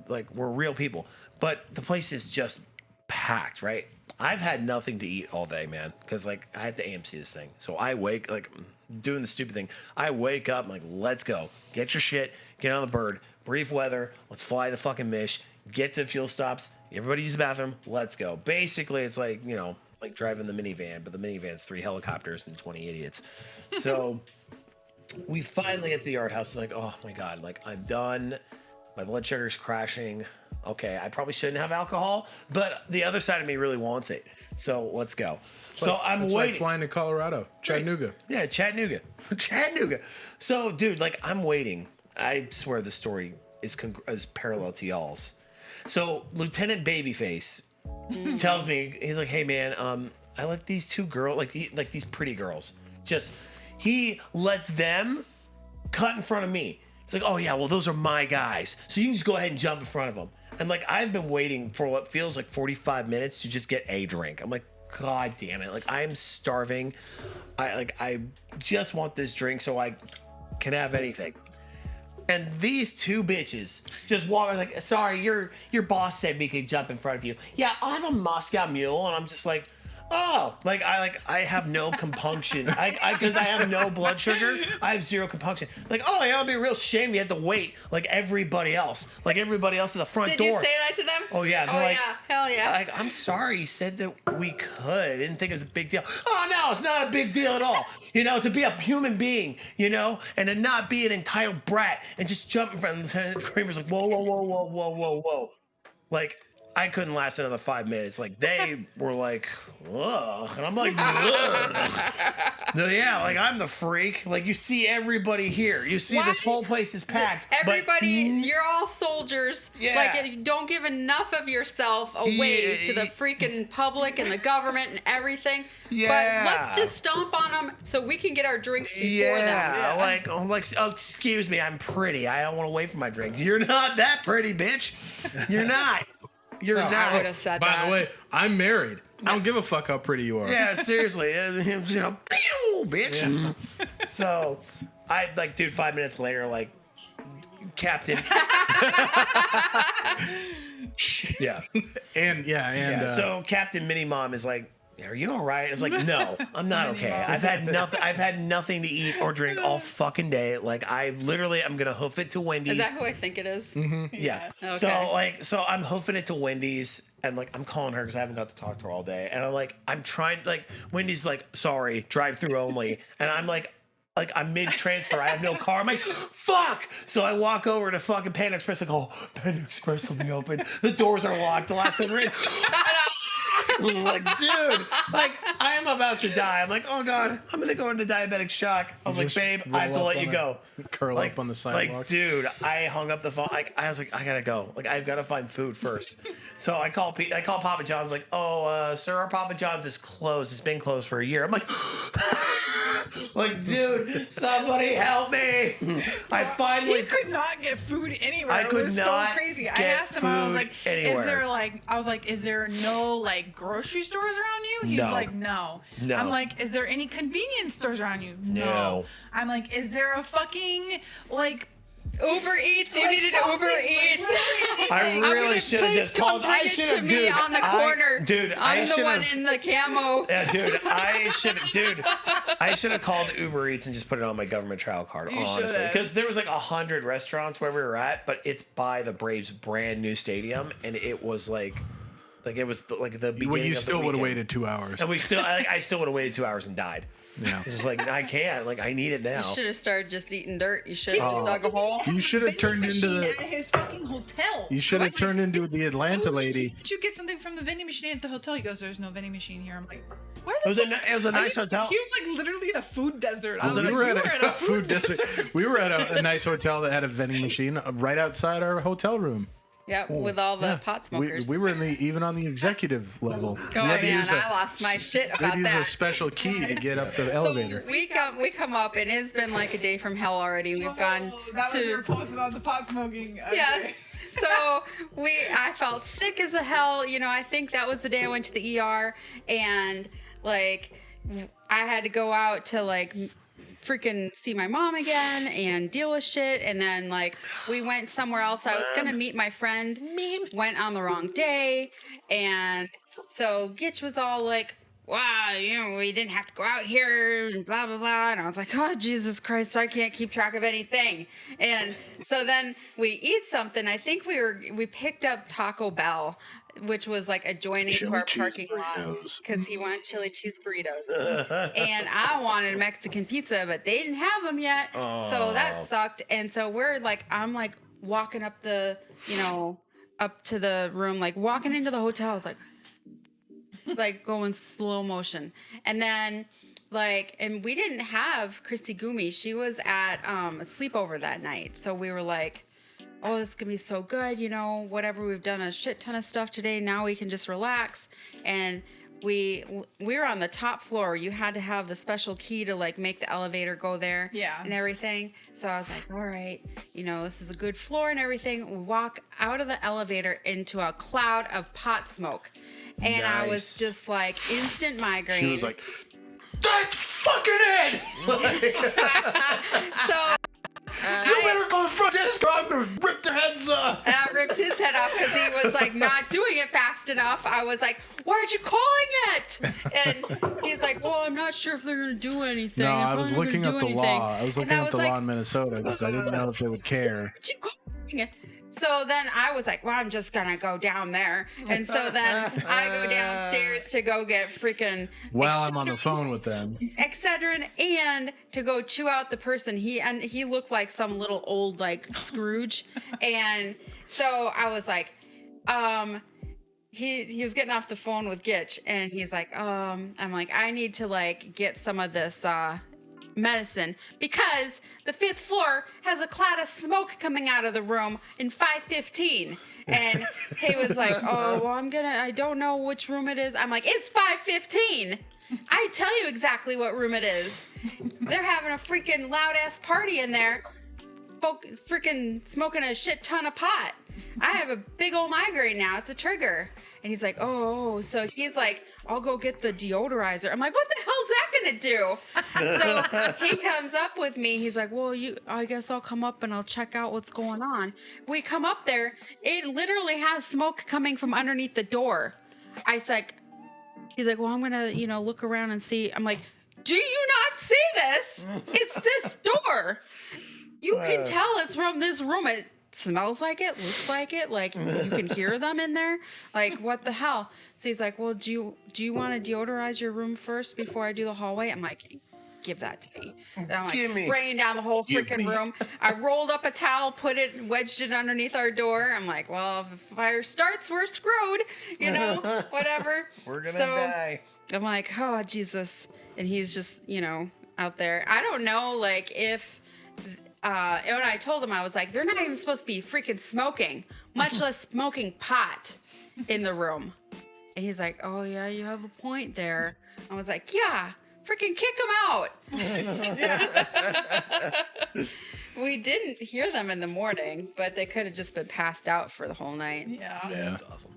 Like we're real people. But the place is just packed, right? I've had nothing to eat all day, man, because like I have to AMC this thing. So I wake like doing the stupid thing. I wake up, I'm like, let's go. Get your shit, get on the bird, brief weather, let's fly the fucking Mish, get to fuel stops, everybody use the bathroom, let's go. Basically, it's like, like driving the minivan, but the minivan's 3 helicopters and 20 idiots. So we finally get to the Yard House. It's like, oh my God, like I'm done. My blood sugar's crashing. Okay, I probably shouldn't have alcohol, but the other side of me really wants it. So let's go. So I'm waiting. Like flying to Colorado, Chattanooga. Right. Yeah, Chattanooga. Chattanooga. So, dude, like I'm waiting. I swear the story is parallel to y'all's. So Lieutenant Babyface tells me, he's like, hey man, I let these 2 girls, like these pretty girls, he lets them cut in front of me. It's like, oh yeah, well those are my guys, so you can just go ahead and jump in front of them. And like I've been waiting for what feels like 45 minutes to just get a drink. I'm like, God damn it, like I am starving. I just want this drink so I can have anything. And these 2 bitches just walk like, sorry, your boss said we could jump in front of you. Yeah, I'll have a Moscow Mule. And I'm just like, oh, I have no compunction. Because I have no blood sugar, I have 0 compunction. Like, oh yeah, it'll be a real shame you had to wait like everybody else. Like everybody else at the front door. Did you say that to them? Oh yeah. Oh like, yeah. Hell yeah. Like, I'm sorry, he said that we could. I didn't think it was a big deal. Oh no, it's not a big deal at all. To be a human being, and to not be an entitled brat and just jump in front of Lieutenant Kramer's like, whoa, whoa, whoa, whoa, whoa, whoa, whoa. Like, I couldn't last another 5 minutes. Like they were like, ugh, and I'm like, ugh. No, yeah, like I'm the freak. Like you see everybody here. You see this whole place is packed. Everybody, you're all soldiers. Yeah. Like you don't give enough of yourself away to the freaking public and the government and everything. Yeah. But let's just stomp on them so we can get our drinks before them. Yeah, like, oh, excuse me, I'm pretty. I don't want to wait for my drinks. You're not that pretty, bitch. You're not. You're not. I would have said By that. the way, I'm married. I don't give a fuck how pretty you are. Yeah, seriously. Pew, bitch. Yeah. So, I, like, dude, 5 minutes later, like, Captain. Yeah. And So, Captain Mini Mom is like, are you all right? I was like, no, I'm not okay. I've had nothing to eat or drink all fucking day. Like I'm gonna hoof it to Wendy's. Is that who I think it is? Mm-hmm. Yeah. Okay. So I'm hoofing it to Wendy's and like I'm calling her because I haven't got to talk to her all day. And I'm trying Wendy's like, sorry, drive through only. And I'm like I'm mid transfer. I have no car. I'm like, fuck. So I walk over to fucking Panda Express. Like, oh, Panda Express will be open. The doors are locked. The last one's ready. Like, dude, like I am about to die. I'm like, oh god, I'm gonna go into diabetic shock. I was like, babe, I have to let you go. Curl up on the sidewalk. Like, dude, I hung up the phone. Like, I was like, I gotta go. Like, I've got to find food first. So I call Papa John's. Like, oh, sir, our Papa John's is closed. It's been closed for a year. I'm like, like, dude, somebody help me. I finally. He could not get food anywhere. I could it was not so crazy. I get asked him. I was like, anywhere. is there no like grocery stores around you? He's No. like, no. No. I'm like, is there any convenience stores around you? No. I'm like, is there a fucking like Uber Eats. You needed Uber Eats. I really should have just called. I should have, to me dude. on the corner. I I'm should the one have. in the camo. Yeah, dude, I should have called Uber Eats and just put it on my government trial card, honestly. should've. Because there was like 100 restaurants where we were at, but it's by the Braves' brand new stadium, and it was like it was like the beginning Well, you of the still would have weekend. waited 2 hours. And I still would have waited 2 hours and died. Yeah. It's just like I can't. Like I need it now. You should have started just eating dirt. You should have just dug a hole. You should have turned into machine the. at his fucking hotel. You should have turned into the Atlanta lady. Did you get something from the vending machine at the hotel? He goes, "There's no vending machine here." I'm like, "Where It the was fuck?" it was a nice hotel. He was like literally in a food desert. I was like, We "You were were at in a food desert. We were at a nice hotel that had a vending machine right outside our hotel room. Yeah, with all the pot smokers. We were even on the executive level. Oh We had to man, use a- I lost my shit we had about to use a that. special key to get up the elevator. So we come up and it's been like a day from hell already. We've gone that was to your post about the pot smoking. Okay. yes. So I felt sick as a hell. You know, I think that was the day I went to the ER, and like I had to go out to like freaking see my mom again and deal with shit. And then like we went somewhere else. I was gonna meet my friend. Went on the wrong day, and so Gitch was all like, wow, you know, we didn't have to go out here and blah, blah, blah. And I was like, oh, Jesus Christ, I can't keep track of anything. And so then we eat something. I think we picked up Taco Bell, which was like adjoining to our parking lot because he wanted chili cheese burritos. And I wanted a Mexican pizza, but they didn't have them yet. So that sucked. And so I'm like walking up up to the room, like walking into the hotel. I was like going slow motion. And then and we didn't have Christy Gumi. She was at a sleepover that night. So we were like, oh, this is gonna be so good, you know, whatever, we've done a shit ton of stuff today, now we can just relax. And we were on the top floor. You had to have the special key to like make the elevator go there, and everything. So I was like, all right, you know, this is a good floor and everything. We walk out of the elevator into a cloud of pot smoke. And I was just like, instant migraine. She was like, that's fucking it! So you better go to the front desk or I'm gonna rip their heads off. And I ripped his head off because he was like not doing it fast enough. I was like, why aren't you calling it? And he's like, well, I'm not sure if they're gonna do anything. No, I was looking up the law. I was looking up the law in Minnesota because I didn't know if they would care. You calling it? So then I was like, well, I'm just going to go down there. And so then I go downstairs to go get freaking while I'm on the phone with them. Excedrin, and to go chew out the person. He looked like some little old like Scrooge. And so I was like, he was getting off the phone with Gitch, and he's like, I'm like, I need to like get some of this medicine because the 5th floor has a cloud of smoke coming out of the room in 5:15. And he was like, oh, well, I don't know which room it is. I'm like, it's 5:15. I tell you exactly what room it is. They're having a freaking loud ass party in there, freaking smoking a shit ton of pot. I have a big old migraine now. It's a trigger. And he's like, oh, so he's like, I'll go get the deodorizer. I'm like, what the hell's that gonna do? So he comes up with me. He's like, well, I guess I'll come up and I'll check out what's going on. We come up there. It literally has smoke coming from underneath the door. He's like, well, I'm gonna, look around and see. I'm like, do you not see this? It's this door. You can tell it's from this room. It smells like it, looks like it, like you can hear them in there. Like, what the hell? So he's like, well, do you want to deodorize your room first before I do the hallway? I'm like, give that to me. And I'm like spraying down the whole freaking room. I rolled up a towel, wedged it underneath our door. I'm like, well, if the fire starts, we're screwed, whatever. We're gonna die. I'm like, oh, Jesus. And he's just, out there. I don't know, like, if and when I told him, I was like, they're not even supposed to be freaking smoking, much less smoking pot in the room. And he's like, oh, yeah, you have a point there. I was like, yeah, freaking kick them out. We didn't hear them in the morning, but they could have just been passed out for the whole night. Yeah, that's awesome.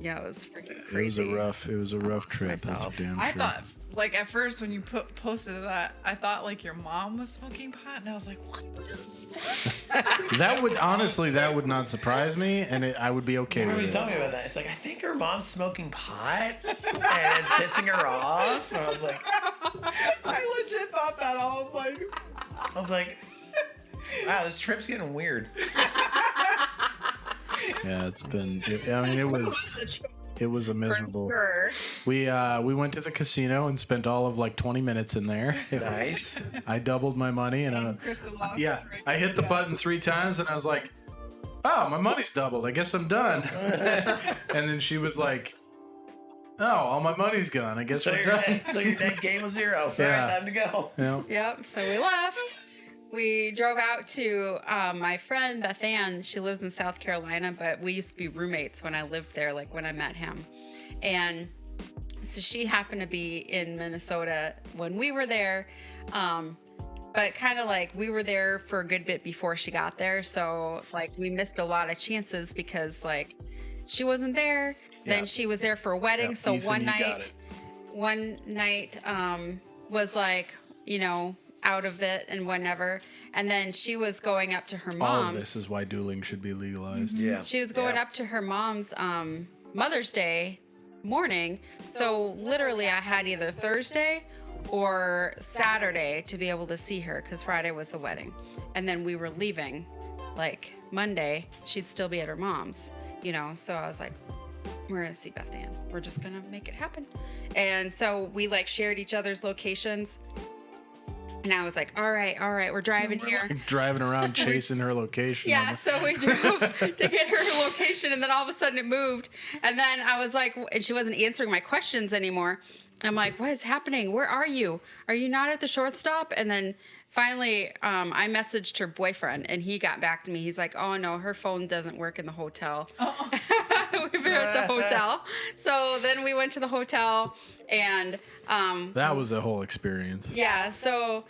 Yeah, it was freaking crazy. It was a rough trip. That's for damn sure. I thought, like, at first when you posted that, I thought like your mom was smoking pot, and I was like, what the fuck? That would not surprise me, and I would be okay with it. Tell me about that. It's like, I think her mom's smoking pot, and it's pissing her off. And I was like, I legit thought that. I was like, wow, this trip's getting weird. Yeah, it was a miserable. Sure. We went to the casino and spent all of like 20 minutes in there. Nice. I doubled my money and I hit the button 3 times and I was like, oh, my money's doubled. I guess I'm done. And then she was like, oh, all my money's gone. I guess we're done. So your net gain was 0. Yeah. All right, time to go. Yep. So we left. We drove out to my friend Beth Ann. She lives in South Carolina, but we used to be roommates when I lived there, like when I met him. And so she happened to be in Minnesota when we were there. but kind of like we were there for a good bit before she got there. So like we missed a lot of chances because like she wasn't there. Then Yeah. she was there for a wedding. Yeah, So Ethan, one you got night was like, you know, out of it and whatever. And then she was going up to her mom's. All of this is why dueling should be legalized. Yeah. She was going up to her mom's Mother's Day morning. So literally I had either Thursday or Saturday to be able to see her because Friday was the wedding. And then we were leaving like Monday. She'd still be at her mom's, you know. So I was like, we're going to see Beth Ann. We're just going to make it happen. And so we like shared each other's locations. And I was like, all right, we're driving here. Like driving around chasing her location. Yeah, so we drove to get her location, and then all of a sudden it moved. And then I was like, and she wasn't answering my questions anymore. I'm like, what is happening? Where are you? Are you not at the shortstop? And then finally, I messaged her boyfriend, and he got back to me. He's like, oh, no, her phone doesn't work in the hotel. Oh. We were at the hotel. So then we went to the hotel, and That was a whole experience. yeah, so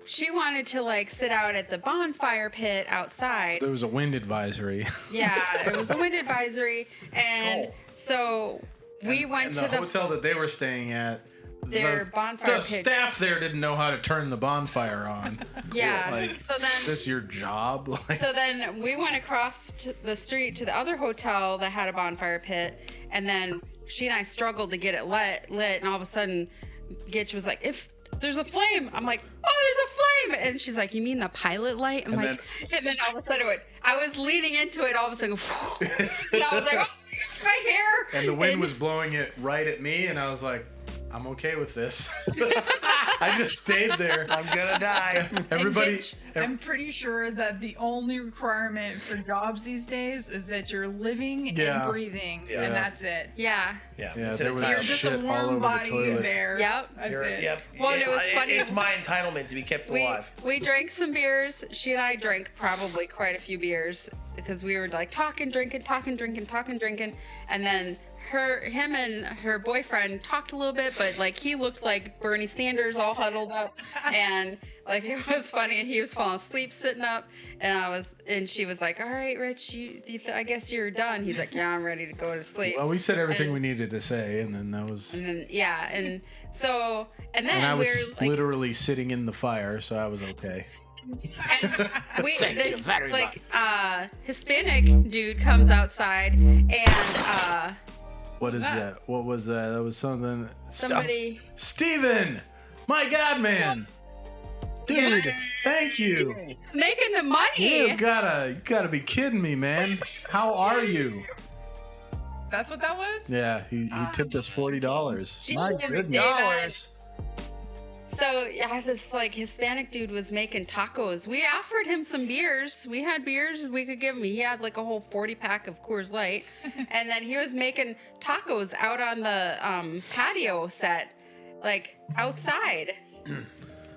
she wanted to like sit out at the bonfire pit outside. There was a wind advisory. Yeah, it was a wind advisory, and Cool. so we went And to the the hotel that they were staying at. Their bonfire The pit. staff there didn't know how to turn the bonfire on. yeah. Like, So is then, this your job? Like, so then we went across to the street to the other hotel that had a bonfire pit, and then she and I struggled to get it lit, and all of a sudden, Gitch was like, there's a flame. I'm like, oh, there's a flame. And she's like, you mean the pilot light? I'm And like, and then all of a sudden I was leaning into it, all of a sudden, and I was like, oh, my hair. and the wind was blowing it right at me, and I was like, I'm okay with this. I just stayed there. I'm gonna die. Everybody, And Hitch, I'm pretty sure that the only requirement for jobs these days is that you're living Yeah. and breathing, Yeah. and that's it. Yeah. Yeah, Yeah, it's there an was You're entire- just shit a all warm over the body toilet. in there. Yep. That's You're- it. Yep. Well, and it was funny. It's my entitlement to be kept alive. We drank some beers. She and I drank probably quite a few beers because we were like talking, drinking, and then him and her boyfriend talked a little bit, but like he looked like Bernie Sanders all huddled up, and like it was funny, and he was falling asleep sitting up, and she was like, all right, Rich, I guess you're done. He's like, yeah, I'm ready to go to sleep. well, we said everything And- we needed to say, and then that was. And then yeah, and then And I we was were like, literally sitting in the fire, so I was okay. and Thank you very like Hispanic dude comes outside, and What is that? What was that? That was something. somebody Steven! My God, man! Dude, thank you. is making the money. You gotta be kidding me, man. How are you? That's what that was? Yeah, he tipped us $40. She My was goodness. David. So yeah, this like Hispanic dude was making tacos. We offered him some beers. We had beers we could give him. He had like a whole 40-pack of Coors Light, and then he was making tacos out on the patio set, like outside.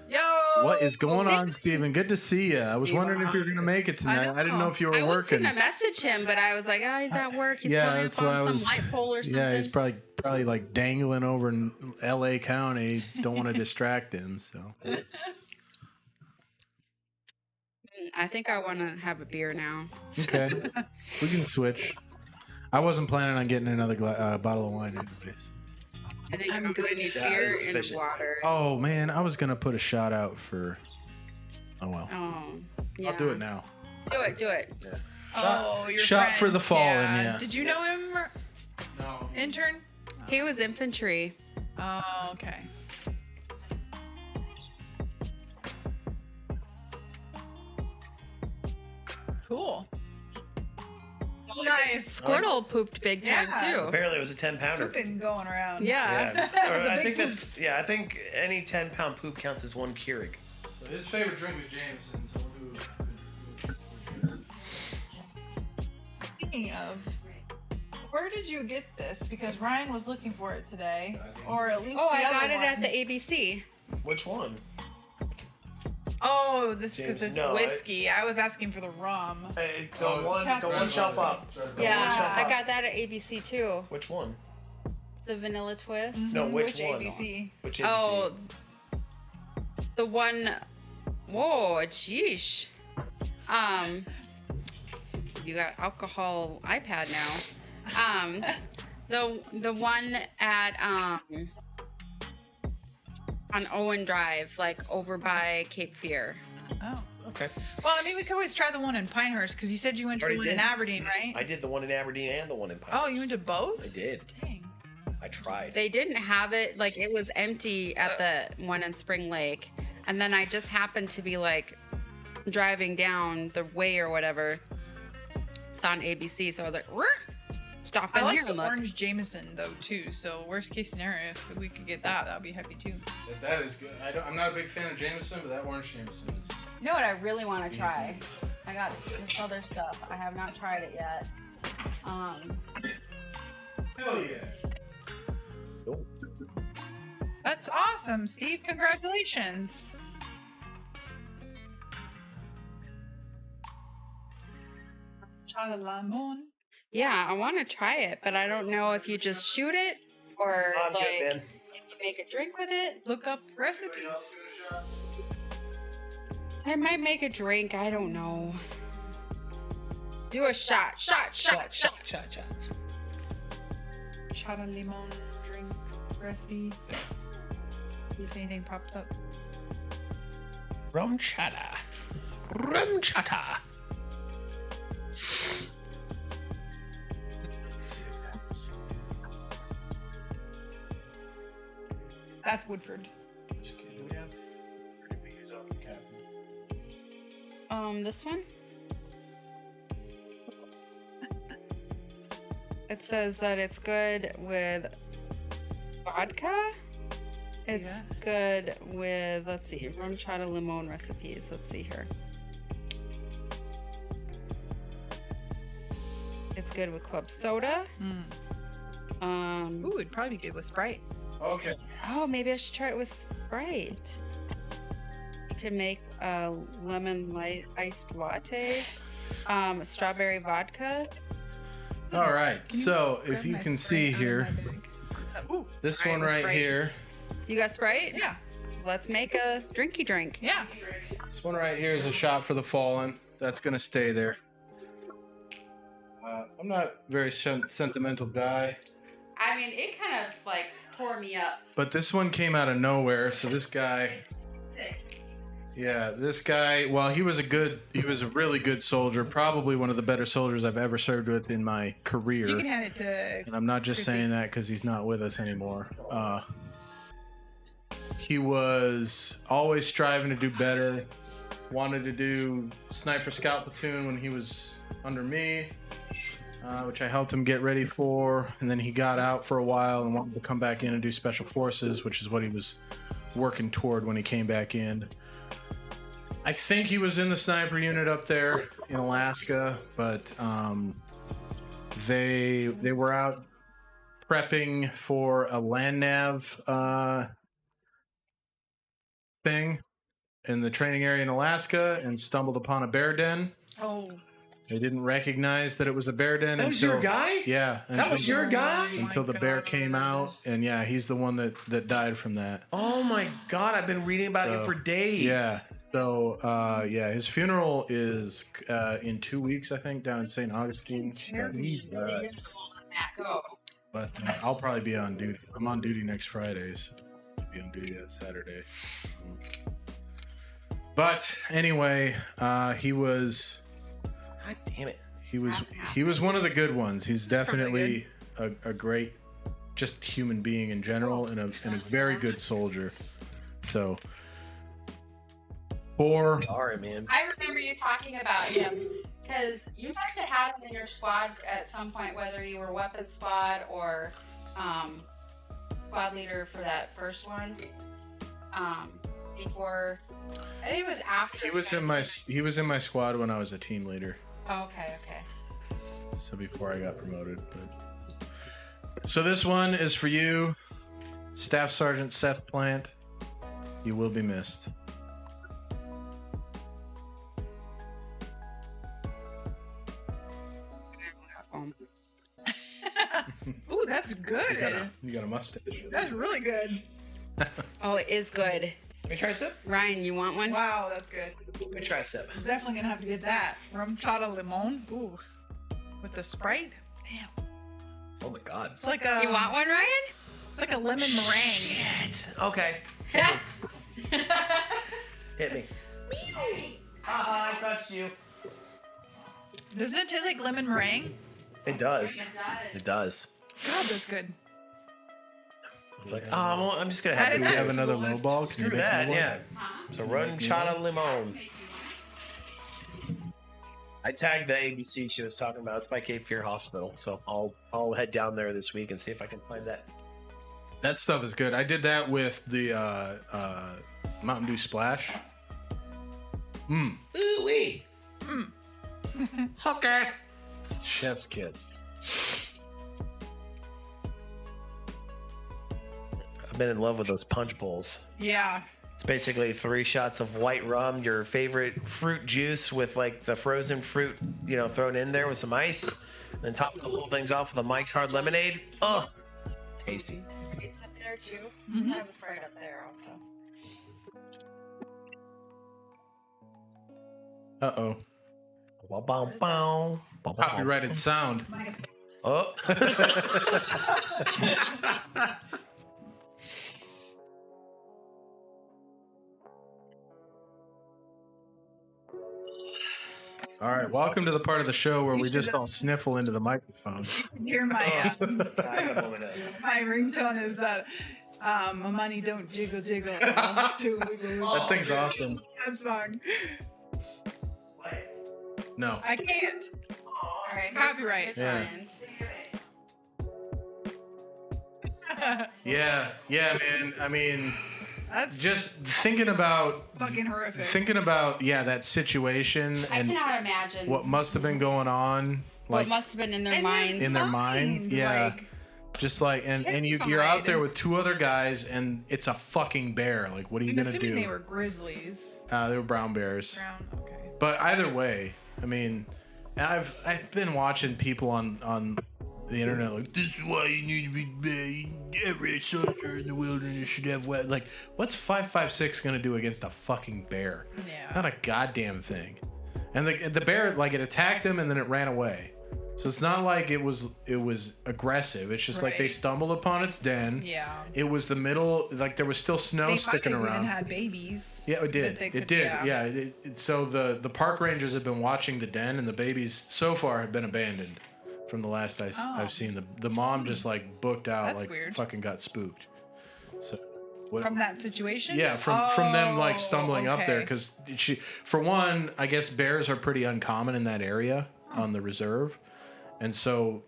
Yo! What is going on, Steven? Good to see you. I was wondering if you were gonna make it tonight. I didn't know if you were I was working. gonna message him, but I was like, oh, he's at work. He's Yeah, probably that's up what I on some was. light pole or something. Yeah, he's probably like dangling over in L.A. County. Don't want to distract him. So I think I want to have a beer now. okay, we can switch. I wasn't planning on getting another bottle of wine anyways. I think I'm good. gonna need Yeah, beer it's and sufficient. water. Oh man, I was gonna put a shot out for. Oh well, Oh, yeah. I'll do it now. Do it. Oh, your Shot friend. for the fallen, yeah. Did you know him, No. intern? He was infantry. Oh, okay. Cool. Nice. Squirtle pooped big time Yeah. too. Apparently, it was a 10-pounder. Pooping going around. Yeah. Yeah, The I big think poops. that's. Yeah, I think any 10-pound poop counts as one Keurig. So his favorite drink is Jameson. So Speaking of, where did you get this? Because Ryan was looking for it today, or at least Oh, the I other got it one. at the ABC. Which one? Oh, this because James, it's no, whiskey. I was asking for the rum. Hey, Oh, go one shelf up. Go one Yeah, shelf I up. got that at ABC too. Which one? The vanilla twist. No, which one? ABC? Which ABC? Oh, the one Whoa, sheesh. You got alcohol iPad now. The one at on Owen Drive, like over by Cape Fear. Oh. Okay. Well, I mean, we could always try the one in Pinehurst because you said you went to the Already one in did. Aberdeen, right? I did the one in Aberdeen and the one in Pine. Oh, you went to both? I did. Dang. I tried. They didn't have it, like it was empty at the one in Spring Lake. And then I just happened to be like driving down the way or whatever. It's on ABC, so I was like, stop I in like here the and look. orange Jameson though too. So worst case scenario, if we could get that, I'd be happy too. That is good. I'm not a big fan of Jameson, but that orange Jameson is. You know what I really want to try? I got this other stuff. I have not tried it yet. Hell yeah. Oh, That's awesome, Steve. Congratulations. Chalalamon. Yeah, I want to try it, but I don't know if you just shoot it or I'm like good, man. if you make a drink with it. Look up recipes. I might make a drink. I don't know. Do a shot. Shot. Chalalimon drink recipe. See if anything pops up. Rum chata. Rum chata. That's Woodford. This one? It says that it's good with vodka. It's Yeah. good with, let's see, rum chata limon recipes. Let's see here. It's good with club soda. Ooh, it'd probably be good with Sprite. Okay. Oh, maybe I should try it with Sprite. You can make a lemon light iced latte, strawberry vodka. All right. So Grab if you my can Sprite see out of here, my bag. Ooh, this All right, one with right Sprite. here, You got Sprite? yeah, Let's make a drinky drink. yeah. this one right here is a shot for the fallen. That's gonna stay there. I'm not a very sentimental guy, I mean, it kind of like tore me up. but this one came out of nowhere. So this guy, yeah, this guy. Well, he was a really good soldier. Probably one of the better soldiers I've ever served with in my career. You can hand it to. And I'm not just saying that because he's not with us anymore. He was always striving to do better. Wanted to do sniper scout platoon when he was under me, which I helped him get ready for. And then he got out for a while and wanted to come back in and do special forces, which is what he was working toward when he came back in. I think he was in the sniper unit up there in Alaska, but they were out prepping for a land nav thing in the training area in Alaska and stumbled upon a bear den. Oh, They didn't recognize that it was a bear den That was your guy? Yeah, That was your guy? until the bear came out, and yeah, he's the one that died from that. Oh my God! I've been reading about him So, for days. Yeah. So yeah, his funeral is in 2 weeks, I think, down in St. Augustine. But I'll probably be on duty. I'm on duty next Friday, so I'll be on duty that Saturday. But anyway, he was God damn it! he was one of the good ones. He's definitely a great, just human being in general, and a very good soldier. So. Sorry, man. I remember you talking about him because you must have had him in your squad at some point, whether you were weapons squad or squad leader for that first one. Before, I think it was after. He was in my squad when I was a team leader. Oh, okay. So before I got promoted. But... So this one is for you, Staff Sergeant Seth Plant. You will be missed. ooh, that's good. You got a mustache. That's really good. Oh, it is good. me try a sip? Ryan, you want one? Wow, that's good. Let me try a sip. Definitely gonna have to get that. Rum chata limon. Ooh. With the Sprite. Damn. Oh my god. It's like a. You want one, Ryan? It's like a lemon meringue. Shit. Okay. Hit me. I touched you. Doesn't it taste like lemon meringue? It does. It does. God, that's good. It's like, oh, I'm just gonna Add have it Do to we to have another low ball? Can Screw you make that, me one? yeah. So run chata limon. I tagged the ABC she was talking about. It's by Cape Fear Hospital, so I'll head down there this week and see if I can find that. That stuff is good. I did that with the Mountain Dew Splash. Ooh wee. Okay. Chef's kiss. I've been in love with those punch bowls. Yeah. It's basically 3 shots of white rum, your favorite fruit juice with like the frozen fruit, thrown in there with some ice, and then top the whole things off with a Mike's Hard Lemonade. Oh, tasty. It's up there too. Mhm. I have a Sprite up there also. Uh-oh. Copyright. Copyrighted sound. Oh. All right, welcome to the part of the show where we just all sniffle into the microphone. Hear my I got one of those. my ringtone is that my money don't jiggle jiggle. That thing's awesome. That song. No. I can't. All right, It's copyright. It's Yeah. Ryan's. Yeah, man. I mean, That's just thinking about fucking horrific. that situation I and cannot imagine what must have been going on, what like must have been in their And minds. in their minds. mind, Yeah. like, just like and you're out terrified. there with 2 other guys and it's a fucking bear. Like, what are you I'm gonna assuming do? they were grizzlies. They were brown bears. Brown. Okay. But either way, I mean, I've been watching people on the internet like, this is why you need to be every soldier in the wilderness should have wet. Like, what's 5.56 gonna do against a fucking bear? Yeah. Not a goddamn thing. And the bear, like, it attacked him and then it ran away. So it's not like it was aggressive. It's just like they Right. stumbled upon its den. Yeah. It was the middle, like there was still snow They sticking might have around. even had babies. Yeah, it did. that they It could- did. yeah. Yeah. So the park rangers have been watching the den, and the babies so far have been abandoned. From the last I've seen, the mom just like booked out, That's like weird. fucking got spooked. So what? From that situation? Yeah, from them like Oh, stumbling up there okay. because for one, I guess bears are pretty uncommon in that area on the reserve, and so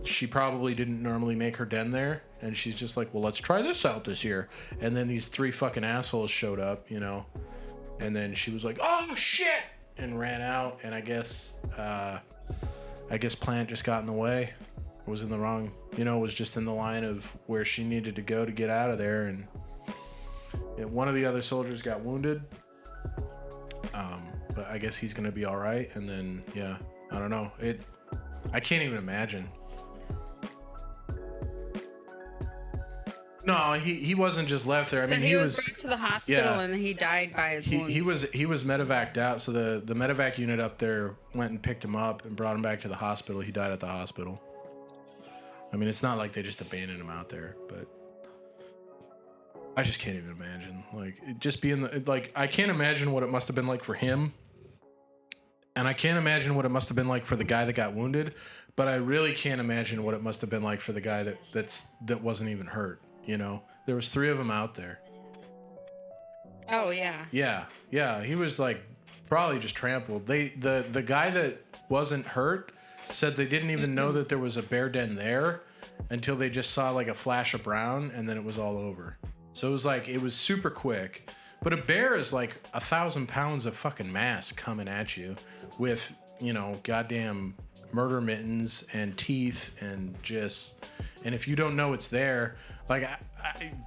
she probably didn't normally make her den there, and she's just like, well, let's try this out this year, and then these 3 fucking assholes showed up, and then she was like, oh shit, and ran out, and I guess Plant just got in the way, was in the wrong, was just in the line of where she needed to go to get out of there, and one of the other soldiers got wounded, but I guess he's gonna be all right. And then I don't know, I can't even imagine. No, he wasn't just left there. I So mean, he was brought to the hospital yeah. and he died by his wounds. he was medevaced out. So the medevac unit up there went and picked him up and brought him back to the hospital. He died at the hospital. I mean, it's not like they just abandoned him out there, but I just can't even imagine. Like, it just being like, I can't imagine what it must have been like for him, and I can't imagine what it must have been like for the guy that got wounded. But I really can't imagine what it must have been like for the guy that wasn't even hurt. There was 3 of them out there. Oh yeah. Yeah. He was like probably just trampled. The guy that wasn't hurt said they didn't even know that there was a bear den there until they just saw like a flash of brown, and then it was all over. So it was super quick. But a bear is like 1,000 pounds of fucking mass coming at you with, goddamn murder mittens and teeth and if you don't know it's there, like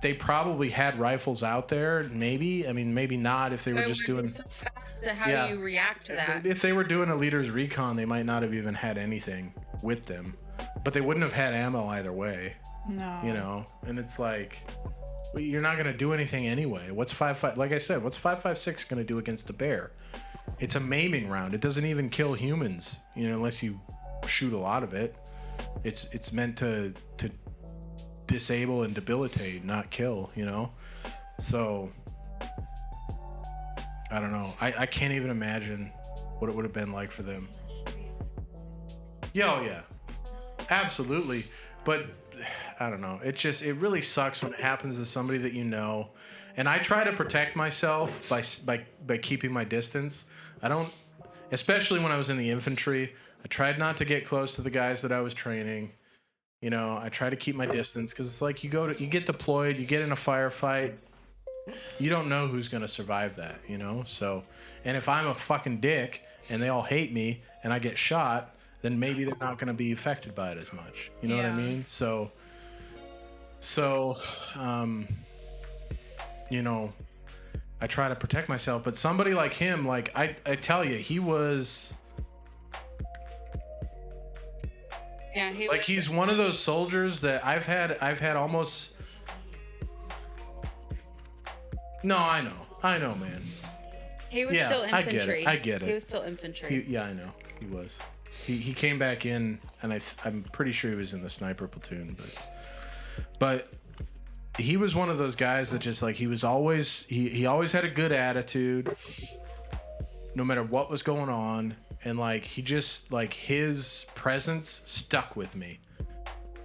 they probably had rifles out there, maybe. I mean, maybe not if they were But just we're doing. so fast to how Yeah. do you react to that? If they were doing a leader's recon, they might not have even had anything with them, but they wouldn't have had ammo either way, No. And it's like, you're not gonna do anything anyway. What's 5.5? Like I said, what's 5.56 gonna do against a bear? It's a maiming round. It doesn't even kill humans, unless you shoot a lot of it. It's meant to disable and debilitate, not kill. So I don't know. I can't even imagine what it would have been like for them. Yeah, oh yeah, absolutely. But I don't know. It really sucks when it happens to somebody that you know. And I try to protect myself by keeping my distance. I don't, especially when I was in the infantry, I tried not to get close to the guys that I was training. I try to keep my distance because it's like you get deployed, you get in a firefight, you don't know who's gonna survive that, So, and if I'm a fucking dick and they all hate me and I get shot, then maybe they're not gonna be affected by it as much. You know what I mean? So, I try to protect myself, but somebody like him, like I tell you, he was. Yeah, he's one of those soldiers that I've had almost. No, I know, man. He was still infantry. I get it. He was still infantry. I know. He was. He came back in, and I'm pretty sure he was in the sniper platoon, but he was one of those guys that just like he always had a good attitude, no matter what was going on. And like he just like his presence stuck with me.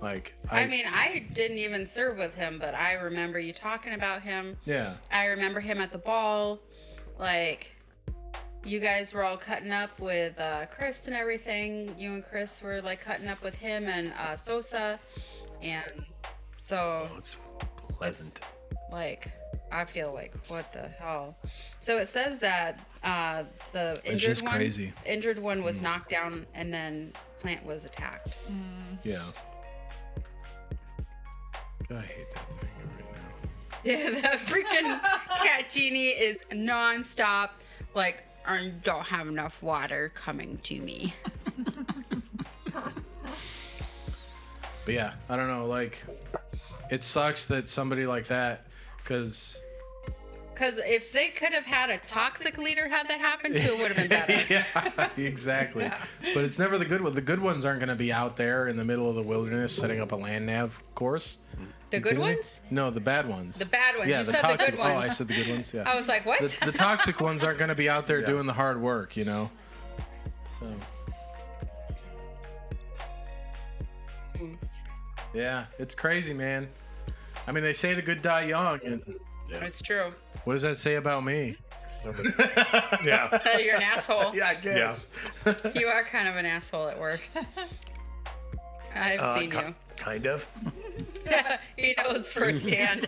Like I mean, I didn't even serve with him, but I remember you talking about him. Yeah. I remember him at the ball. Like you guys were all cutting up with Chris and everything. You and Chris were like cutting up with him and Sosa, and so it's pleasant. Like I feel like what the hell. So it says that the injured one was knocked down and then Plant was attacked. Yeah. I hate that thing right now. Yeah, the freaking cat genie is nonstop. Like I don't have enough water coming to me. But yeah, I don't know. Like it sucks that somebody like that. Because if they could have had a toxic leader had that happened to, it would have been better. Yeah, exactly. Yeah. But it's never the good one. The good ones aren't going to be out there in the middle of the wilderness setting up a land nav course. The good ones? No, the bad ones. The bad ones. Yeah, you the said toxic, the good ones. Oh, I said the good ones, yeah. I was like, what? The toxic ones aren't going to be out there doing the hard work, So. Yeah, it's crazy, man. I mean, they say the good die young. And it's true. What does that say about me? Yeah. You're an asshole. Yeah, I guess. Yeah. You are kind of an asshole at work. I've seen you. Kind of. He knows firsthand.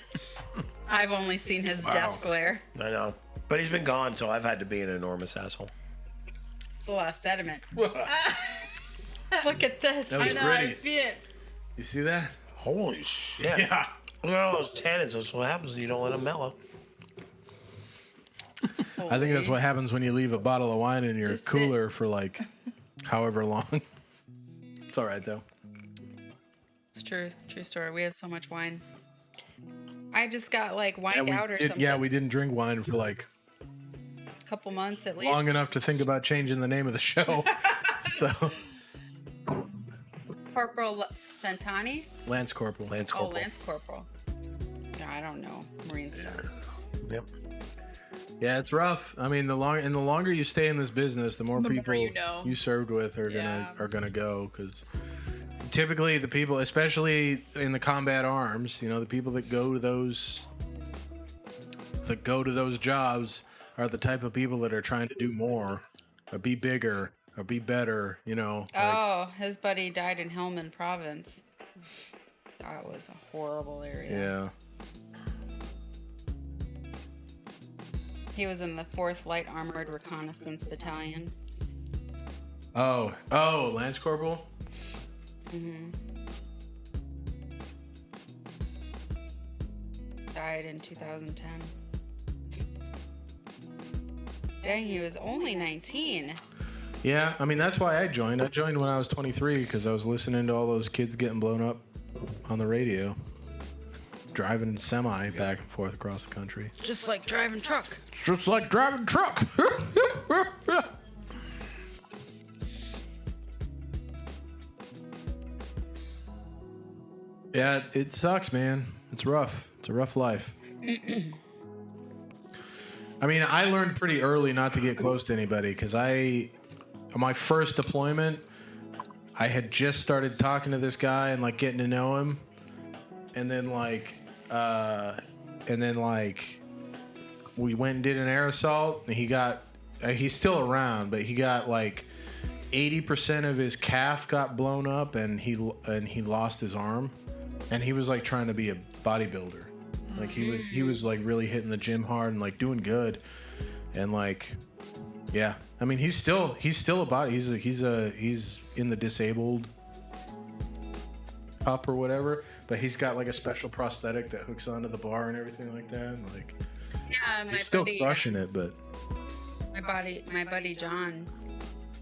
I've only seen his death glare. I know. But he's been gone, so I've had to be an enormous asshole. It's a lot of sediment. Look at this. That was I know, pretty. I see it. You see that? Holy shit. Yeah. Look at all those tannins. That's what happens when you don't let them mellow. I think that's what happens when you leave a bottle of wine in your Just cooler for like however long. It's all right though. It's true story. We have so much wine. I just got like wined out or something. Yeah, we didn't drink wine for like a couple months at least. Long enough to think about changing the name of the show. So Corporal Santani? Lance Corporal. Oh, Lance Corporal. No, I don't know Marine stuff. Yep. Yeah, it's rough. I mean, the longer you stay in this business, the more people you served with are gonna go, because typically the people, especially in the combat arms, the people that go to those jobs are the type of people that are trying to do more, or be bigger, or be better. His buddy died in Helmand Province. That was a horrible area. Yeah. He was in the 4th Light Armored Reconnaissance Battalion. Oh, Lance Corporal? Mm-hmm. Died in 2010. Dang, he was only 19. Yeah, I mean, that's why I joined. I joined when I was 23 because I was listening to all those kids getting blown up on the radio. driving semi back and forth across the country. Just like driving truck. Just like driving truck. Yeah, it sucks, man. It's rough. It's a rough life. I mean, I learned pretty early not to get close to anybody because my first deployment, I had just started talking to this guy and like getting to know him, and then we went and did an air assault, and he's still around, but he got like 80% of his calf got blown up, and he lost his arm, and he was like trying to be a bodybuilder. Like he was like really hitting the gym hard and like doing good, and like, yeah. I mean, he's still a body. He's in the disabled cup or whatever, but he's got like a special prosthetic that hooks onto the bar and everything like that. And, like, Yeah, he's still crushing it, but my buddy John,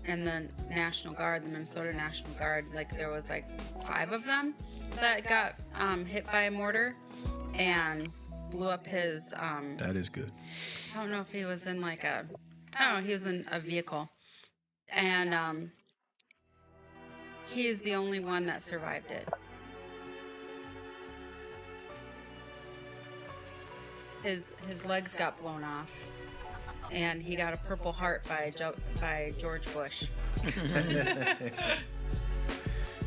and the National Guard, the Minnesota National Guard, like there was like 5 of them that got hit by a mortar and blew up his that is good. I don't know if he was in like he was in a vehicle, and he is the only one that survived it. His legs got blown off, and he got a Purple Heart by George Bush.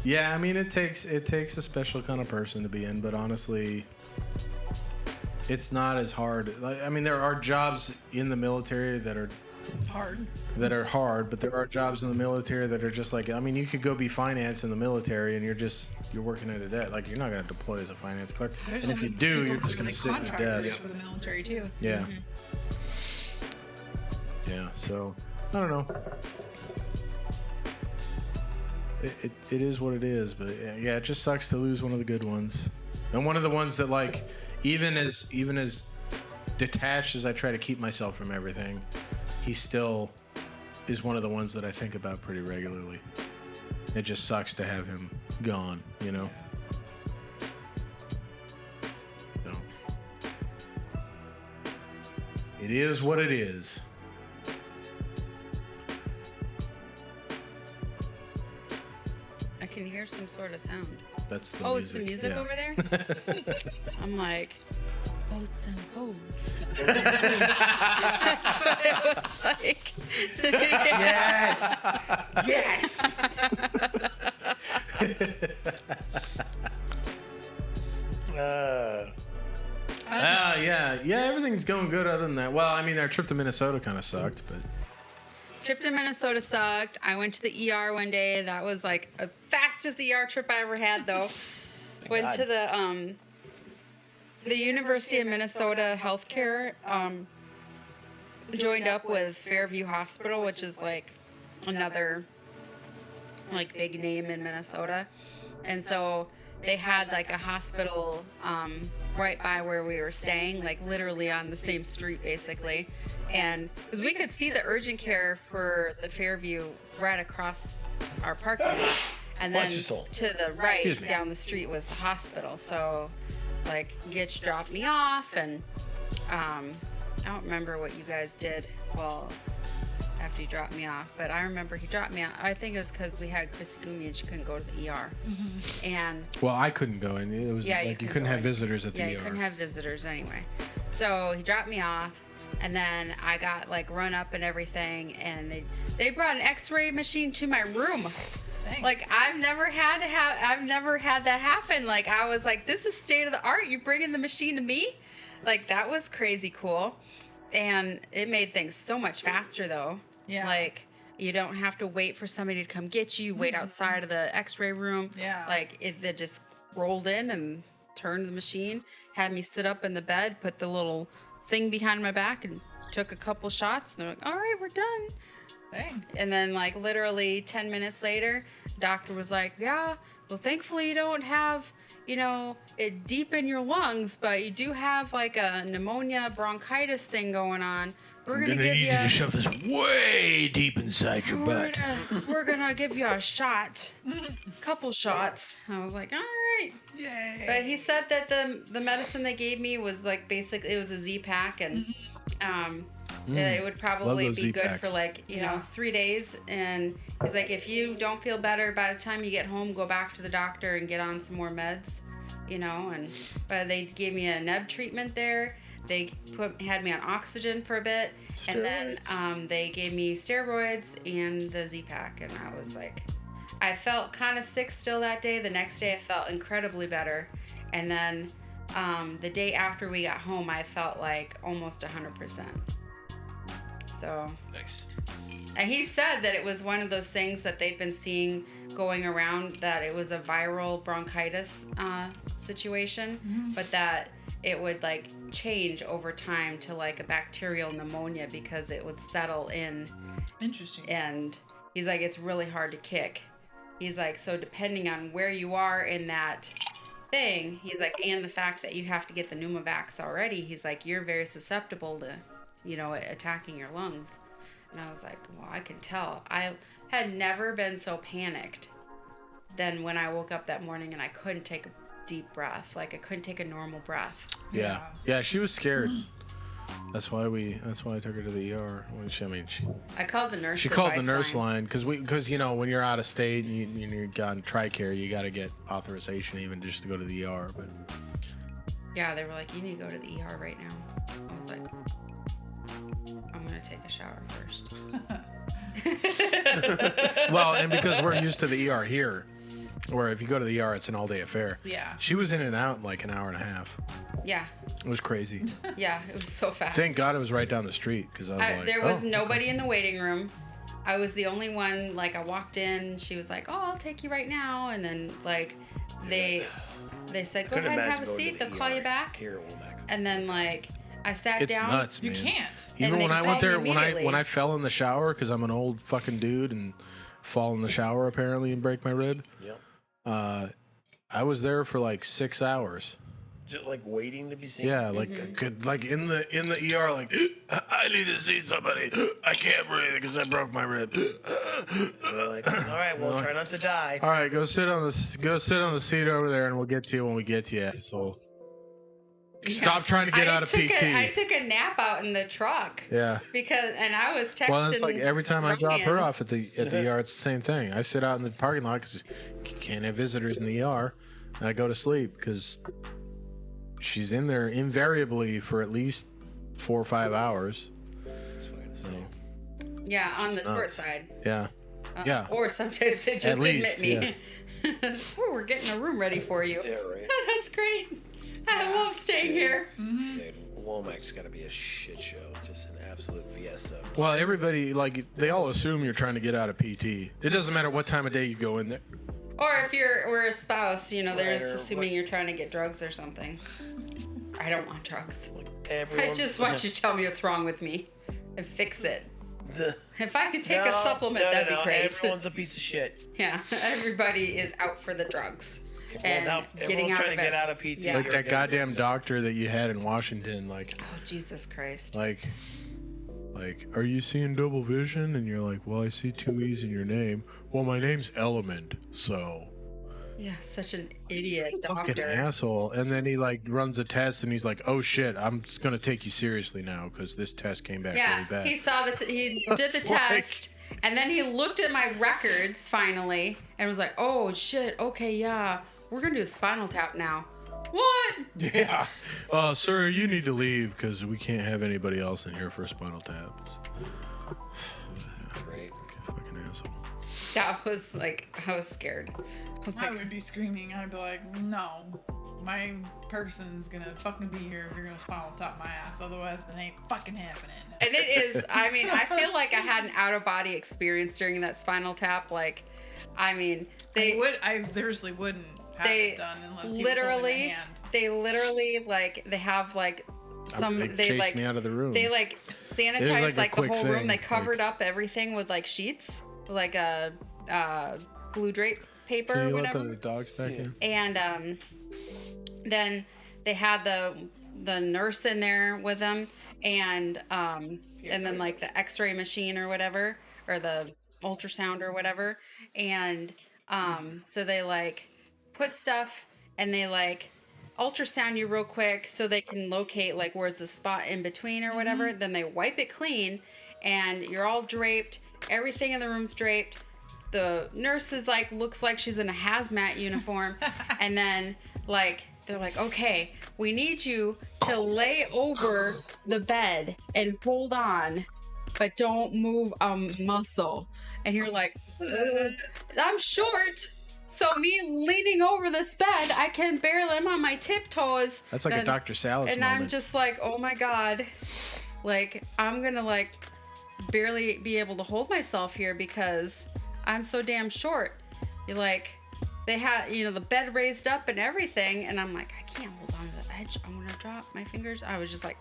Yeah, I mean, it takes a special kind of person to be in, but honestly, it's not as hard. Like, I mean, there are jobs in the military that are hard, but there are jobs in the military that are just like, I mean, you could go be finance in the military, and you're working at a desk. Like, you're not going to deploy as a finance clerk, and if you do, you're just going to sit at a desk. For the military too. Yeah. Mm-hmm. Yeah. So I don't know. It is what it is, but yeah, it just sucks to lose one of the good ones, and one of the ones that, like, even as detached as I try to keep myself from everything, he still is one of the ones that I think about pretty regularly. It just sucks to have him gone, you know. So it is what it is. I can hear some sort of sound. That's the Oh, music. it's the music yeah. over there? I'm like, boats and hoes. That's what it was like. Yes. Yes. Yeah, everything's going good other than that. Well, I mean, our trip to Minnesota kind of sucked, but Trip to Minnesota sucked. I went to the ER one day. That was like the fastest ER trip I ever had, though. Went God. to the University of Minnesota Healthcare. Joined up with Fairview Hospital, which is like another like big name in Minnesota, and so they had like a hospital right by where we were staying, like literally on the same street basically, and because we could see the urgent care for the Fairview right across our parking lot, and then Bless your soul. to the right down the street was the hospital. So like Gitch dropped me off, and I don't remember what you guys did after he dropped me off, but I remember he dropped me off. I think it was because we had Chris Gumi and she couldn't go to the ER. Mm-hmm. And well, I couldn't go in. It was like you couldn't have visitors at the ER. Yeah, you couldn't have visitors anyway. So he dropped me off, and then I got like run up and everything, and they brought an X-ray machine to my room. Thanks. Like I've never had that happen. Like I was like, this is state of the art. You bringing the machine to me? Like that was crazy cool. And it made things so much faster though. Yeah. Like you don't have to wait for somebody to come get you, wait outside of the X-ray room. Yeah. Like it just rolled in and turned the machine, had me sit up in the bed, put the little thing behind my back, and took a couple shots, and they're like, all right, we're done. Dang. And then like literally 10 minutes later, doctor was like, yeah, well, thankfully you don't have, it deep in your lungs, but you do have like a pneumonia bronchitis thing going on. we're I'm gonna gonna give need you. you to shove this way deep inside your butt. We're gonna give you a shot, couple shots. I was like, all right. Yay. But he said that the medicine they gave me was like basically it was a Z pack and that it would probably those be good Z-packs. for like 3 days. And he's like, if you don't feel better by the time you get home, go back to the doctor and get on some more meds, And but they gave me a neb treatment there. They had me on oxygen for a bit, and then they gave me steroids and the Z-Pack, and I was like, I felt kind of sick still that day. The next day I felt incredibly better, and then the day after we got home, I felt like almost 100%. So Nice. and he said that it was one of those things that they'd been seeing going around, that it was a viral bronchitis situation, but that it would like change over time to like a bacterial pneumonia because it would settle in. Interesting. And he's like, it's really hard to kick. He's like, so depending on where you are in that thing, he's like, and the fact that you have to get the pneumovax already, he's like, you're very susceptible to, attacking your lungs. And I was like, well, I can tell. I had never been so panicked than when I woke up that morning and I couldn't take a deep breath. Like I couldn't take a normal breath. Yeah, she was scared. That's why I took her to the ER. I called the nurse. She called the nurse line because when you're out of state and you're on TRICARE, you got to get authorization even just to go to the ER. But yeah, they were like, you need to go to the ER right now. I was like, I'm gonna take a shower first. well, and because we're used to the ER here, or if you go to the ER, it's an all-day affair. Yeah. She was in and out in like an hour and a half. Yeah. It was crazy. Yeah, it was so fast. Thank God it was right down the street because I was like, there was nobody in the waiting room. I was the only one. Like I walked in, she was like, "Oh, I'll take you right now," and then like they said, "Go ahead and have a seat. They'll call you back." And then like I sat it's down. Nuts, You man. can't. Even And when they I went called me there, immediately. when I fell in the shower because I'm an old fucking dude and fall in the shower apparently and break my rib. Yep. I was there for like 6 hours. Just like waiting to be seen. Yeah, like like in the ER, like I need to see somebody. I can't breathe because I broke my rib. They're like, all right, well, try not to die. All right, go sit on the seat over there, and we'll get to you when we get to you, asshole. Stop trying to get out of PT. I took a nap out in the truck. Yeah. And I was texting. Well, it's like every time I drop her Ryan. off at the ER, it's the same thing. I sit out in the parking lot because you can't have visitors in the ER, and I go to sleep because she's in there invariably for at least 4 or 5 hours. That's what I'm So, saying. Yeah, on the short nuts. side. yeah. Yeah. Or sometimes they At just least, admit me. Oh, we're getting a room ready for you. Yeah, right. That's great. I love staying here. Dude, Womack's got to be a shit show. Just an absolute fiesta. Well, everybody, like, they all assume you're trying to get out of PT. It doesn't matter what time of day you go in there. Or if you're a spouse, they're Right, just or assuming what- you're trying to get drugs or something. I don't want drugs. Like I everyone's, just want you to tell me what's wrong with me and fix it. If I could take a No, supplement, that'd be great. Everyone's a piece of shit. Yeah, everybody is out for the drugs. Everyone's, And out, getting everyone's out trying of to get it. out of PT. Yeah. Like You're that a goddamn dangerous. doctor that you had in Washington, like, Oh, Jesus Christ. are you seeing double vision? And you're like, well, I see 2 E's in your name. Well, my name's Element, so. Yeah, such an idiot Fucking doctor. asshole. And then he like runs a test and he's like, oh shit, I'm just gonna take you seriously now because this test came back Yeah, really bad. he saw he did the It's like- test, and then he looked at my records finally and was like, "Oh shit, okay, yeah, we're gonna do a spinal tap now." What? Yeah. Sir, you need to leave because we can't have anybody else in here for spinal taps. Great. Fucking asshole. That was like, I was scared. I was I like, would be screaming. I'd be like, no, my person's gonna fucking be here if you're gonna spinal tap my ass. Otherwise, it ain't fucking happening. and it is. I mean, I feel like I had an out of body experience during that spinal tap. Like, I mean, I seriously wouldn't have they it done unless he was holding my hand. they have like some They they chased like me out of the room. they like sanitized like a like the quick whole room. thing, They covered like- up everything with like sheets, like a blue drape paper Can or you let whatever. the dogs back in? And then they had the nurse in there with them, and then like the X-ray machine or whatever, or the ultrasound or whatever, and so they like put stuff and they like ultrasound you real quick so they can locate like where's the spot in between or whatever. Then they wipe it clean and you're all draped, everything in the room's draped. The nurse is like, looks like she's in a hazmat uniform. And then like, they're like, okay, we need you to lay over the bed and hold on, but don't move a muscle. And you're like, I'm short. So me leaning over this bed, I can barely, I'm on my tiptoes. That's like a Dr. Salas and moment. I'm just like, oh my God. Like, I'm going to like barely be able to hold myself here because I'm so damn short. You're like, they had, you know, the bed raised up and everything. And I'm like, I can't hold on to the edge. I'm going to drop my fingers. I was just like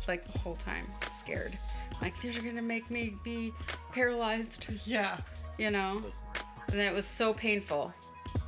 the whole time scared. Like, these are going to make me be paralyzed. Yeah. You know? And it was so painful.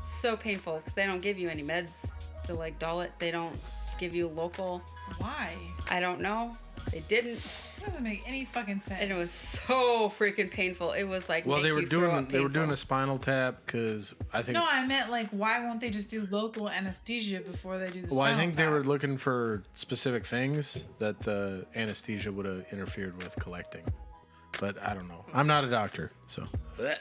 So painful because they don't give you any meds to like dull it. They don't give you local. Why? I don't know. They didn't. It doesn't make any fucking sense. And it was so freaking painful. It was like, Well, make they were you throw up doing painful. a spinal tap because I think. No, I meant like, why won't they just do local anesthesia before they do the Well, I spinal think they tap? were looking for specific things that the anesthesia would have interfered with collecting. But I don't know. I'm not a doctor, so. Blech.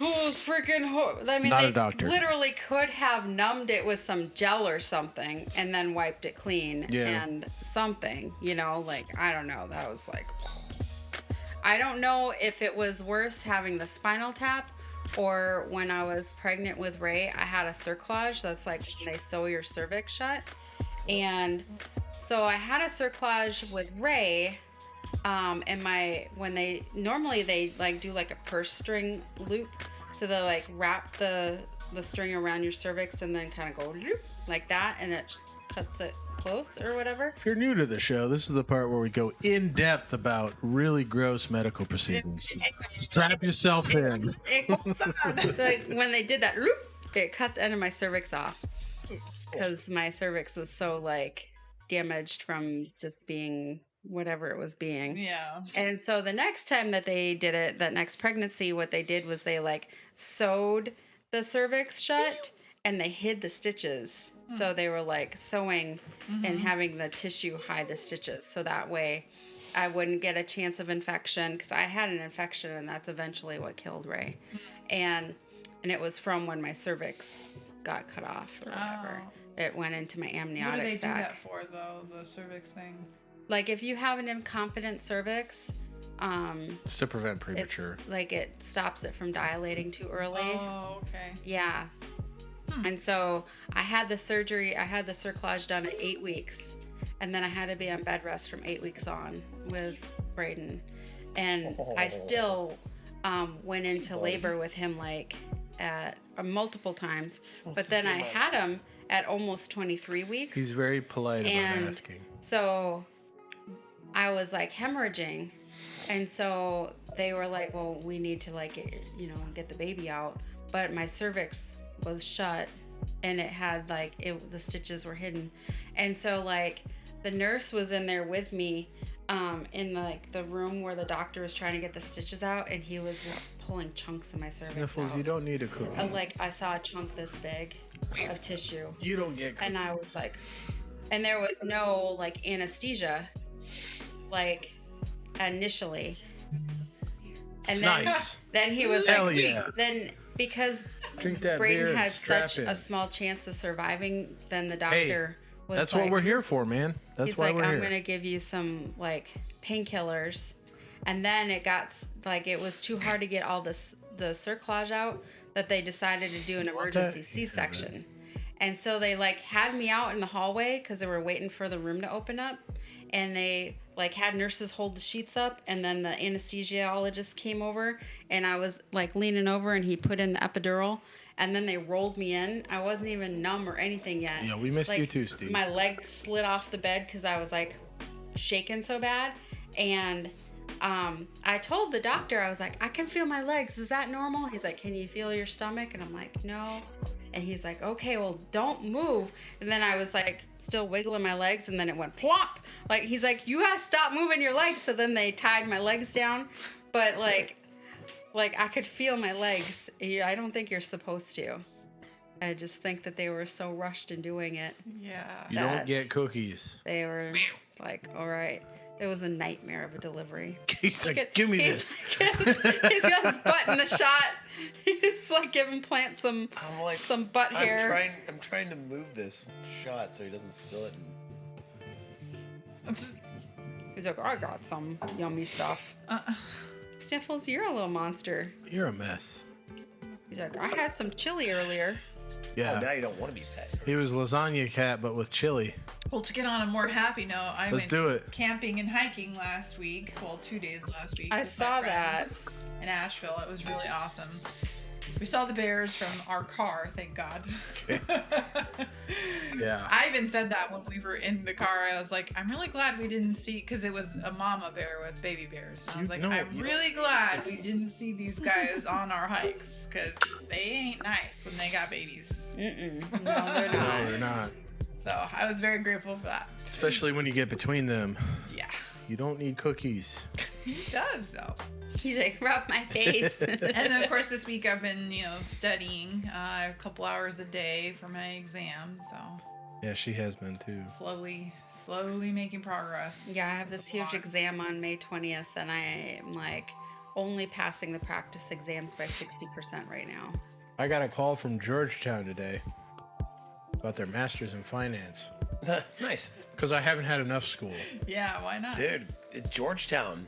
Oh, freaking! I mean, Not they a doctor. literally could have numbed it with some gel or something, and then wiped it clean Yeah. and something. You know, like I don't know. That was like, I don't know if it was worse having the spinal tap, or when I was pregnant with Ray, I had a cerclage. That's like when they sew your cervix shut, and so I had a cerclage with Ray. And when they normally like do like a purse string loop, so they like wrap the string around your cervix and then kind of go loop like that, and it cuts it close or whatever. If you're new to the show, this is the part where we go in depth about really gross medical procedures. Strap yourself in. Like when they did that loop, it cut the end of my cervix off because my cervix was so like damaged from just being whatever it was being. Yeah. And so the next time that they did it, that next pregnancy, what they did was they like sewed the cervix shut and they hid the stitches. So they were like sewing and having the tissue hide the stitches. So that way I wouldn't get a chance of infection because I had an infection and that's eventually what killed Ray. And it was from when my cervix got cut off or whatever. It went into my amniotic What do they sac. do that for, though, the cervix thing? Like if you have an incontinent cervix, It's to prevent premature. it's like it stops it from dilating too early. Oh, okay. Yeah. And so I had the surgery, I had the cerclage done at 8 weeks. And then I had to be on bed rest from 8 weeks on with Braden. And I still went into labor with him like at multiple times. But then I had him at almost 23 weeks. He's very polite about And asking. so I was like hemorrhaging. And so they were like, well, we need to like, get the baby out. But my cervix was shut and it had like, the stitches were hidden. And so like the nurse was in there with me in like the room where the doctor was trying to get the stitches out. And he was just pulling chunks of my cervix Sniffles, out. you don't need a cookie. And, like I saw a chunk this big of tissue. You don't get cookies. And I was like, and there was no like anesthesia, like initially. And then, Nice. then he was Hell like, yeah. then because Drink that beer Braden and had strap such in. a small chance of surviving, then the doctor was That's like, what we're here for, man. That's he's why like, we're I'm here. gonna give you some like painkillers, and then it got like it was too hard to get all the cerclage out that they decided to do an emergency C-section. And so they like had me out in the hallway because they were waiting for the room to open up, and they like had nurses hold the sheets up, and then the anesthesiologist came over, and I was like leaning over, and he put in the epidural, and then they rolled me in. I wasn't even numb or anything yet. Yeah, we missed Like, you too, Steve. My leg slid off the bed because I was like shaking so bad, and I told the doctor, I was like, I can feel my legs. Is that normal? He's like, can you feel your stomach? And I'm like, no. And he's like, okay, well, don't move. And then I was like, still wiggling my legs, and then it went plop. Like, he's like, you gotta stop moving your legs. So then they tied my legs down. But like I could feel my legs. I don't think you're supposed to. I just think that they were so rushed in doing it. Yeah. You don't get cookies. They were like, all right. It was a nightmare of a delivery. He's like, give me this. He's got his butt in the shot. He's like giving Plant some butt hair. I'm trying to move this shot so he doesn't spill it. He's like, I got some yummy stuff. Sniffles, you're a little monster. You're a mess. He's like, I had some chili earlier. Yeah. Oh, now you don't want to be pet. He was lasagna cat, but with chili. Well, to get on a more happy note, I Let's do it. camping and hiking last week. Well, 2 days last week. I with my saw friends that. in Asheville. It was really awesome. We saw the bears from our car, thank God. Yeah. I even said that when we were in the car. I was like, I'm really glad we didn't see, because it was a mama bear with baby bears. And I was like, I'm really glad we didn't see these guys on our hikes, because they ain't nice when they got babies. Mm-mm. No, they're not. No, they're not. So I was very grateful for that. Especially when you get between them. Yeah. You don't need cookies. He does, though. He's like, rub my face. And then, of course, this week I've been, studying a couple hours a day for my exam. So Yeah, she has been too. slowly making progress. Yeah, I have this huge exam on May 20th, and I am like only passing the practice exams by 60% right now. I got a call from Georgetown today about their master's in finance. Nice. Because I haven't had enough school. Yeah, why not? Dude, Georgetown.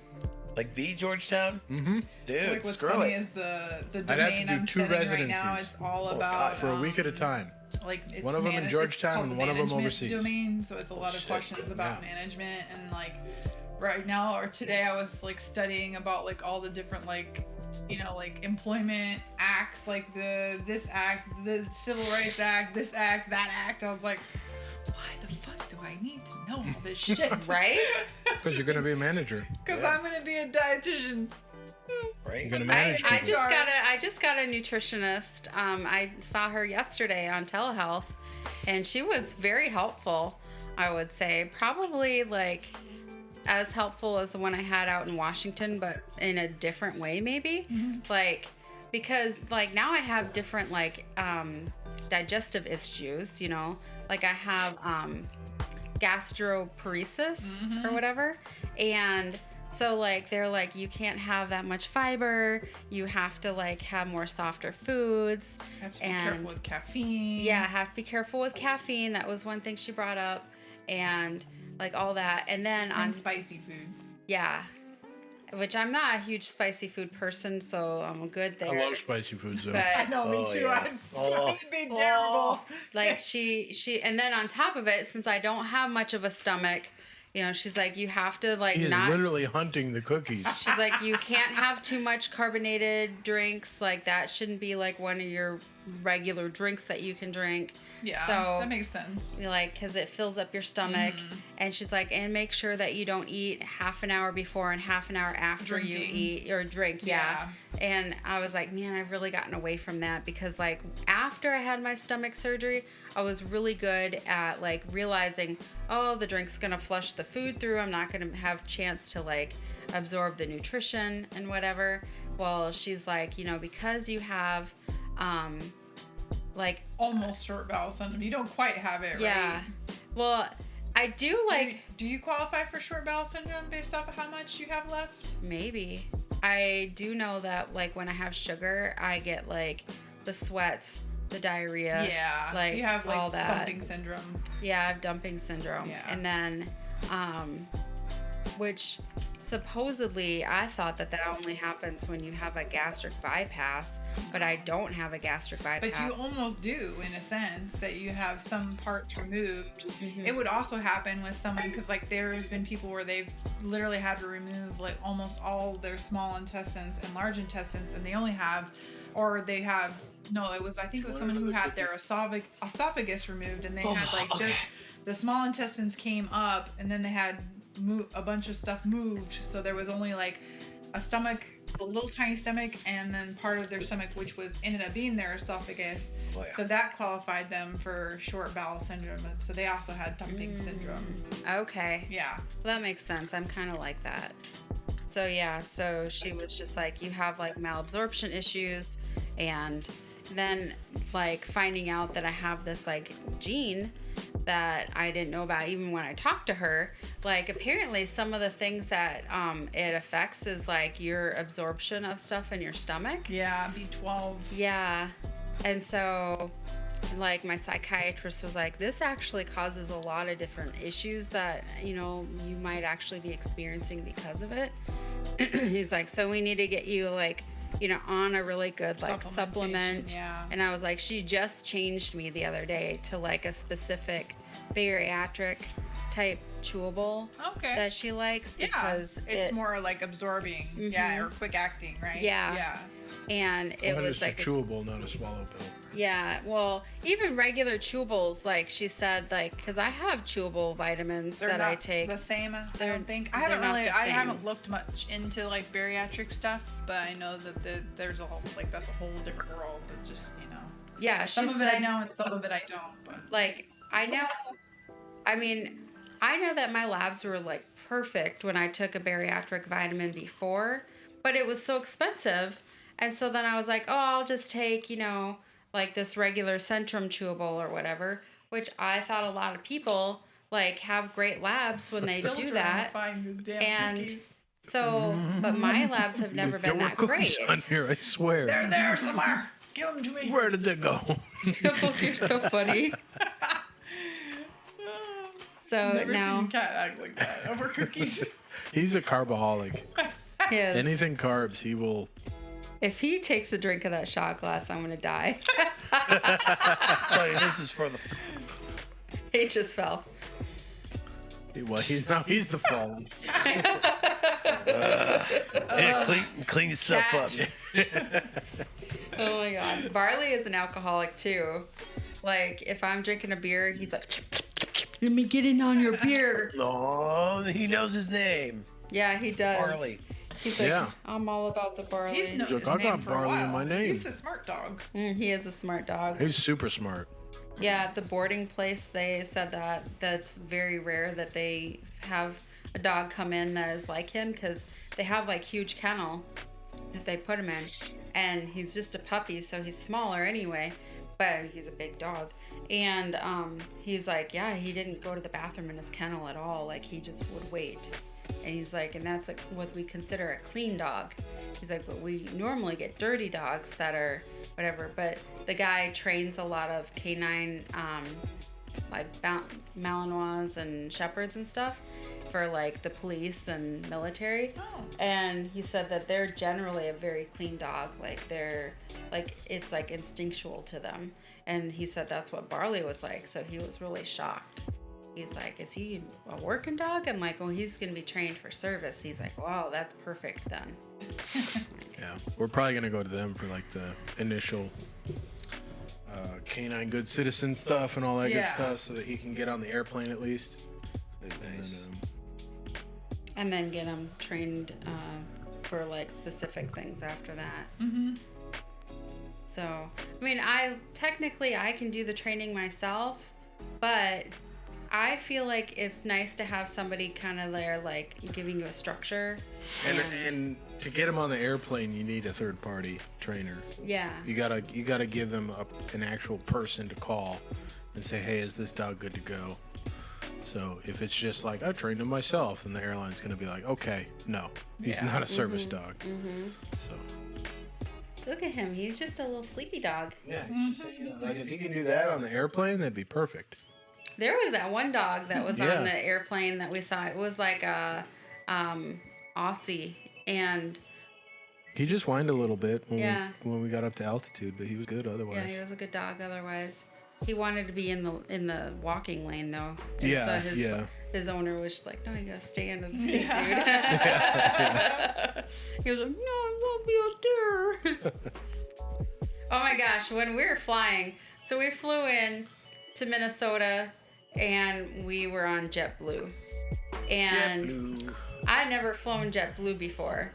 Like the Georgetown? Mm-hmm. Dude, Like, what's screw funny it. is the I'd have to domain do I'm 2 studying right now is residencies. all Oh, about God. For a week at a time. like it's One of them in it's Georgetown called and the one of them management overseas. domain, so it's a lot of Shit. questions about Yeah. management, and like right now or today I was like studying about like all the different like employment acts, like this act, the Civil Rights Act, this act, that act. I was like, why the fuck do I need to know all this shit? Right? Because you're going to be a manager. Because Yeah. I'm gonna be a dietitian. Right? You're going to I manage people. just got a nutritionist. I saw her yesterday on telehealth, and she was very helpful. I would say probably like as helpful as the one I had out in Washington, but in a different way, maybe. Like, because like now I have different like digestive issues. Like I have gastroparesis or whatever, and so like they're like, you can't have that much fiber, you have to like have more softer foods, Have to be careful with caffeine. yeah, have to be careful with caffeine. That was one thing she brought up, and like all that. And then And spicy foods. yeah, which I'm not a huge spicy food person, so I'm good there. I love spicy foods though. I But know, me Oh, too. yeah. I'd be terrible. like she and then on top of it, since I don't have much of a stomach, she's like, you have to like He is not. literally hunting the cookies. She's like, you can't have too much carbonated drinks. Like that shouldn't be like one of your regular drinks that you can drink. Yeah, So that makes sense. like, because it fills up your stomach. And she's like, and make sure that you don't eat half an hour before and half an hour after you Drinking. eat or drink. Yeah. And I was like, man, I've really gotten away from that, because like after I had my stomach surgery, I was really good at like realizing, oh, the drink's gonna flush the food through. I'm not gonna have chance to like absorb the nutrition and whatever. Well, she's like, because you have like Almost short bowel syndrome. You don't quite have it, right? yeah. Well, I do like Do you qualify for short bowel syndrome based off of how much you have left? maybe. I do know that like when I have sugar, I get like the sweats, the diarrhea. Yeah. like you have like all that. dumping syndrome. Yeah, I have dumping syndrome. Yeah. And then which supposedly I thought that only happens when you have a gastric bypass, but I don't have a gastric bypass. But you almost do, in a sense, that you have some parts removed. Mhm. It would also happen with someone, because like there's been people where they've literally had to remove like almost all their small intestines and large intestines, and they only have, or they have, no, it was, I think it was someone who had their esophagus removed, and they had like just the small intestines came up, and then they had a bunch of stuff moved, so there was only like a stomach, a little tiny stomach, and then part of their stomach, which ended up being their esophagus. Oh, yeah. So that qualified them for short bowel syndrome. And so they also had dumping syndrome. Okay. Yeah. Well, that makes sense. I'm kind of like that. So yeah, so she was just like, you have like malabsorption issues, and then like finding out that I have this like gene that I didn't know about even when I talked to her. Like apparently some of the things that it affects is like your absorption of stuff in your stomach. Yeah, B12. Yeah. And so like my psychiatrist was like, this actually causes a lot of different issues that, you know, you might actually be experiencing because of it. He's like, so we need to get you like, you know, on a really good like supplement. Yeah. And I was like, she just changed me the other day to like a specific bariatric type chewable Okay. that she likes because it's more like absorbing. Yeah, or quick acting, right? Yeah. Yeah. And it But was it's like a chewable, not a swallow pill. yeah, well, even regular chewables, like she said, like, because I have chewable vitamins They're that not I take. the same, I They're- don't think. they're not the I same. haven't looked much into like bariatric stuff, but I know that there's a whole, like, that's a whole different world that just, you know. Yeah, she Some of said, it I know and some of it I don't, but. like, I know that my labs were like perfect when I took a bariatric vitamin before, but it was so expensive. And so then I was like, oh, I'll just take, you know, like this regular Centrum chewable or whatever, which I thought a lot of people like have great labs when they do Filter that. find the damn And cookies. so, but my labs have never been There were that great. cookies on here, I swear. They're there somewhere. Give them to me. Where did they go? You're so funny. So Never now seen a cat act like that over cookies. He's a carbaholic. he is. Anything carbs, he will. If he takes a drink of that shot glass, I'm gonna die. Buddy, this is for the. He just fell. Well, he's the fallen. Yeah, clean yourself Cat. up. Oh my god. Barley is an alcoholic too. Like if I'm drinking a beer, he's like, let me get in on your beer. Oh, he knows his name. Yeah, he does. Barley. He's like, Yeah. I'm all about the barley. He's known like, his I name got for a barley in while. my name. He's a smart dog. He is a smart dog. He's super smart. Yeah, at the boarding place, they said that that's very rare that they have a dog come in that is like him because they have like huge kennel that they put him in. And he's just a puppy, so he's smaller anyway, but he's a big dog. And he's like, yeah, he didn't go to the bathroom in his kennel at all. Like, he just would wait. And he's like, and that's like what we consider a clean dog. He's like, but we normally get dirty dogs that are whatever. But the guy trains a lot of canine, like Malinois and Shepherds and stuff for like the police and military. Oh. And he said that they're generally a very clean dog. Like they're like, it's like instinctual to them. And he said that's what Barley was like. So he was really shocked. He's like, is he a working dog? I'm like, well, he's going to be trained for service. He's like, wow, that's perfect then. Yeah, we're probably gonna go to them for like the initial canine good citizen stuff and all that good Yeah. stuff, so that he can get on the airplane at least. Nice. And then get him trained for like specific things after that. Mm-hmm. So, I mean, I can do the training myself, but I feel like it's nice to have somebody kind of there, like giving you a structure. And to get him on the airplane, you need a third party trainer. Yeah. You gotta give them an actual person to call and say, hey, is this dog good to go? So if it's just like, I trained him myself, then the airline's gonna be like, okay, no, he's Yeah. not a service dog. Mm-hmm. So Look at him. He's just a little sleepy dog. yeah, like if he can do that on the airplane, that'd be perfect. There was that one dog that was Yeah. on the airplane that we saw. It was like a Aussie, and He just whined a little bit Yeah. when we got up to altitude, but he was good otherwise. yeah, he was a good dog. Otherwise, he wanted to be in the walking lane though. And Yeah, so yeah. His owner was just like, no, you gotta stay under the seat, dude. He was like, no, I won't be out there. Oh my gosh, when we were flying, so we flew in to Minnesota and we were on JetBlue. And JetBlue. I'd never flown JetBlue before.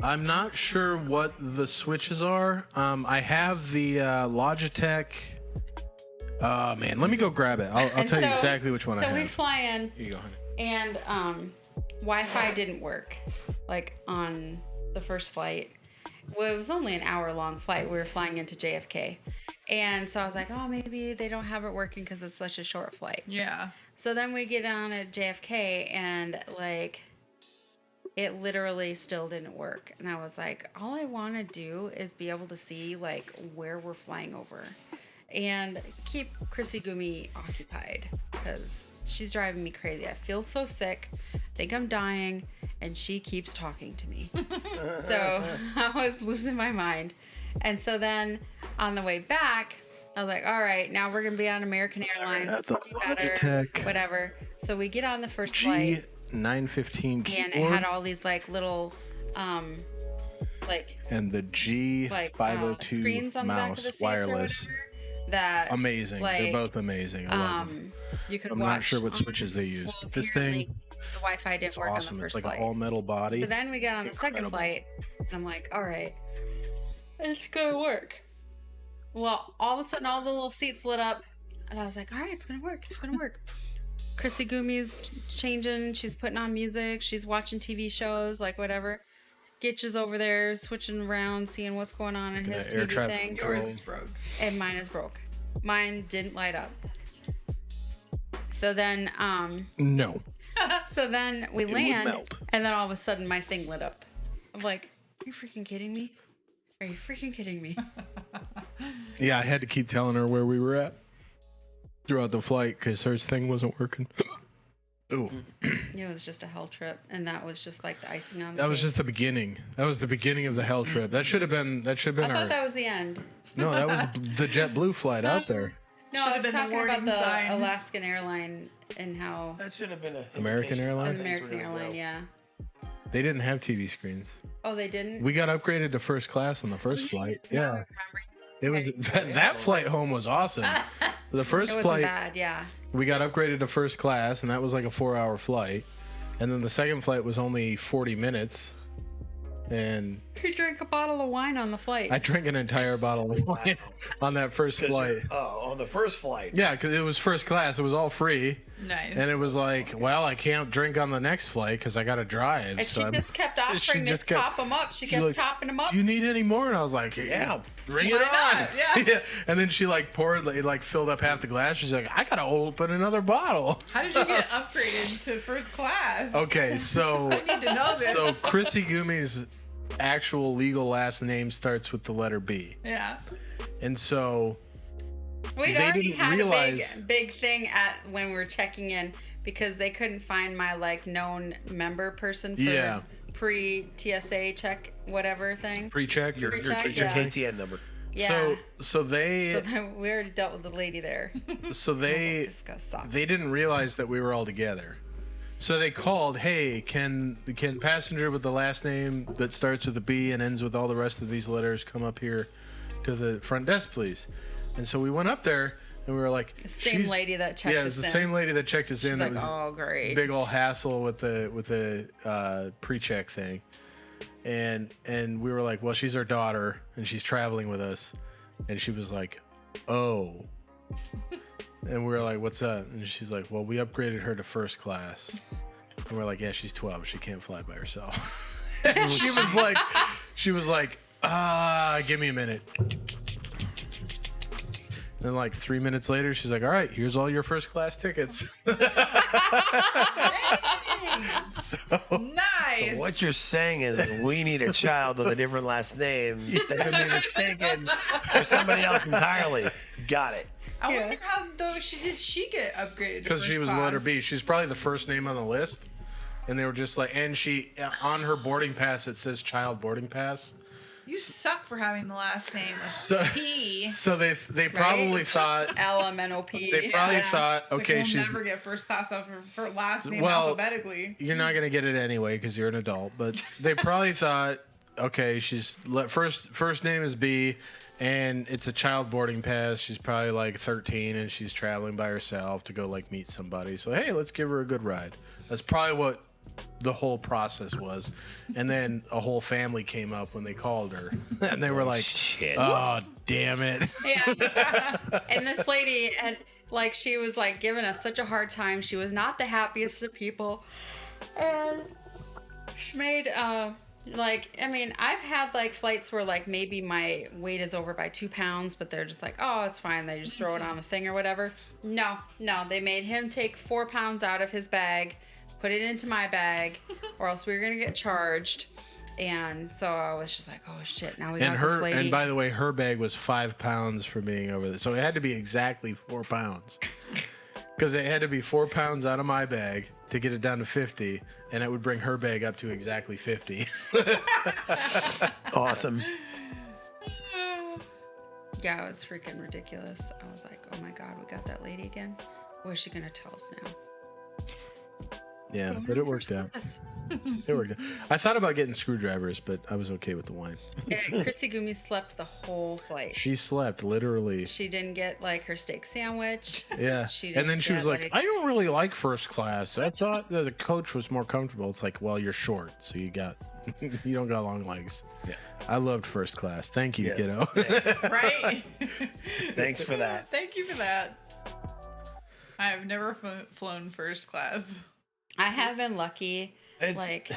I'm not sure what the switches are. I have the Logitech. Man, let me go grab it. I'll tell you exactly which one I have. So we fly in. Here you go, honey. And Wi-Fi didn't work, like on the first flight. Well, it was only an hour-long flight. We were flying into JFK, and so I was like, oh, maybe they don't have it working because it's such a short flight. Yeah. So then we get on at JFK, and like, it literally still didn't work. And I was like, all I want to do is be able to see like where we're flying over, and keep Chrissy Gumi occupied because she's driving me crazy. I feel so sick. I think I'm dying, and she keeps talking to me. So I was losing my mind. And so then on the way back, I was like, all right, now we're going to be on American Airlines. It's going to be better, whatever. So we get on the first flight. G915 keyboard. And it had all these like little, like. And the G502 screens on the back of the mouse seats wireless. or whatever. That amazing. like, they're both amazing. I love them. You could I'm watch not sure what switches they use. Well, This apparently thing, the Wi-Fi didn't it's work awesome. on the first It's like flight. an all metal body. So then we get on the second flight, and I'm like, all right, it's gonna work. Well, all of a sudden, all the little seats lit up, and I was like, all right, it's gonna work. It's gonna work. Chrissy Gumi's changing. She's putting on music. She's watching TV shows, like whatever. Gitch is over there switching around, seeing what's going on in his air TV traffic thing. control. Yours is broke. And mine is broke. Mine didn't light up. So then, No. so then we would land, melt. and then all of a sudden my thing lit up. I'm like, are you freaking kidding me? Are you freaking kidding me? Yeah, I had to keep telling her where we were at throughout the flight because her thing wasn't working. Ooh. It was just a hell trip, and that was just like the icing on the That was cake. just the beginning. That was the beginning of the hell trip. That should have been I our. thought that was the end. No, that was the JetBlue flight out there. No, I was Should've been the talking about warning the sign. Alaskan airline and how That should have been a American indication Airlines? that things were American gonna airline, go. yeah. They didn't have TV screens. Oh, they didn't. We got upgraded to first class on the first flight. I Yeah, remember. it was that flight home was awesome. The It first wasn't flight bad, yeah. we got upgraded to first class, and that was like a 4-hour flight. And then the second flight was only 40 minutes. And He drank a bottle of wine on the flight. I drank an entire bottle of wine on that first 'Cause flight. you're- Oh, on the first flight. Yeah, because it was first class. It was all free. Nice. And it was like, well, I can't drink on the next flight because I got to drive. And so she I'm- just kept She offering to just kept- top him up. She she's kept like, topping him up. Do you need any more? And I was like, Yeah. bring it Why on. not? Yeah. And then she like poured, like filled up half the glass. She's like, I got to open another bottle. How did you get upgraded to first class? Okay, so I need to know this. so Chrissy Gumi's actual legal last name starts with the letter B. Yeah. And so We'd they already didn't had realize- a big thing at when we were checking in because they couldn't find my like known member person for Yeah. pre-TSA check whatever thing. pre-check. Your Pre-check, your yeah. KTN number. Yeah. So they So then we already dealt with the lady there. so they This guy's sucks. they didn't realize that we were all together. So they called, hey, can passenger with the last name that starts with a B and ends with all the rest of these letters come up here to the front desk, please? And so we went up there and we were like, Same she's- lady that checked Yeah, it was us the in. same lady that checked us She's in. like, That was oh great. big old hassle with the pre-check thing. And we were like, well, she's our daughter and she's traveling with us. And she was like, oh. And we were like, what's up? And she's like, well, we upgraded her to first class. And we're like, yeah, she's 12. She can't fly by herself. And she was like, give me a minute. And then like 3 minutes later, she's like, all right, here's all your first class tickets. So, Nice. What you're saying is we need a child with a different last name that could be mistaken for somebody else entirely. Got it. I Yeah. wonder how though she get upgraded. because she was the letter B. She's probably the first name on the list. And they were just like, and she, on her boarding pass, it says child boarding pass. You suck for having the last name So, P. so they probably thought, LMNOP. they probably Yeah. thought, It's like okay, we'll she's, never get first class off her last name Well, alphabetically. you're not going to get it anyway because you're an adult. But they probably thought, okay, first name is B, and it's a child boarding pass. She's probably like 13, and she's traveling by herself to go like meet somebody. So hey, let's give her a good ride. That's probably what the whole process was. And then a whole family came up when they called her. And they were like, Shit. oh, damn it. Yeah. And this lady had, like, she was like giving us such a hard time. She was not the happiest of people. And she made, like, I mean, I've had like flights where like maybe my weight is over by 2 pounds, but they're just like, oh, it's fine. They just throw it on the thing or whatever. No, they made him take 4 pounds out of his bag, put it into my bag, or else we were going to get charged. And so I was just like, oh shit, now we got this lady. And by the way, her bag was 5 pounds for being over there. So it had to be exactly 4 pounds. Because it had to be 4 pounds out of my bag to get it down to 50, and it would bring her bag up to exactly 50. Awesome. Yeah, it was freaking ridiculous. I was like, oh my God, we got that lady again. What is she going to tell us now? Yeah, but it worked out. It worked out. I thought about getting screwdrivers, but I was okay with the wine. Yeah, Christy Gumi slept the whole flight. She slept, literally. She didn't get like her steak sandwich. Yeah. She And then didn't she was get, like, I don't really like first class. I thought that the coach was more comfortable. It's like, well, you're short, so you don't got long legs. Yeah. I loved first class. Thank you, Yeah. kiddo. Thanks. Right? Thanks for that. Thank you for that. I have never flown first class. I have been lucky. It's- Like,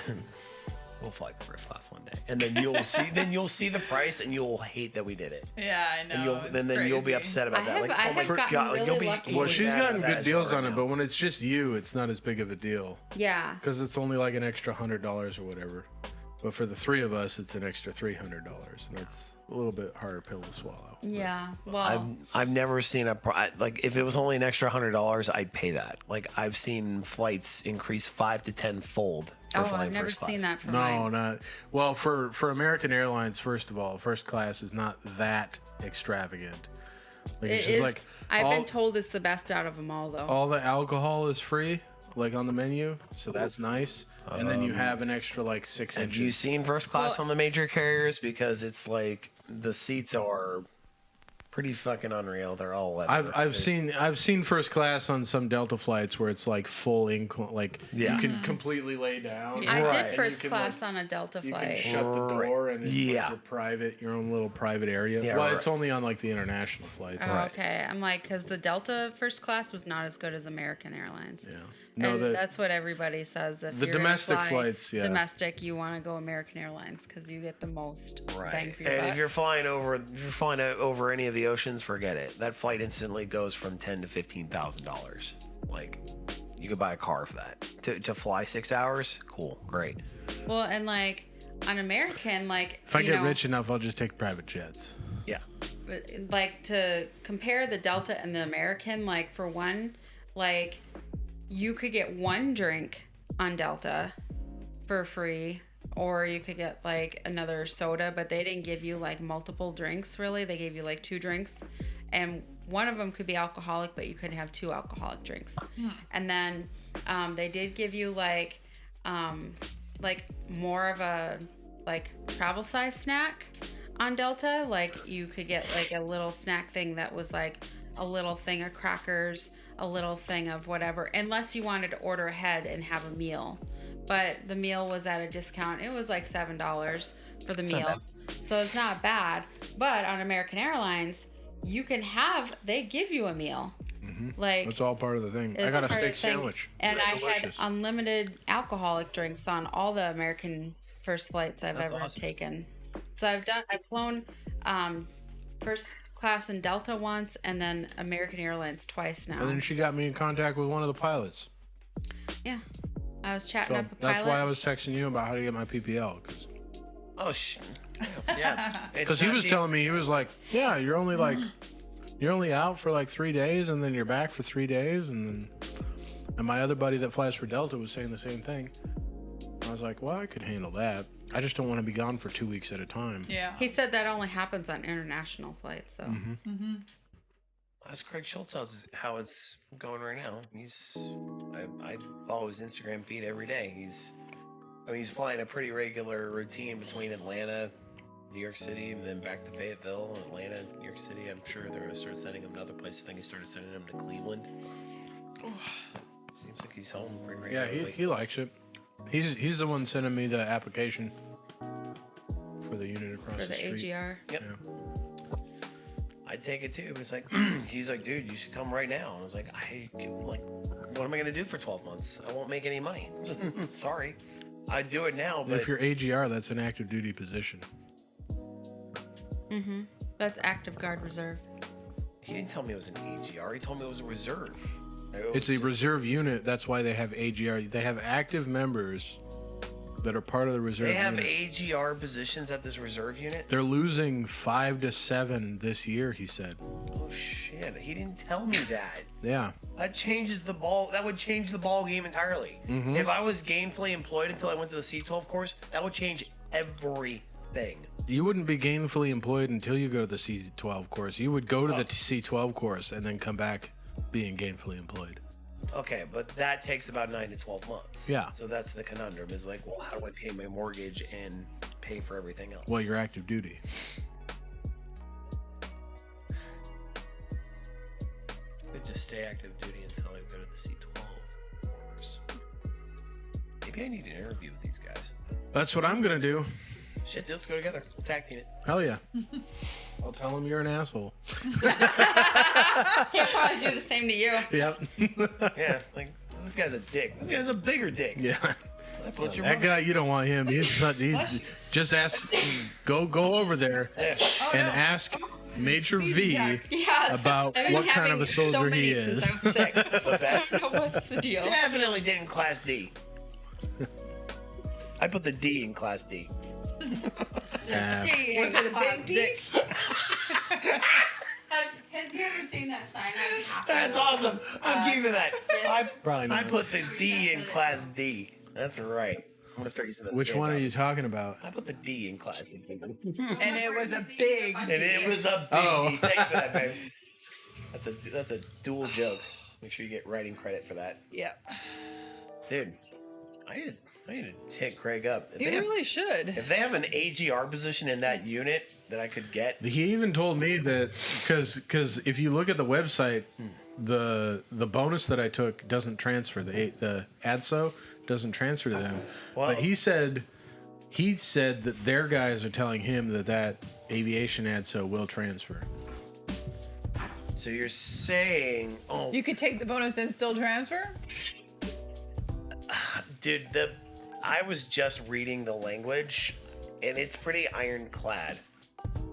We'll fly first class one day, and then you'll see. Then you'll see the price, and you'll hate that we did it. Yeah, I know. And you'll be crazy. upset about that. Like, I oh my have gotten god, like, really you'll be. lucky. Well, Really she's mad gotten about that good as deals well on right it, now. but when it's just you, it's not as big of a deal. yeah. Because it's only like an extra $100 or whatever. But for the three of us, it's an extra $300, and that's a little bit harder pill to swallow. Yeah. Well, I've never seen like if it was only an extra $100, I'd pay that. Like I've seen flights increase 5 to 10 fold. For oh, flying I've never first seen class. that for No, mine. not well. For American Airlines, first of all, first class is not that extravagant. Like, It it's just is. like I've all, been told it's the best out of them all, though. all the alcohol is free, like on the menu, so that's nice. And then you have an extra like 6 Have inches. you seen first class Well- on the major carriers? Because it's like the seats are pretty fucking unreal. They're all leather. I've seen first class on some Delta flights where it's like full incline, like Yeah. you can completely lay down. I Right. did And first can, class like, on a Delta You can flight. shut the door and it's Yeah. like your own little private area. Yeah, well, right. it's only on like the international flights. Oh, okay. I'm like, because the Delta first class was not as good as American Airlines. Yeah. And No, that's what everybody says. If the you're gonna domestic fly flights, yeah. Domestic, you want to go American Airlines because you get the most bang Right. for your And buck. if you're flying over any of the oceans, forget it. That flight instantly goes from $10,000 to $15,000. Like, you could buy a car for that. To fly 6 hours, cool, great. Well, and like on American, like if I you get know, rich enough, I'll just take private jets. Yeah. like to compare the Delta and the American, like for one, like you could get one drink on Delta for free, or you could get like another soda, but they didn't give you like multiple drinks really. They gave you like 2 drinks, and one of them could be alcoholic, but you could have 2 alcoholic drinks. And then they did give you like more of a like travel size snack on Delta. Like you could get like a little snack thing that was like a little thing of crackers, a little thing of whatever, unless you wanted to order ahead and have a meal. But the meal was at a discount. It was like $7 for the meal. So it's not bad. But on American Airlines, they give you a meal. Like That's all part of the thing. I it's got a part of steak the thing. sandwich. And It's I had delicious. unlimited alcoholic drinks on all the American first flights I've That's ever awesome. taken. So I've flown first class in Delta once, and then American Airlines twice now. And then she got me in contact with one of the pilots. Yeah, I was chatting So up a that's pilot. why I was texting you about how to get my PPL. Oh, shit. Yeah. Because he was telling me, he was like, yeah, you're only out for like 3 days, and then you're back for 3 days, and my other buddy that flies for Delta was saying the same thing. I was like, well, I could handle that. I just don't want to be gone for 2 weeks at a time. Yeah. He said that only happens on international flights, so. That's Craig Schultz how it's going right now. I follow his Instagram feed every day. He's flying a pretty regular routine between Atlanta, New York City, and then back to Fayetteville, Atlanta, New York City. I'm sure they're going to start sending him to other places. I think he started sending him to Cleveland. Seems like he's home pretty Yeah, regularly. he likes it. He's the one sending me the application for the unit across For the the street. AGR. Yep. Yeah. I'd take it too, but it's like, he's like, dude, you should come right now. And I was like, what am I gonna do for 12 months? I won't make any money. Sorry, I'd do it now. But If you're AGR, that's an active duty position. Mm-hmm. That's active guard reserve. he didn't tell me it was an AGR. He told me it was a reserve. It's a reserve unit. That's why they have AGR. They have active members that are part of the reserve They have unit. AGR positions at this reserve unit. They're losing 5 to 7 this year, he said. Oh shit! He didn't tell me that. Yeah. That changes the ball. That would change the ball game entirely. Mhm. If I was gainfully employed until I went to the C12 course, that would change everything. You wouldn't be gainfully employed until you go to the C12 course. You would go to the C12 course and then come back being gainfully employed. Okay, but that takes about 9 to 12 months. Yeah. So that's the conundrum. Is like, well, how do I pay my mortgage and pay for everything else? Well, you're active duty. could just stay active duty until I go to the C12 course. Maybe I need an interview with these guys. That's what I'm going to do. Shit, let's go together. We'll tag team it. Hell yeah. I'll tell him you're an asshole. He'll probably do the same to you. Yep. Yeah, like, this guy's a dick. This guy's a bigger dick. Yeah. That's what your That mother- guy, you don't want him. He's just ask, go over there Yeah. and ask Major V Yes. about I've been what kind of having a soldier so many he since is. I'm sick. The best. So what's the deal? Definitely did in Class D. I put the D in Class D. Yeah. Dude, Was it a big D? Has he ever seen that sign? on top of That's the- awesome. I'm keeping that. Probably not. I put the D in Class D. That's right. I'm gonna start using that. Which one are you talking about? I put the D in Class D. And it was a big. And it was a big Oh. D. Thanks for that, babe. That's a dual joke. Make sure you get writing credit for that, Yeah. dude. I need to hit Craig up. If You they have- really should. If they have an AGR position in that unit that I could get, He even told me that because if you look at the website, the bonus that I took doesn't transfer. The ADSO doesn't transfer to them. Well- But he said that their guys are telling him that aviation ADSO will transfer. so you're saying, oh, You could take the bonus and still transfer? dude, I was just reading the language, and it's pretty ironclad.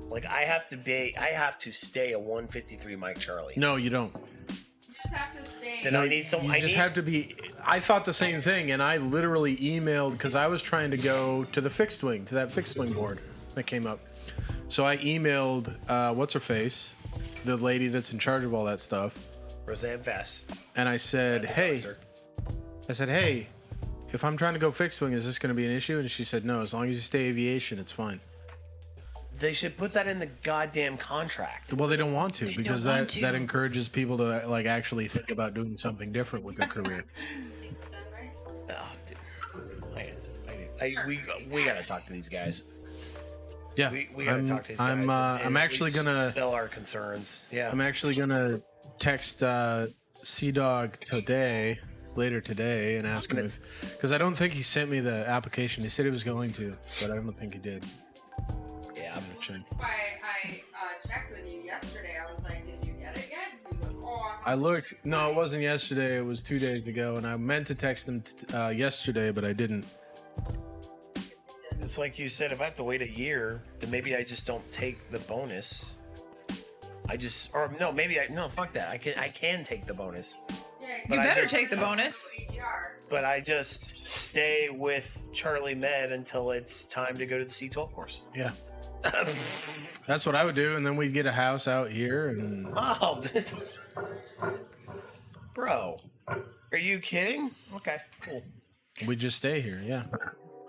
Like I have to stay a 153 Mike Charlie. No, you don't. You just have to stay. Then I need some. You I just need, have to be. I thought the same thing, and I literally emailed because I was trying to go to the fixed wing, to that fixed wing board that came up. So I emailed what's her face, the lady that's in charge of all that stuff, Roseanne Vass. and I said, "Hey, Officer. hey, if I'm trying to go fixed wing, is this going to be an issue?" And she said, "No, as long as you stay aviation, it's fine." They should put that in the goddamn contract. Well, they don't want to because don't want that to. encourages people to like actually think about doing something different with their career. Oh, dude. We gotta talk to these guys. Yeah, We gotta talk to these guys. I'm and actually gonna. spell our concerns. Yeah. I'm actually gonna text Sea Dog later today, and ask him if, because I don't think he sent me the application. He said he was going to, but I don't think he did. Yeah. Check. That's why I checked with you yesterday. I was like, did you get it yet? He was like, oh, I looked. No, it wasn't yesterday. It was 2 days ago, and I meant to text him yesterday, but I didn't. It's like you said, if I have to wait a year, then maybe I just don't take the bonus. Fuck that. I can take the bonus. yeah, But You I better just- take the bonus. AGR. But I just stay with Charlie Med until it's time to go to the C12 course. Yeah, that's what I would do, and then we'd get a house out here, and Oh, bro. Are you kidding? Okay, cool. we'd just stay here. Yeah,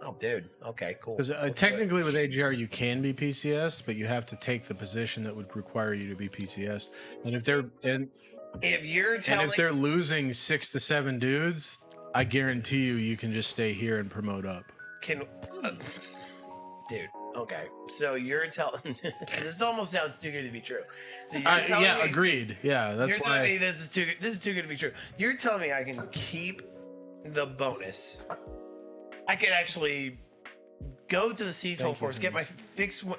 Oh, dude. Okay, cool. because Let's do it. technically with AGR you can be PCS, but you have to take the position that would require you to be PCS. And if they're losing 6 to 7 dudes, I guarantee you can just stay here and promote up. Dude. Okay, so you're telling this almost sounds too good to be true. So you're telling Yeah, me, agreed. Yeah, that's You're telling me why. this is too good to be true. You're telling me I can keep the bonus I could actually go to the C12 course, get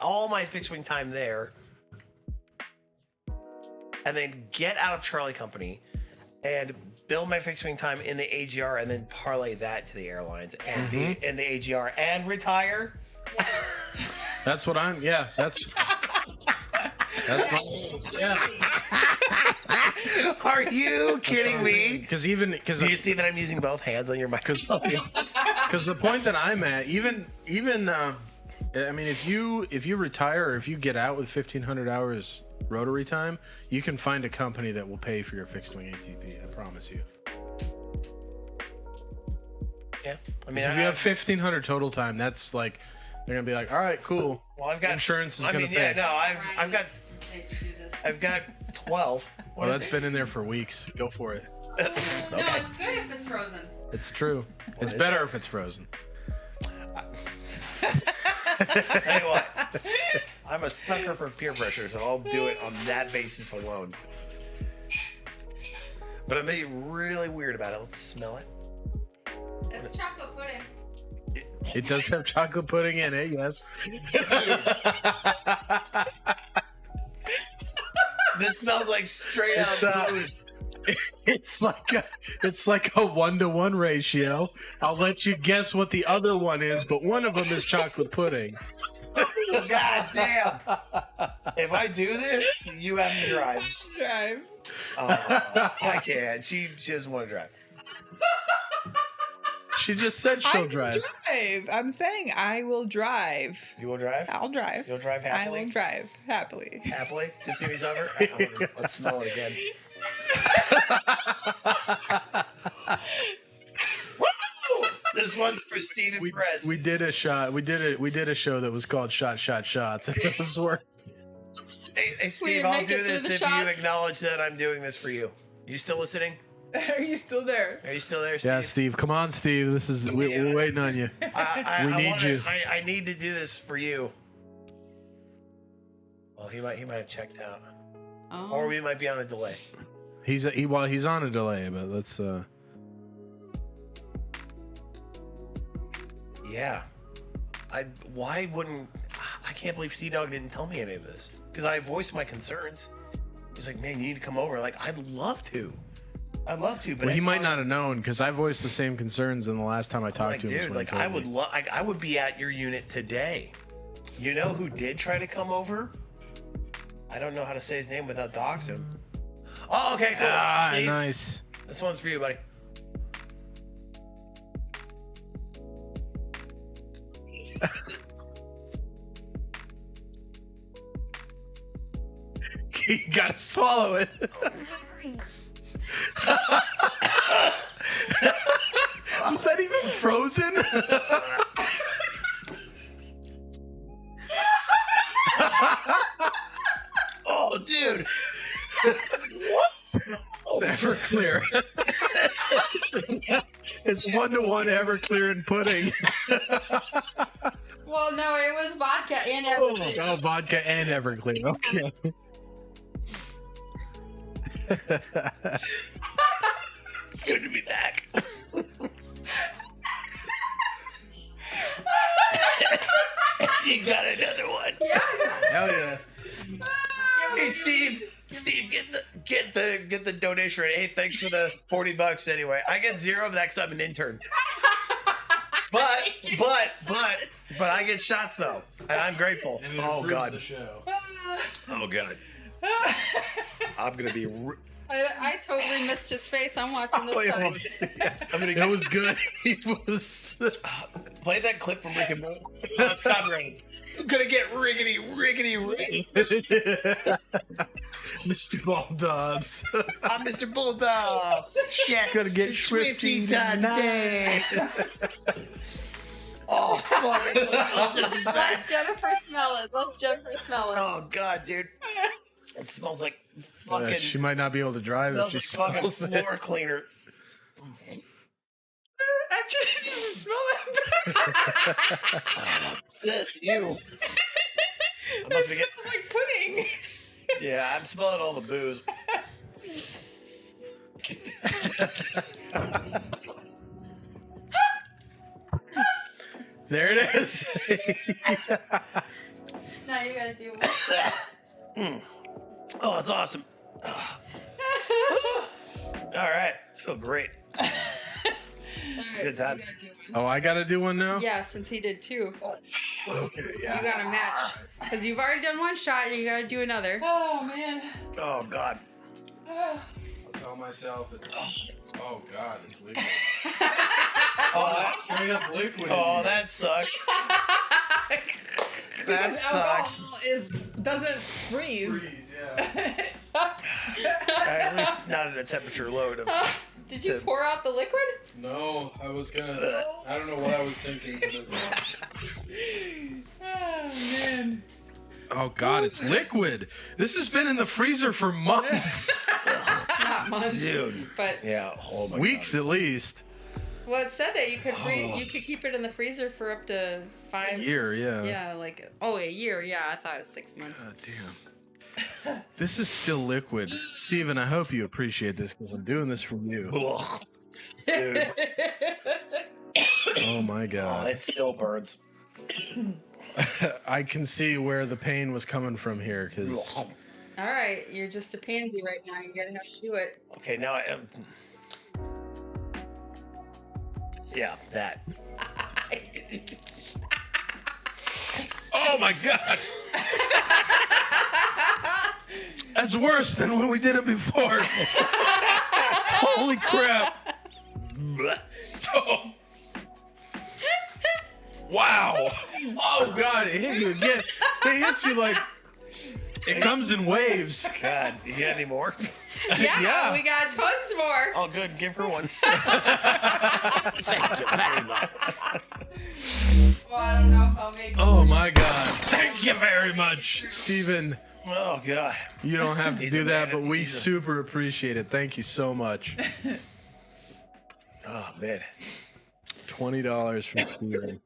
all my fixed wing time there, and then get out of Charlie Company and build my fixed wing time in the AGR, and then parlay that to the airlines and be in the AGR and retire. Yeah. That's what I'm. Yeah, that's my. Yeah. Are you kidding me? Because Do you see that I'm using both hands on your microphone? Because the point that I'm at, even I mean, if you retire or if you get out with 1,500 hours rotary time, you can find a company that will pay for your fixed wing ATP. I promise you. Yeah, I mean, If you have 1,500 total time, that's like they're gonna be like, all right, cool. well, I've got Insurance is I gonna mean, pay. yeah, no, I've got They do this. I've got 12. Well, that's been in there for weeks. Go for it. No, it's good if it's frozen. It's true. It's is better if it's frozen. I'll tell you what, I'm a sucker for peer pressure, so I'll do it on that basis alone. But I'm being really weird about it. Let's smell it. It's chocolate pudding. It does have chocolate pudding in it, yes. This smells like straight It's, up booze. It's like a 1-to-1 ratio. I'll let you guess what the other one is, but one of them is chocolate pudding. God damn. If I do this, you have to drive. Drive. I can't. She doesn't want to drive. She just said I she'll will drive. drive. I'm saying I will drive. You will drive? I'll drive. You'll drive I happily? will drive happily. Happily? To see who's over? Let's smell it again. Woo! This one's for Stephen Perez. We did a shot. We did a show that was called Shots. And it was worth. Hey, Steve, didn't I'll make it do through this the if shots? you acknowledge that I'm doing this for you. You still listening? Are you still there? Are you still there, Steve? Yeah, Steve. Come on, Steve. We're waiting on you. We need you. I need to do this for you. Well, he might have checked out, Oh. or we might be on a delay. He's on a delay, but let's. Yeah. Why wouldn't I can't believe Sea Dog didn't tell me any of this, because I voiced my concerns. He's like, man, you need to come over. Like, I'd love to, but Well, he might not have known because I voiced the same concerns in the last time I talked Like, to him. was dude, when he like told I would me. love. I would be at your unit today. You know who did try to come over? I don't know how to say his name without doxing him. Oh, okay, cool. Ah, Steve, nice. this one's for you, buddy. You gotta swallow it. Was that even frozen? Oh, dude. It's Everclear. It's 1-to-1 Everclear and pudding. Well, no, it was vodka and everything. Oh, vodka and Everclear. Okay. It's good to be back. You got another one. Hell yeah. Hey, Steve. Steve, get the donation ready. Hey, thanks for the $40 anyway. I get zero of that because I'm an intern. But I get shots though, and I'm grateful. Oh God. Oh God. I'm gonna be. I totally missed his face. I'm watching this. I'm gonna. That was good. He was. Play that clip from Rick and Morty. Oh, it's copyrighted. I'm gonna get riggedy. Mr. Baldobbs. I'm Mr. Bulldogs. Yeah, Gonna get swifty swifty today. Oh, fuck. It's just as Let bad. Jennifer smell it. Let Jennifer smell it. Oh God, dude. It smells like fucking. She might not be able to drive if smells she like fucking smells it. floor cleaner. Actually, it doesn't smell that bad. Sis, you. I It must be getting. smells like pudding. Yeah, I'm smelling all the booze. There it is. Now you gotta do one. Oh, that's awesome. All right. Feel great. All right, Good times. you gotta do one. Oh, I gotta do one now? Yeah, since he did two. Okay, yeah. You gotta match. Because you've already done one shot, you gotta do another. Oh man. Oh, God. I'll tell myself it's... Oh, God, it's liquid. Oh, Straight up liquid. oh, that sucks. That sucks. Alcohol doesn't freeze. Freeze, yeah. At least not at a temperature load of. Did you pour out the liquid? No, I was gonna... I don't know what I was thinking. Oh man. Oh, God, it's liquid. This has been in the freezer for months. Not months. Dude. But Yeah. Oh, my Weeks, God. at least. well, it said that you could you could keep it in the freezer for up to 5 A year, yeah. Yeah, like a year. Yeah, I thought it was 6 months. God damn. This is still liquid. Steven, I hope you appreciate this because I'm doing this for you. Ugh. Dude. Oh my Oh, God. it still burns. I can see where the pain was coming from here because All right, you're just a pansy right now. You're gonna have to do it. Okay, now I am. Yeah, that. oh my God. That's worse than when we did it before. Holy crap. Oh. Wow. Oh God, it hit you again. It hits you like it comes in waves. God, you got any more? Yeah, Yeah. we got tons more. Oh, good. Give her one. Thank you very much. Well, I don't know if I'll make. Oh my God. Thank you very much, Steven. Oh, God. You don't have to He's do a that, man. but we He's a- super appreciate it. Thank you so much. Oh, man. $20 from Steven.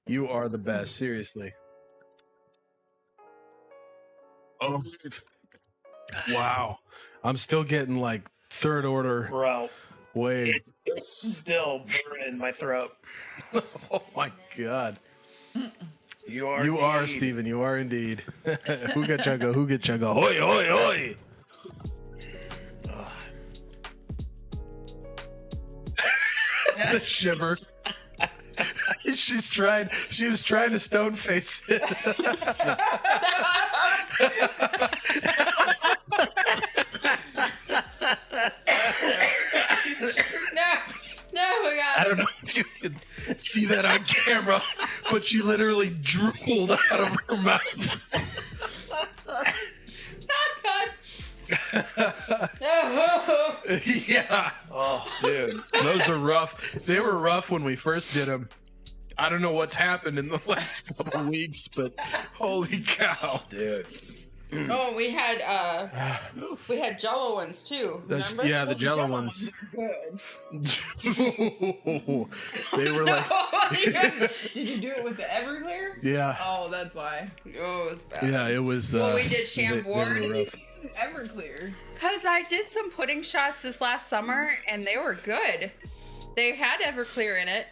You are the best, seriously. Oh, wow. I'm still getting like third order Bro, wave. it's still burning my throat. Oh my God. You are. You are, indeed. Steven. You are indeed. Hooga chugga, hooga chugga. Hoi, hoi, hoi. The shiver. She was trying to stone face it. No, we got. I don't know if you can see that on camera, but she literally drooled out of her mouth. Oh, Yeah. Oh, dude. Those are rough. They were rough when we first did them. I don't know what's happened in the last couple of weeks, but holy cow. Dude. oh, we had Jello ones too. That's, Remember? yeah, the Jello ones. Good. They were like, Did you do it with the Everclear? yeah, Oh, that's why. Oh, it was bad. yeah, it was. Well, we did they Chambord. were rough. Use Everclear. Cause I did some pudding shots this last summer and they were good. They had Everclear in it,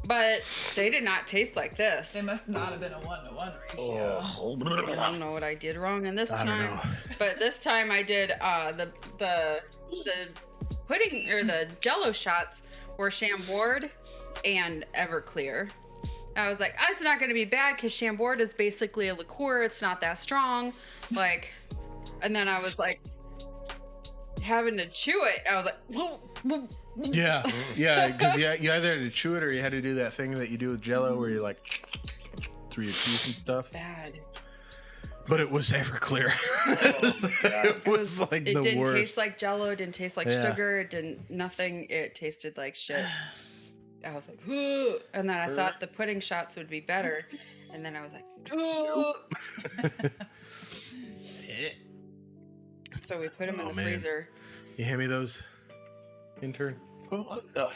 but they did not taste like this. They must not have been a 1-to-1 ratio. Oh. I don't know what I did wrong in this I don't time, know. but this time I did the pudding or the Jello shots were Chambord and Everclear. I was like, oh, it's not going to be bad because Chambord is basically a liqueur. It's not that strong, like. And then I was like having to chew it. I was like, whoop, whoop. Yeah, yeah, because you either had to chew it or you had to do that thing that you do with Jello where you like through your teeth and stuff. Bad. But it was Everclear. God. It was like It the didn't worst. taste like Jello. It didn't taste like Yeah. sugar. It didn't nothing. It tasted like shit. I was like, "Ooh." And then I thought the pudding shots would be better, and then I was like, "Ooh." So we put them in Oh, the man. freezer. You hand me those, intern? Oh, yeah.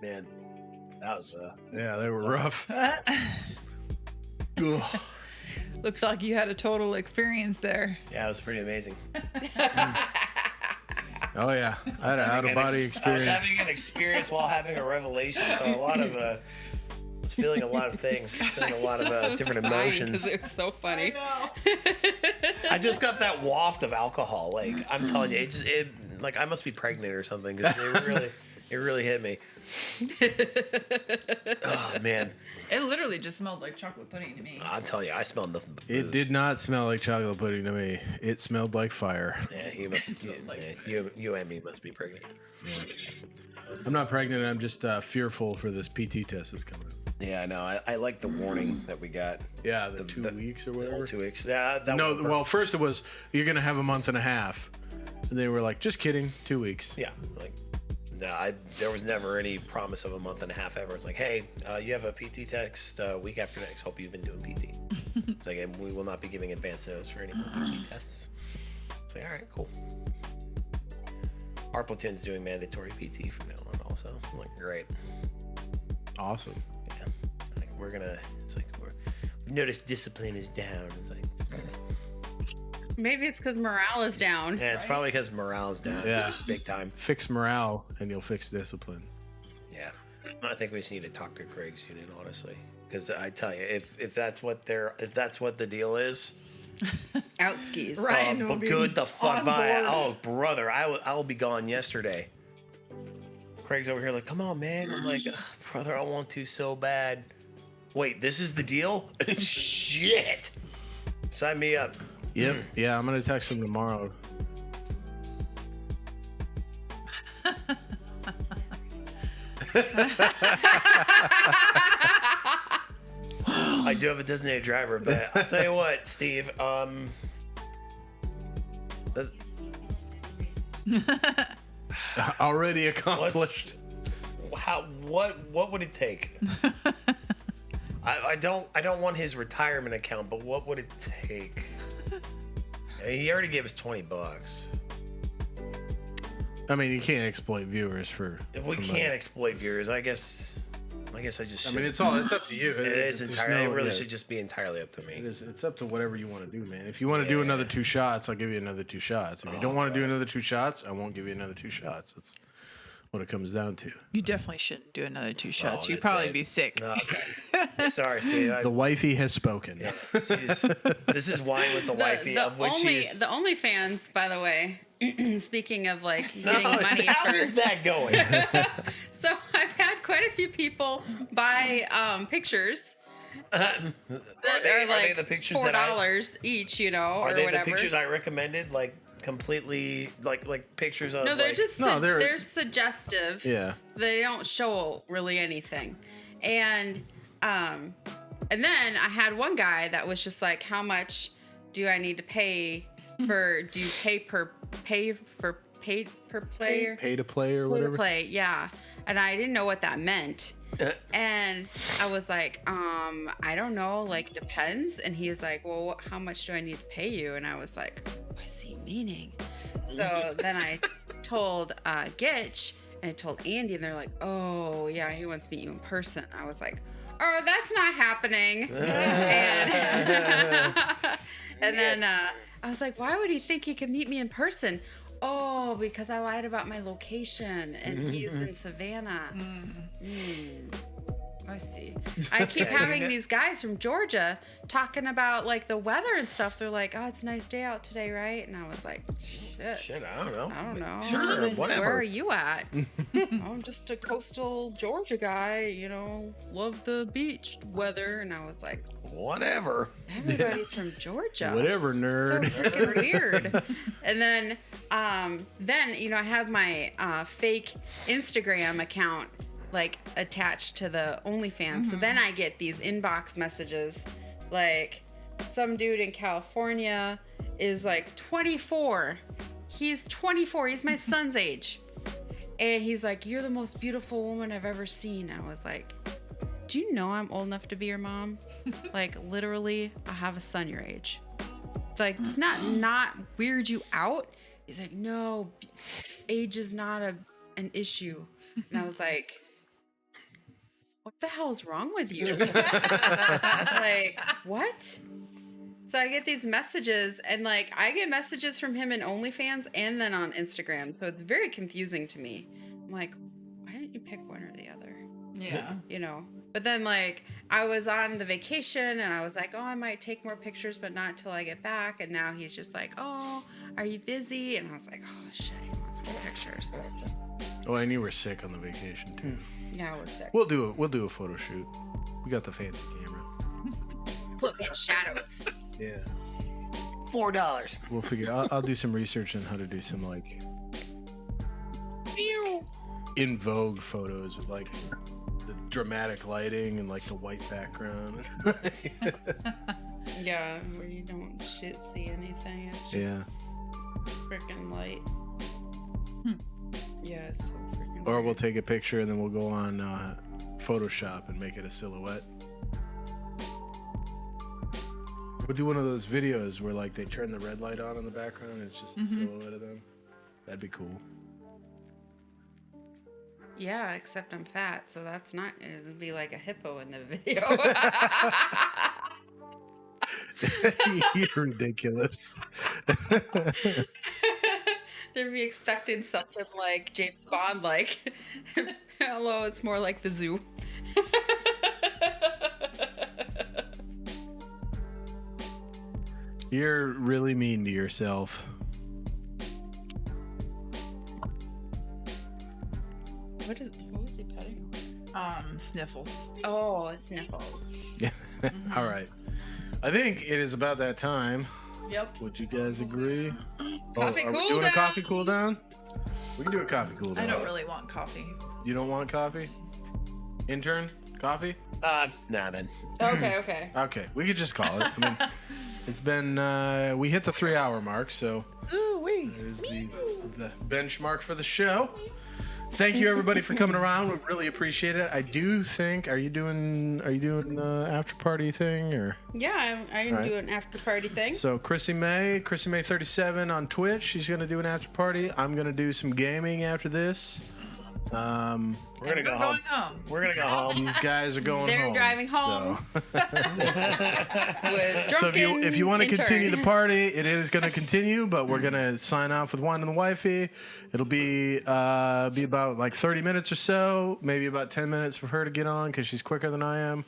Man, that was Yeah, they were rough. Ugh. Looks like you had a total experience there. yeah, it was pretty amazing. Oh yeah, I had an out of body I was experience. having an experience while having a revelation, so a lot of I was feeling a lot of things, feeling a lot of different emotions. It was so funny. I just got that waft of alcohol. Like I'm telling you, it like I must be pregnant or something because it really hit me. Oh man, It literally just smelled like chocolate pudding to me. I'm telling you, I smelled nothing but booze. It did not smell like chocolate pudding to me. It smelled like fire. Yeah, you and me must be pregnant. I'm not pregnant. I'm just fearful for this PT test that's coming up. Yeah, I know. I like the warning that we got. Yeah, the 2 weeks or whatever. 2 weeks. Yeah. No, well, first it was you're gonna have a month and a half, and they were like, just kidding, 2 weeks. Yeah, like no, there was never any promise of a month and a half ever. It's like, hey, you have a PT test week after next. Hope you've been doing PT. It's like, and we will not be giving advance notice for any more PT tests. It's like, all right, cool. Arpleton's doing mandatory PT from now on, also. I'm like, great. Awesome. Yeah, like we're gonna. It's like we've noticed discipline is down. It's like. Maybe it's because morale is down. Yeah, it's probably because morale is down. Yeah. Big time. Fix morale, and you'll fix discipline. Yeah. I think we just need to talk to Craig's unit, honestly. Because I tell you, if that's what the deal is, Out skis. Ryan will but be good the fuck on by. board. Oh, brother, I'll be gone yesterday. Craig's over here like, come on, man. I'm like, brother, I want to so bad. Wait, this is the deal? Shit. Sign me up. Yep. Yeah, I'm gonna text him tomorrow. I do have a designated driver, but I'll tell you what, Steve. Already accomplished. What would it take? I don't want his retirement account, but what would it take? I mean, he already gave us $20. I mean, you can't exploit viewers for. If we can't exploit viewers, I guess I just. I mean, it's up to you. It is There's entirely. no- it really yeah. should just be entirely up to me. It's up to whatever you want to do, man. If you want to do another 2 shots, I'll give you another 2 shots. If you don't want to do another 2 shots, I won't give you another 2 shots. That's what it comes down to. You definitely shouldn't do another 2 shots. You'd that's probably it. be sick. Okay. Sorry, Steve. The wifey has spoken. This is Wine with the Wifey, of which he's. The OnlyFans, by the way. Speaking of like getting money How for. is that going? So I've had quite a few people buy pictures that are they like the pictures $4 each, you know, Are or they whatever. the pictures I recommended? Like completely, like pictures of. No, they're like, just they're suggestive. Yeah. They don't show really anything, and then I had one guy that was just like, "How much do I need to pay for? Do you pay per player? Pay to play or Pay whatever. to play, yeah." And I didn't know what that meant. And I was like, I don't know, like, depends. And he was like, well, how much do I need to pay you? And I was like, what's he meaning? So then I told Gitch and I told Andy, and they're like, oh, yeah, he wants to meet you in person. I was like, oh, that's not happening. And then I was like, why would he think he could meet me in person? Oh, because I lied about my location and he's in Savannah. I see. I keep having these guys from Georgia talking about like the weather and stuff. They're like, oh, it's a nice day out today, right? And I was like, shit. I don't know. I don't know. Sure, Then whatever. Where are you at? I'm just a coastal Georgia guy, you know, love the beach weather. And I was like, Whatever. everybody's from Georgia. Whatever, So nerd. freaking weird. And then you know, I have my fake Instagram account like attached to the OnlyFans. So then I get these inbox messages like some dude in California is like 24. He's 24. He's my son's age. And he's like, you're the most beautiful woman I've ever seen. I was like, do you know I'm old enough to be your mom? Like literally, I have a son your age. Like, does not weird you out? He's like, no, age is not an issue. And I was like, what the hell's wrong with you? Like, what? So I get these messages, and like I get messages from him in OnlyFans and then on Instagram. So it's very confusing to me. I'm like, why didn't you pick one or the other? Yeah. You know. But then like I was on the vacation, and I was like, oh, I might take more pictures, but not till I get back. And now he's just like, oh, are you busy? And I was like, oh shit, he wants more pictures. Oh, and you were sick on the vacation too. Now we're sick. We'll do a photo shoot. We got the fancy camera. Look at shadows. Yeah. $4. We'll figure. I'll do some research on how to do some like in vogue photos with like the dramatic lighting and like the white background. Yeah, where you don't see anything. It's just Yeah. freaking light. Yeah, it's so freaking Or weird. we'll take a picture and then we'll go on Photoshop and make it a silhouette. We'll do one of those videos where like they turn the red light on in the background and it's just the silhouette of them. That'd be cool. Yeah, except I'm fat, so that's not. It would be like a hippo in the video. You're ridiculous. They'd be expecting something like James Bond, like, hello, it's more like the zoo. You're really mean to yourself. What was he petting? Sniffles. Oh, sniffles. Yeah. All right. I think it is about that time. Yep. Would you guys agree? Coffee are we cool doing down. a coffee cool down? We can do a coffee cool down. I don't really want coffee. You don't want coffee? Intern? Coffee? Nah, then. Okay. Okay, we could just call it. I mean, it's been, we hit the 3-hour mark, so that is the benchmark for the show. Thank you everybody for coming around. We really appreciate it. I do think, are you doing after party thing or? Yeah, I can All right. do an after party thing. So Chrissy May 37 on Twitch. She's gonna do an after party. I'm gonna do some gaming after this. We're gonna go We're home. going home. We're gonna go home. These guys are going They're home. driving home. So, With so if you want to intern. continue the party, it is going to continue, but we're going to sign off with Wine and the Wifey. It'll be about like 30 minutes or so, maybe about 10 minutes for her to get on because she's quicker than I am.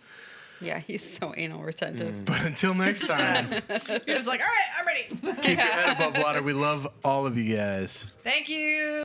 Yeah, he's so anal retentive. But until next time, You're just like, all right, I'm ready. keep your head above water. We love all of you guys. Thank you.